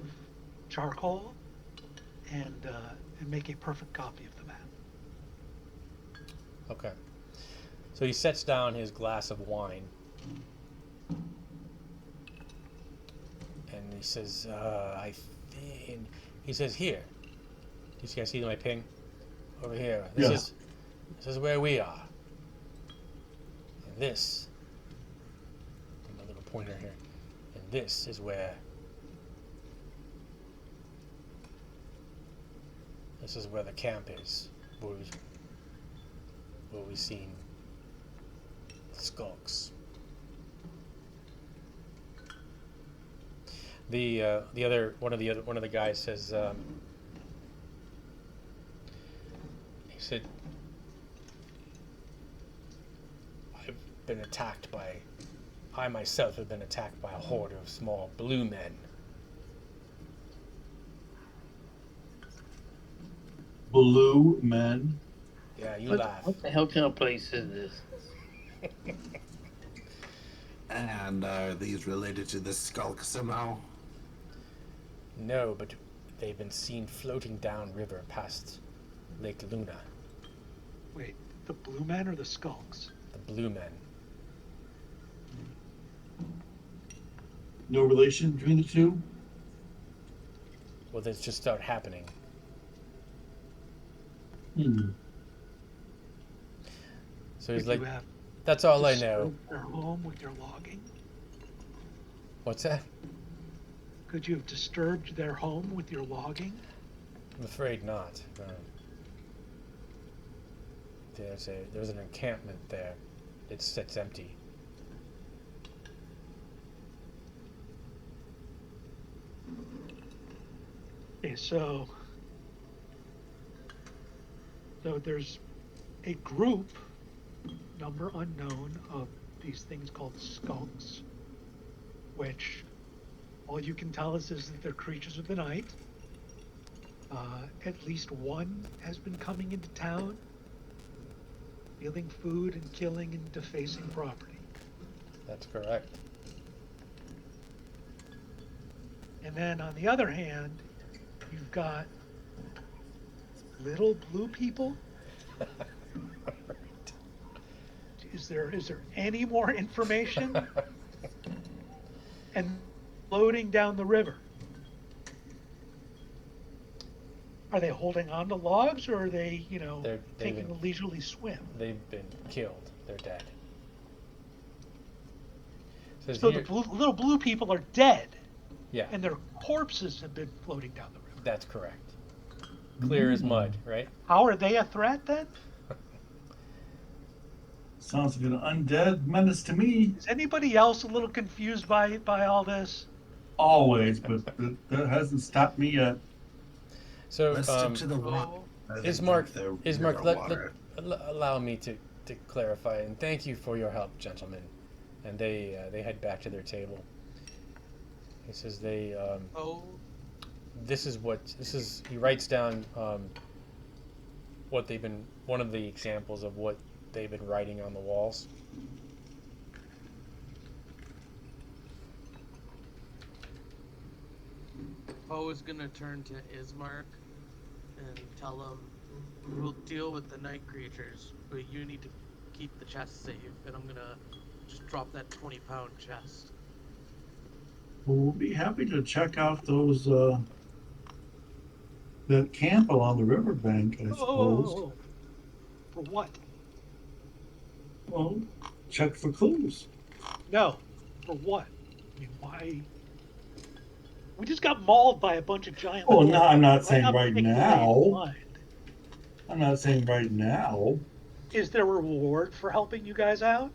charcoal and make a perfect copy of the map. Okay. So he sets down his glass of wine. And he says, he says, here. You guys see my ping? Over here. This is where we are. And this, my little pointer here. And this is where the camp is. Where we've seen the skulks. One of the guys says, he said, been attacked by... I myself have been attacked by a horde of small blue men. Blue men. Yeah, you What, laugh. what the hell kind of place is this? And are these related to the skulk somehow? No, but they've been seen floating downriver past Lake Luna. Wait, the blue men or the skulks? The blue men. No relation between the two? Well, this just started happening. Hmm. So he's Could like, you have that's all I know. disturbed their home with your logging? What's that? Could you have disturbed their home with your logging? I'm afraid not. There's an encampment there. It sits empty. Okay, so there's a group, number unknown, of these things called skulks, which all you can tell us is that they're creatures of the night. At least one has been coming into town, stealing food and killing and defacing property. That's correct. And then on the other hand, you've got little blue people. Is there any more information? And floating down the river. Are they holding on to logs, or are they, They've taking been- a leisurely swim? They've been killed. They're dead. Says So here- the little blue people are dead, yeah, and their corpses have been floating down the river. that's correct. Clear as mud, right? How are they a threat then? Sounds like an undead menace to me. Is anybody else a little confused by all this? Always, but that hasn't stopped me yet. So, Let's stick to the rock. Ismark, allow me to clarify, and thank you for your help, gentlemen. And they head back to their table. He says he writes down one of the examples of what they've been writing on the walls. Poe is gonna turn to Ismark and tell him, we'll deal with the night creatures, but you need to keep the chest safe, and I'm gonna just drop that 20-pound chest. We'll be happy to check out those that camp along the riverbank, I suppose. Oh, for what? Well, check for clues. No, for what? I mean, why? We just got mauled by a bunch of giant. Oh, no, I'm not Why saying not right pick the way now. you want? I'm not saying right now. Is there a reward for helping you guys out?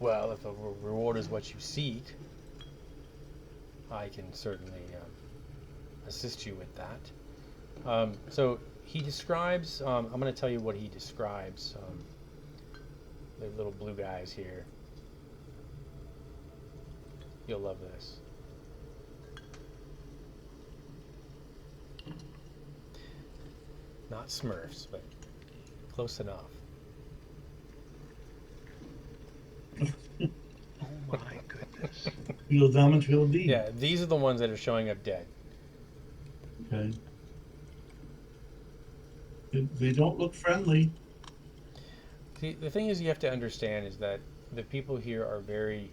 Well, if a reward is what you seek, I can certainly assist you with that. So he describes, I'm going to tell you what he describes, the little blue guys here. You'll love this. Not Smurfs, but close enough. Oh my goodness. Feel dumb and feel deep. Yeah, these are the ones that are showing up dead. Okay. They don't look friendly. See, the thing is, you have to understand is that the people here are very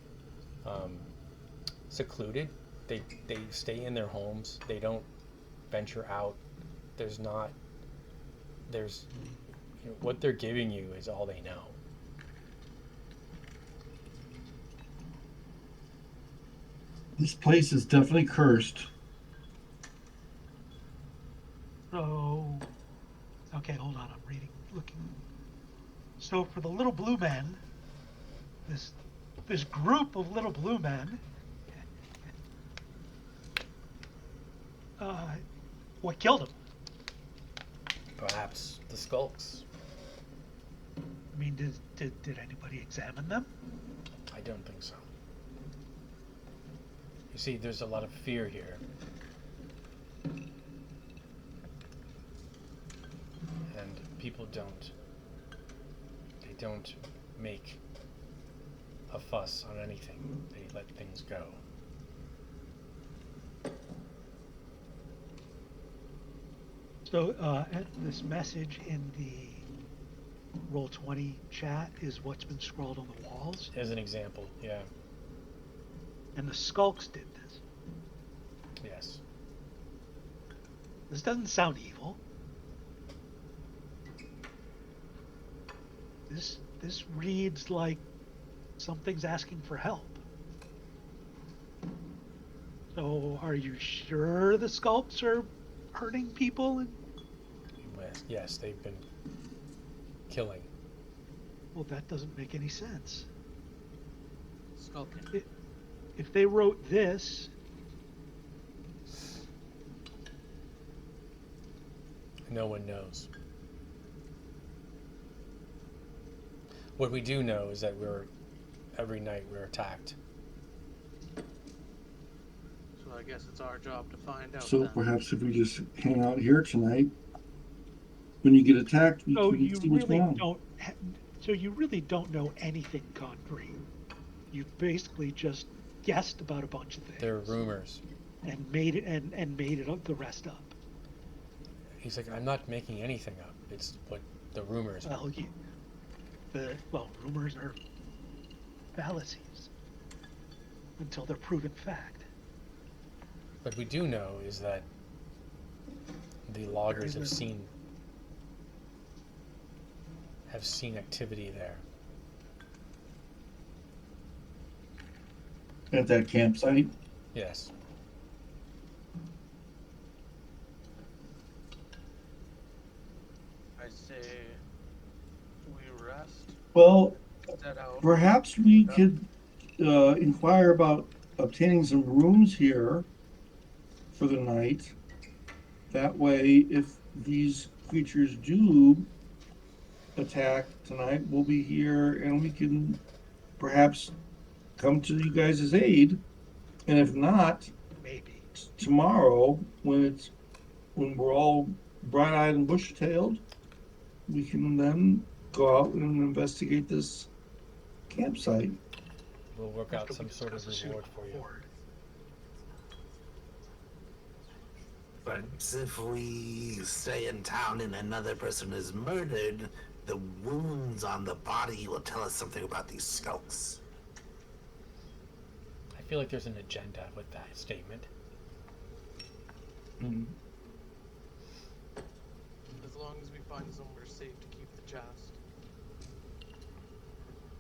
secluded. They stay in their homes. They don't venture out. What they're giving you is all they know. This place is definitely cursed. So, okay, hold on. I'm looking. So for the little blue men, this group of little blue men, what killed them? Perhaps the skulks. I mean, did anybody examine them? I don't think so. You see, there's a lot of fear here. And people they don't make a fuss on anything. They let things go. So this message in the Roll20 chat is what's been scrawled on the walls, As an example, yeah. and the skulks did this. Yes. This doesn't sound evil. This reads like something's asking for help. So are you sure the skulks are hurting people? Yes, they've been killing. Well, that doesn't make any sense. Skulking. If they wrote this, No one knows. What we do know is that every night we're attacked. So I guess it's our job to find out. So then. perhaps if we just hang out here tonight, when you get attacked, we so can you see what's really going on. don't. So you really don't know anything concrete. You basically just guessed about a bunch of things. There are rumors. And made it the rest up. He's like, I'm not making anything up. It's what the rumors are. Well, rumors are fallacies until they're proven fact. What we do know is that the loggers have seen activity there. At that campsite. Yes. I say we rest. Well, Set out. perhaps we could inquire about obtaining some rooms here for the night. That way, if these creatures do attack tonight, we'll be here and we can perhaps come to you guys' aid. And if not, Maybe. tomorrow, when we're all bright-eyed and bush-tailed, we can then go out and investigate this campsite. We'll work out After we some sort of discuss a reward suitable for you. reward. But if we stay in town and another person is murdered, the wounds on the body will tell us something about these skulks. I feel like there's an agenda with that statement. Mm. As long as we find somewhere safe to keep the chest.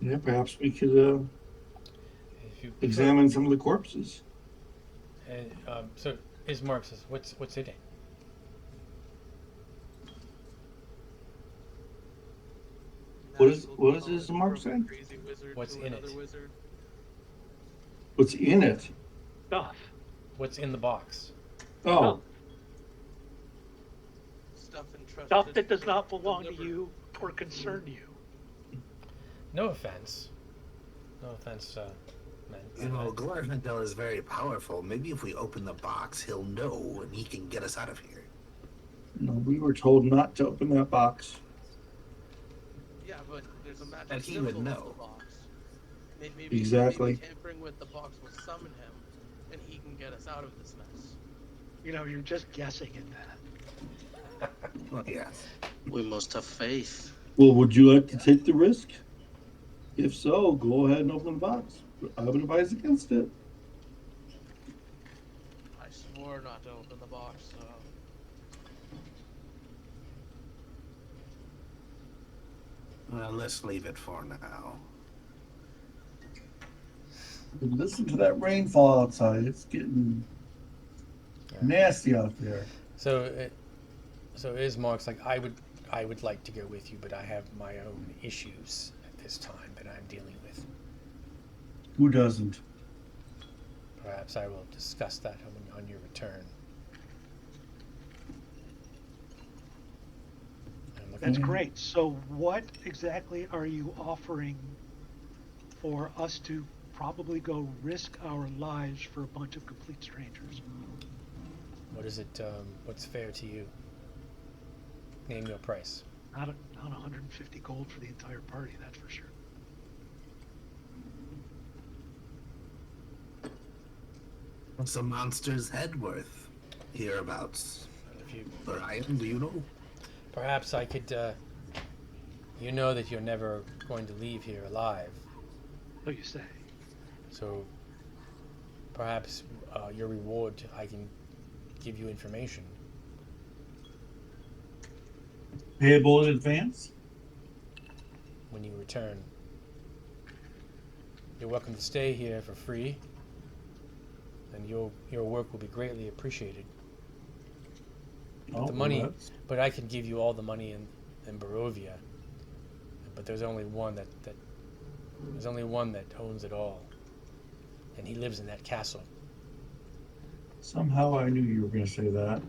Yeah, perhaps we could If you examine some of the corpses. And so Ismark says, "What's in it?" What does this Mark say? Crazy wizard What's to in another it? Wizard. What's in it? Stuff. What's in the box? Oh, Stuff entrusted. Stuff that does to not belong deliver. to you or concern you. No offense. No offense, man. You know, Glorfindel is very powerful. Maybe if we open the box, he'll know and he can get us out of here. no, we were told not to open that box. Yeah, but there's a magic And he symbol would in know. the box. Maybe Exactly. tampering with the box will summon him, and he can get us out of this mess. You know, you're just guessing at that. Well, yes. We must have faith. Well, would you like to take the risk? If so, go ahead and open the box. I would advise against it. I swore not to open the box, so Well, let's leave it for now. Listen to that rainfall outside. It's getting nasty out there. So Ismark's like, I would like to go with you, but I have my own issues at this time that I'm dealing with. Who doesn't? Perhaps I will discuss that on your return. I'm That's great. So what exactly are you offering for us to probably go risk our lives for a bunch of complete strangers? What is it? What's fair to you? Name your price. Not 150 gold for the entire party, that's for sure. What's a monster's head worth? Hereabouts. If you, Brian, do you know? perhaps I could. You know that you're never going to leave here alive, So you say. so perhaps your reward, I can give you information. Payable in advance? When you return. You're welcome to stay here for free, and your work will be greatly appreciated. Oh, The money, but I can give you all the money in Barovia. But there's only one that there's only one that owns it all, and he lives in that castle. Somehow I knew you were going to say that.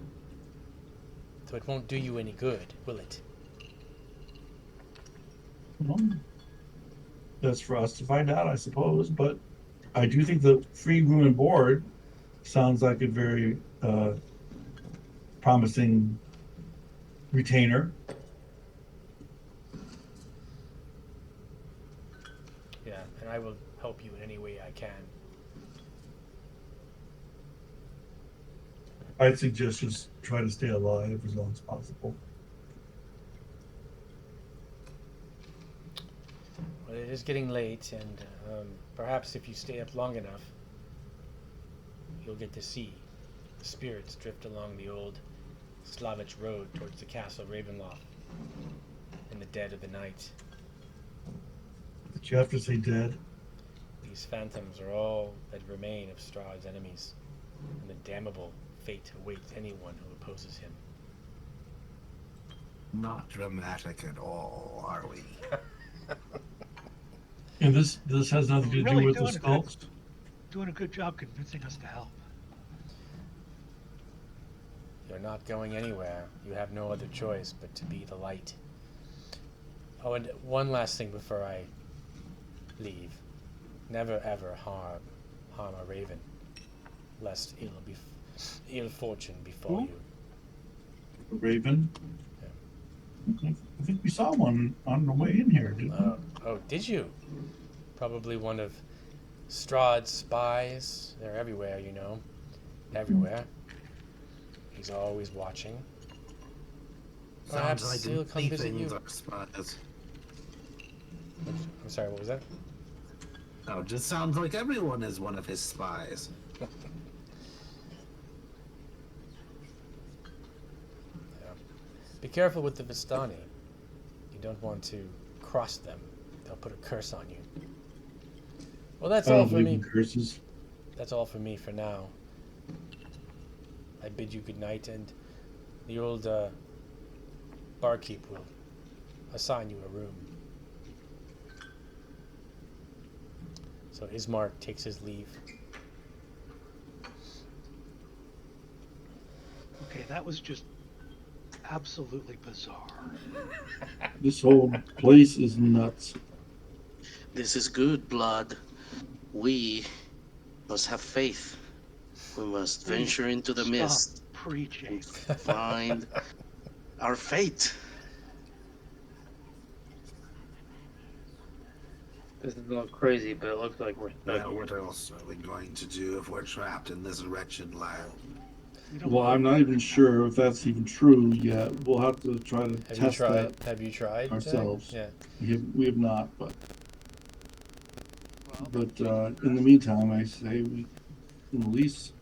So it won't do you any good, will it? Well, that's for us to find out, I suppose. But I do think the free room and board sounds like a very promising retainer. Yeah, and I will help you in any way I can. I'd suggest just try to stay alive as long as possible. Well, it is getting late, and perhaps if you stay up long enough, you'll get to see the spirits drift along the old Slavic road towards the castle Ravenloft in the dead of the night. Did you have to say dead? These phantoms are all that remain of Strahd's enemies, and the damnable fate awaits anyone who opposes him. Not dramatic at all, are we? And this has nothing to do Really with the doing skulks? Doing a good job convincing us to help. You're not going anywhere. You have no other choice but to be the light. Oh, and one last thing before I leave. Never ever harm a raven, lest ill fortune befall Who? you. Raven? Yeah. I think we saw one on the way in here, didn't we? Oh, did you? Probably one of Strahd's spies. They're everywhere, you know. Everywhere. He's always watching. Perhaps Sounds he'll like come visit things you. are spies. I'm sorry, what was that? Oh, it just sounds like everyone is one of his spies. Yeah. Be careful with the Vistani. You don't want to cross them. They'll put a curse on you. Well, that's I all don't for believe me. in curses. That's all for me for now. I bid you good night, and the old barkeep will assign you a room. So Ismark takes his leave. Okay, that was just absolutely bizarre. This whole place is nuts. This is good, blood. We must have faith. We must venture into the Stop mist preaching. and find our fate. This is all crazy, but it looks like we're stuck. Well, what else are we going to do if we're trapped in this wretched land? We don't Well, I'm not even sure if that's even true yet. We'll have to try to Have you test tried? that Have you tried Jack? ourselves. Yeah. We have not, but Well, in the meantime, I say we can at least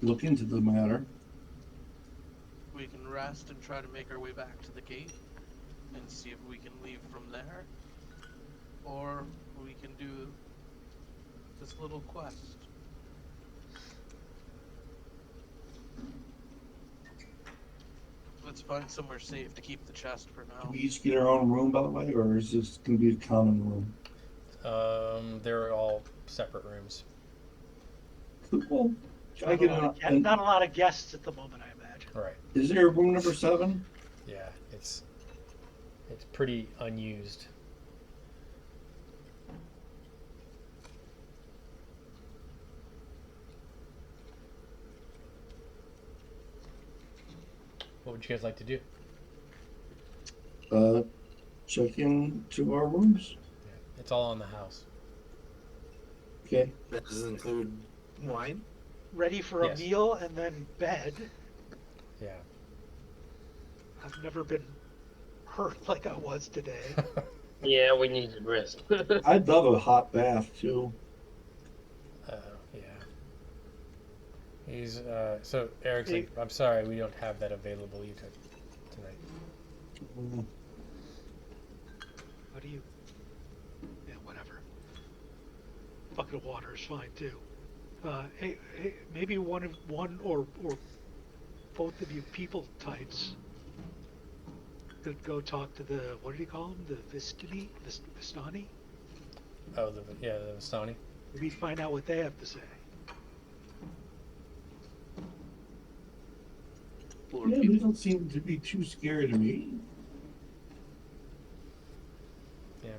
look into the matter. we can rest and try to make our way back to the gate and see if we can leave from there. Or we can do this little quest. Let's find somewhere safe to keep the chest for now. Can we each get our own room, by the way, or is this going to be a common room? They're all separate rooms. Well, can I get not a lot of guests at the moment, I imagine. Right. Is there a room number 7? Yeah. It's It's pretty unused. What would you guys like to do? Check in to our rooms. It's all on the house. Okay. That does include wine. Ready for a Yes. meal and then bed. Yeah. I've never been hurt like I was today. Yeah, we need to rest. I'd love a hot bath too. Yeah. He's so Eric's Hey. like, I'm sorry, we don't have that available either tonight. What do you? Yeah, whatever. Bucket of water is fine too. Hey, maybe one or both of you people types could go talk to the, what do you call them? The Vistani? Oh, the Vistani. Maybe find out what they have to say. Poor Yeah, people. they don't seem to be too scared of me. Yeah.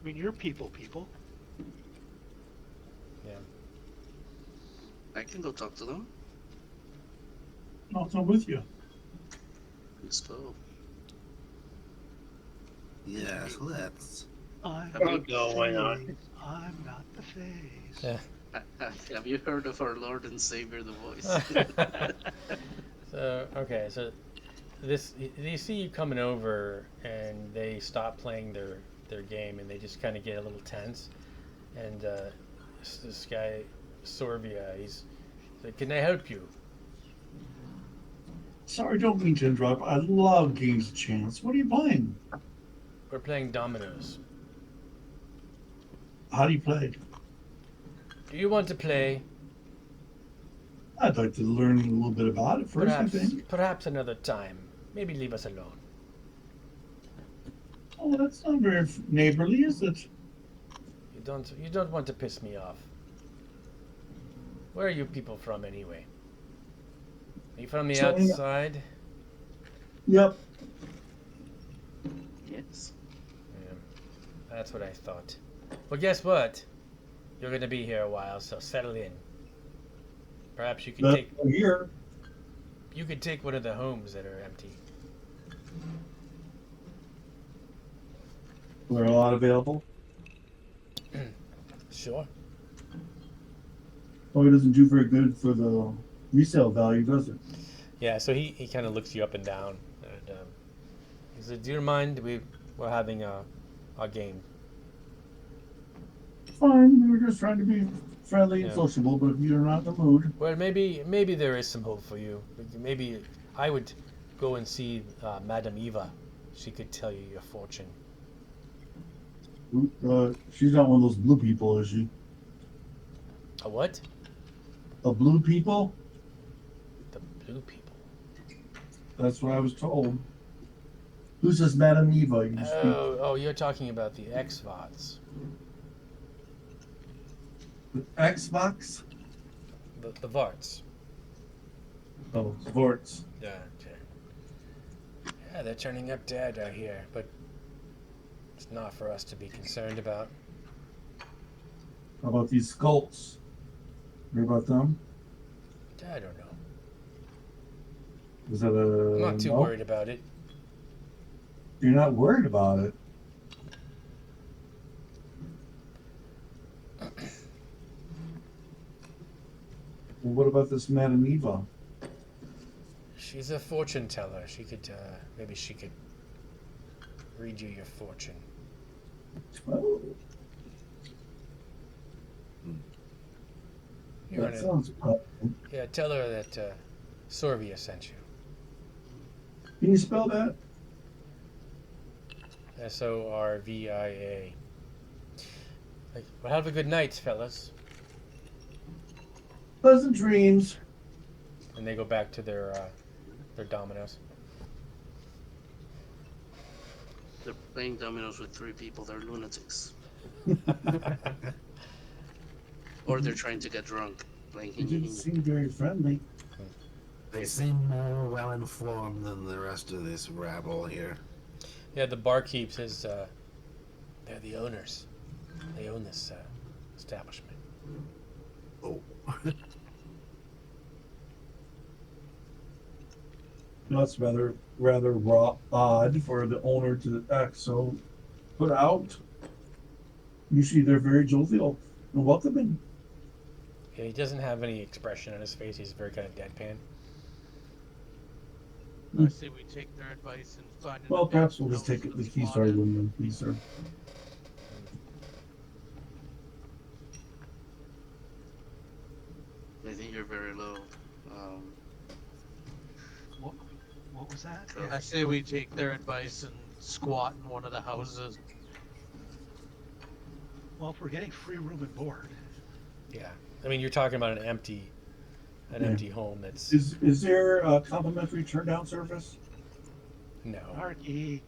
I mean, you're people. Yeah. I can go talk to them. I'll come with you. Let's go. Yes, let's. I'm Have you- not go, why not? the face. I'm not the face. Yeah. Have you heard of our Lord and Savior, the Voice? So okay, so they see you coming over, and they stop playing their game, and they just kind of get a little tense. And this guy Sorvia, he's like, "Can I help you?" Sorry, don't mean to interrupt. I love games of chance. What are you playing? We're playing dominoes. How do you play? Do you want to play? I'd like to learn a little bit about it first, I think. Perhaps another time. Maybe leave us alone. Oh, that's not very neighborly, is it? You don't want to piss me off. Where are you people from anyway? Are you from the So, outside? Yep. Yes. Yeah, that's what I thought. Well, guess what? You're going to be here a while, so settle in. Perhaps you That's could here. take one of the homes that are empty. There are a lot available. Sure. Oh, it doesn't do very good for the resale value, does it? Yeah, so he kind of looks you up and down, and he said, "Do you mind? We're having a game." Fine, we were just trying to be friendly and Yeah. sociable, but if you're not in the mood, Well, maybe there is some hope for you. Maybe I would go and see Madame Eva. She could tell you your fortune. she's not one of those blue people, is she? A what? A blue people? The blue people. That's what I was told. Who's this Madame Eva? You speak? Oh, you're talking about the X-Vots. Xbox? The Varts. Oh, sports. Yeah, okay. Yeah, they're turning up dead, I hear, but it's not for us to be concerned about. How about these skulks? Hear about them? I don't know. Is that I'm not too no? worried about it. You're not worried about it. Well, what about this Madame Eva? She's a fortune teller. Maybe she could read you your fortune. Oh, You're that gonna, sounds fun. yeah, tell her that Sorvia sent you. Can you spell that? Sorvia. Well, have a good night, fellas. Pleasant dreams. And they go back to their dominoes. They're playing dominoes with 3 people. They're lunatics. Or they're trying to get drunk playing You didn't hingy. seem very friendly. They seem more well informed than the rest of this rabble here. Yeah, the barkeep says they're the owners. They own this establishment. Oh. That's rather odd for the owner to act so put out. Usually they're very jovial and welcoming. Yeah, he doesn't have any expression on his face. He's very kind of deadpan. I say we take their advice and find an Well, perhaps abandoned we'll just house take to the keys squat to our in. room then, please, sir. I think you're very low. What was that? So- I say we take their advice and squat in one of the houses. Well, if we're getting free room and board, Yeah, I mean, you're talking about an empty home. That's Is there a complimentary turn down service? no. Arky,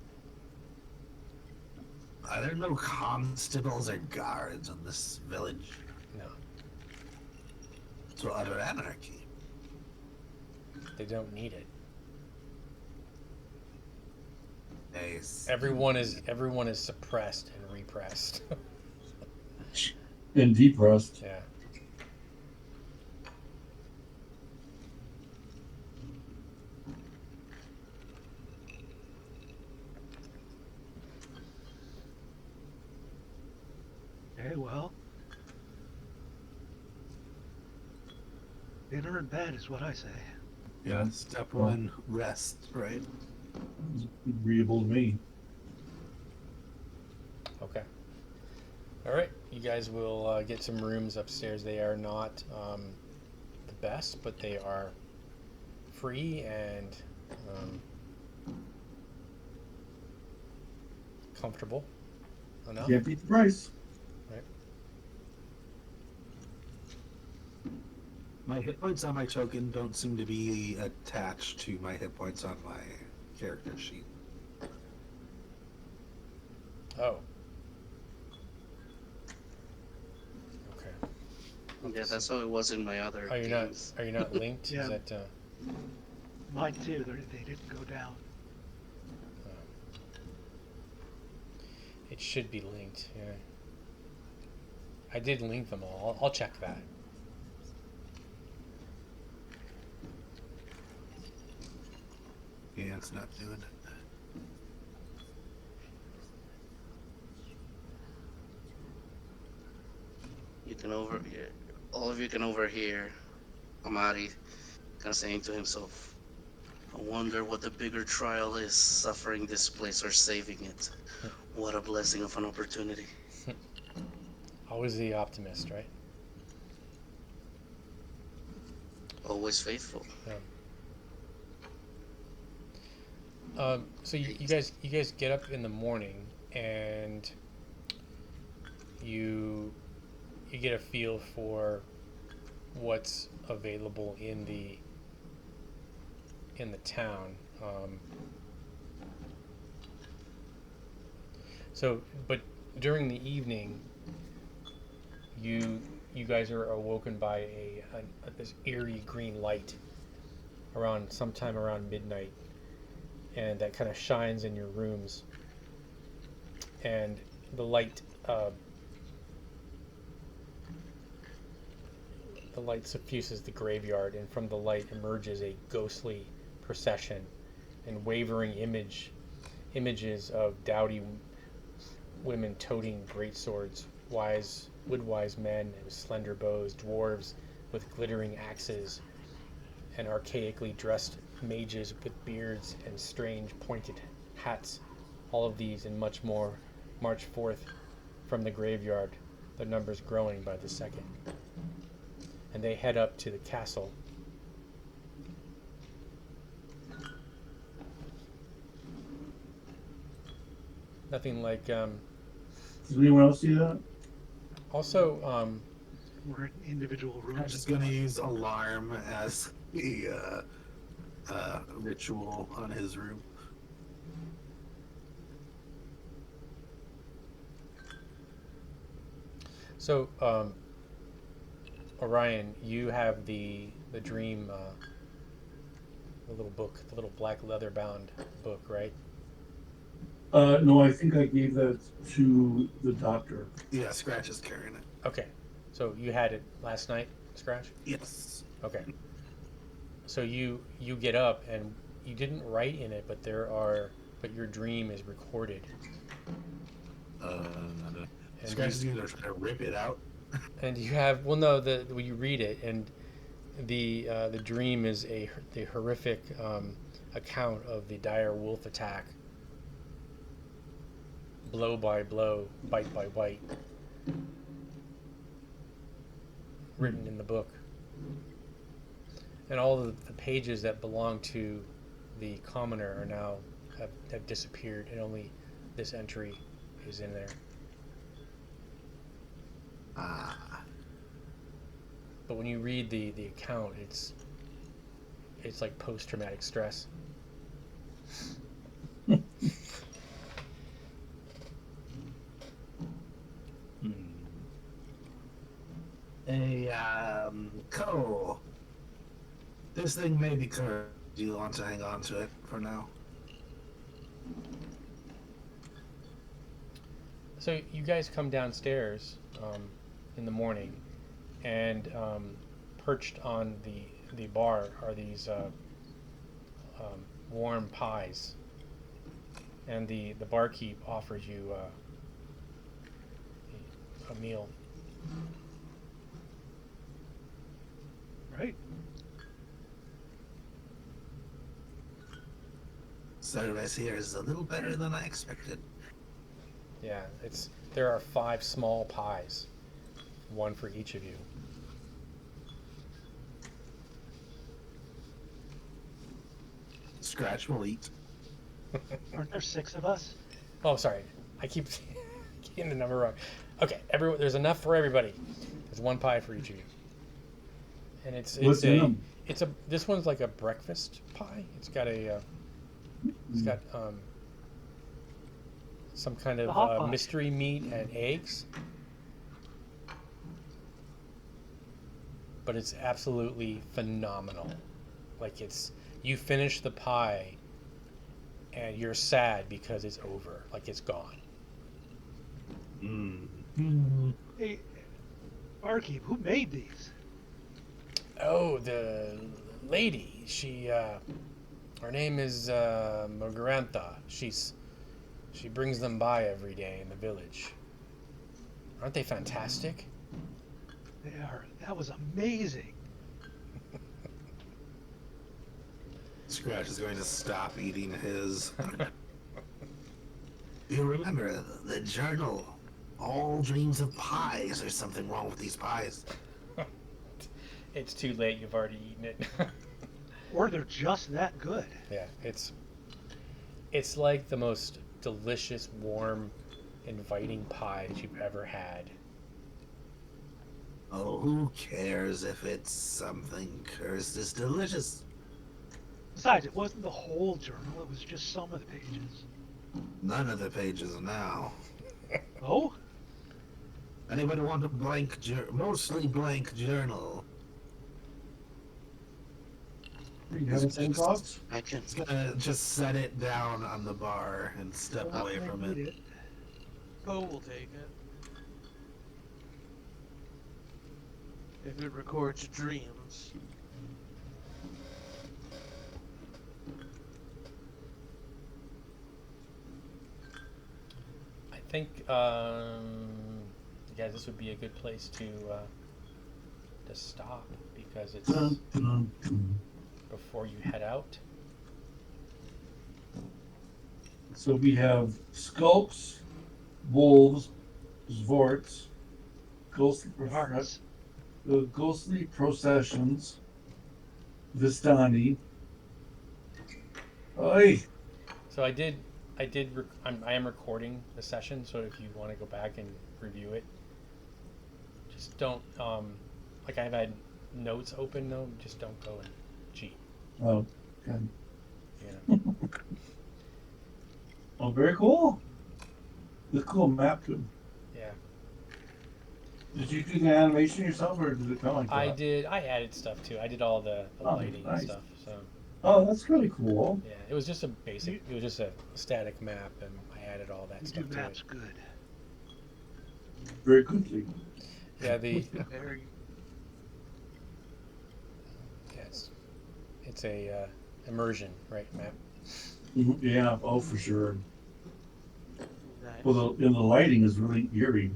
Are there no constables or guards in this village? No, It's utter anarchy. they don't need it. Nice. Everyone is suppressed and repressed. And depressed. Yeah. okay, well, dinner and bed is what I say. Yeah, step one, rest, right? It's agreeable to me. Okay. All right. You guys will get some rooms upstairs. They are not the best, but they are free and comfortable enough. Can't beat the price. My hit points on my token don't seem to be attached to my hit points on my character sheet. Oh. Okay. Yeah, that's how it was in my other Are you games. not linked? Yeah. Is that Mine too. They didn't go down. it should be linked. Yeah. I did link them all. I'll check that. Yeah, it's not doing it. You can all of you can overhear Amari kind of saying to himself, I wonder what the bigger trial is, suffering this place or saving it. What a blessing of an opportunity. Always the optimist, right? Always faithful. So you guys get up in the morning and you get a feel for what's available in the town. But during the evening, you guys are awoken by this eerie green light sometime around midnight, and that kind of shines in your rooms, and the light suffuses the graveyard, and from the light emerges a ghostly procession and wavering images of dowdy women toting great swords, wood-wise men with slender bows, dwarves with glittering axes, and archaically dressed mages with beards and strange pointed hats. All of these and much more march forth from the graveyard, their numbers growing by the second. And they head up to the castle. Nothing like Does anyone else see that? also We're in individual I'm rooms. just gonna use alarm as the ritual on his room. so Orion, you have the dream, the little book, the little black leather bound book, right? No, I think I gave that to the doctor. Yeah, Scratch is carrying it. Okay. So you had it last night, Scratch? Yes. Okay. So you get up and you didn't write in it, but your dream is recorded. Scratch is going to try to rip it out. And you have when you read it, and the dream is the horrific account of the dire wolf attack, blow by blow, bite by bite, written in the book. And all the pages that belong to the commoner are now have disappeared, and only this entry is in there. But when you read the account, it's like post-traumatic stress. Cole. This thing may be cursed. Do you want to hang on to it for now? So you guys come downstairs in the morning, and perched on the bar are these warm pies, and the barkeep offers you a meal. Right? Service here is a little better than I expected. Yeah, there are 5 small pies, one for each of you. Scratch will eat. Aren't there 6 of us? Oh, sorry, I keep getting the number wrong. Okay, there's enough for everybody. There's 1 pie for each of you, and What's in them? this one's like a breakfast pie. It's got some kind of mystery meat and eggs, but it's absolutely phenomenal. Like you finish the pie and you're sad because it's over, like it's gone. Hey, barkeep, who made these? Oh, the lady, her name is Margaranta. She brings them by every day in the village. Aren't they fantastic? They are. That was amazing. Scratch is going to stop eating his. You remember the journal? All dreams of pies. There's something wrong with these pies. It's too late. You've already eaten it. Or they're just that good. Yeah, it's like the most delicious, warm, inviting pie that you've ever had. Oh, who cares if it's something cursed? It's delicious. Besides, it wasn't the whole journal. It was just some of the pages. None of the pages now. Oh? Anybody want a mostly blank journal? You have any thoughts? I can. It's gonna just set it down on the bar and step Well, away I from need it. Poe will take it. If it records dreams. I think, guys, this would be a good place to stop, because it's before you head out. So we have skulks, wolves, zvorts, Hearts. the ghostly processions, Vistani. Oi! So I am recording the session, so if you want to go back and review it, just don't, like, I've had notes open though, just don't go and cheat, Oh, okay. you know. Oh, very cool. The cool map too. Yeah. Did you do the animation yourself, or did it come like that? I added stuff too. I did all the lighting nice. and stuff, so Oh, that's really cool. yeah, it was just a static map, and I added all that You stuff do to maps it. good. Very quickly. Yeah, the Very yeah, it's a immersion, right, map? Yeah, oh, for sure. nice. Well, the lighting is really eerie.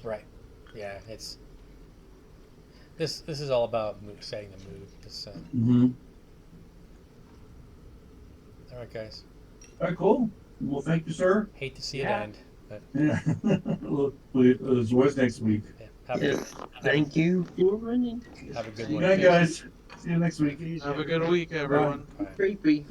Right. Yeah, it's this is all about setting the mood. This, Mm-hmm. all right, guys. All right, cool. Well, thank you, sir. Hate to see Yeah. it end, but Yeah. Well, it's yours next week. yeah, have a Yes. good Thank you for running. have a good See one. you Good night, next guys. See you next week. Have a good week, Bye. everyone. Bye. Creepy.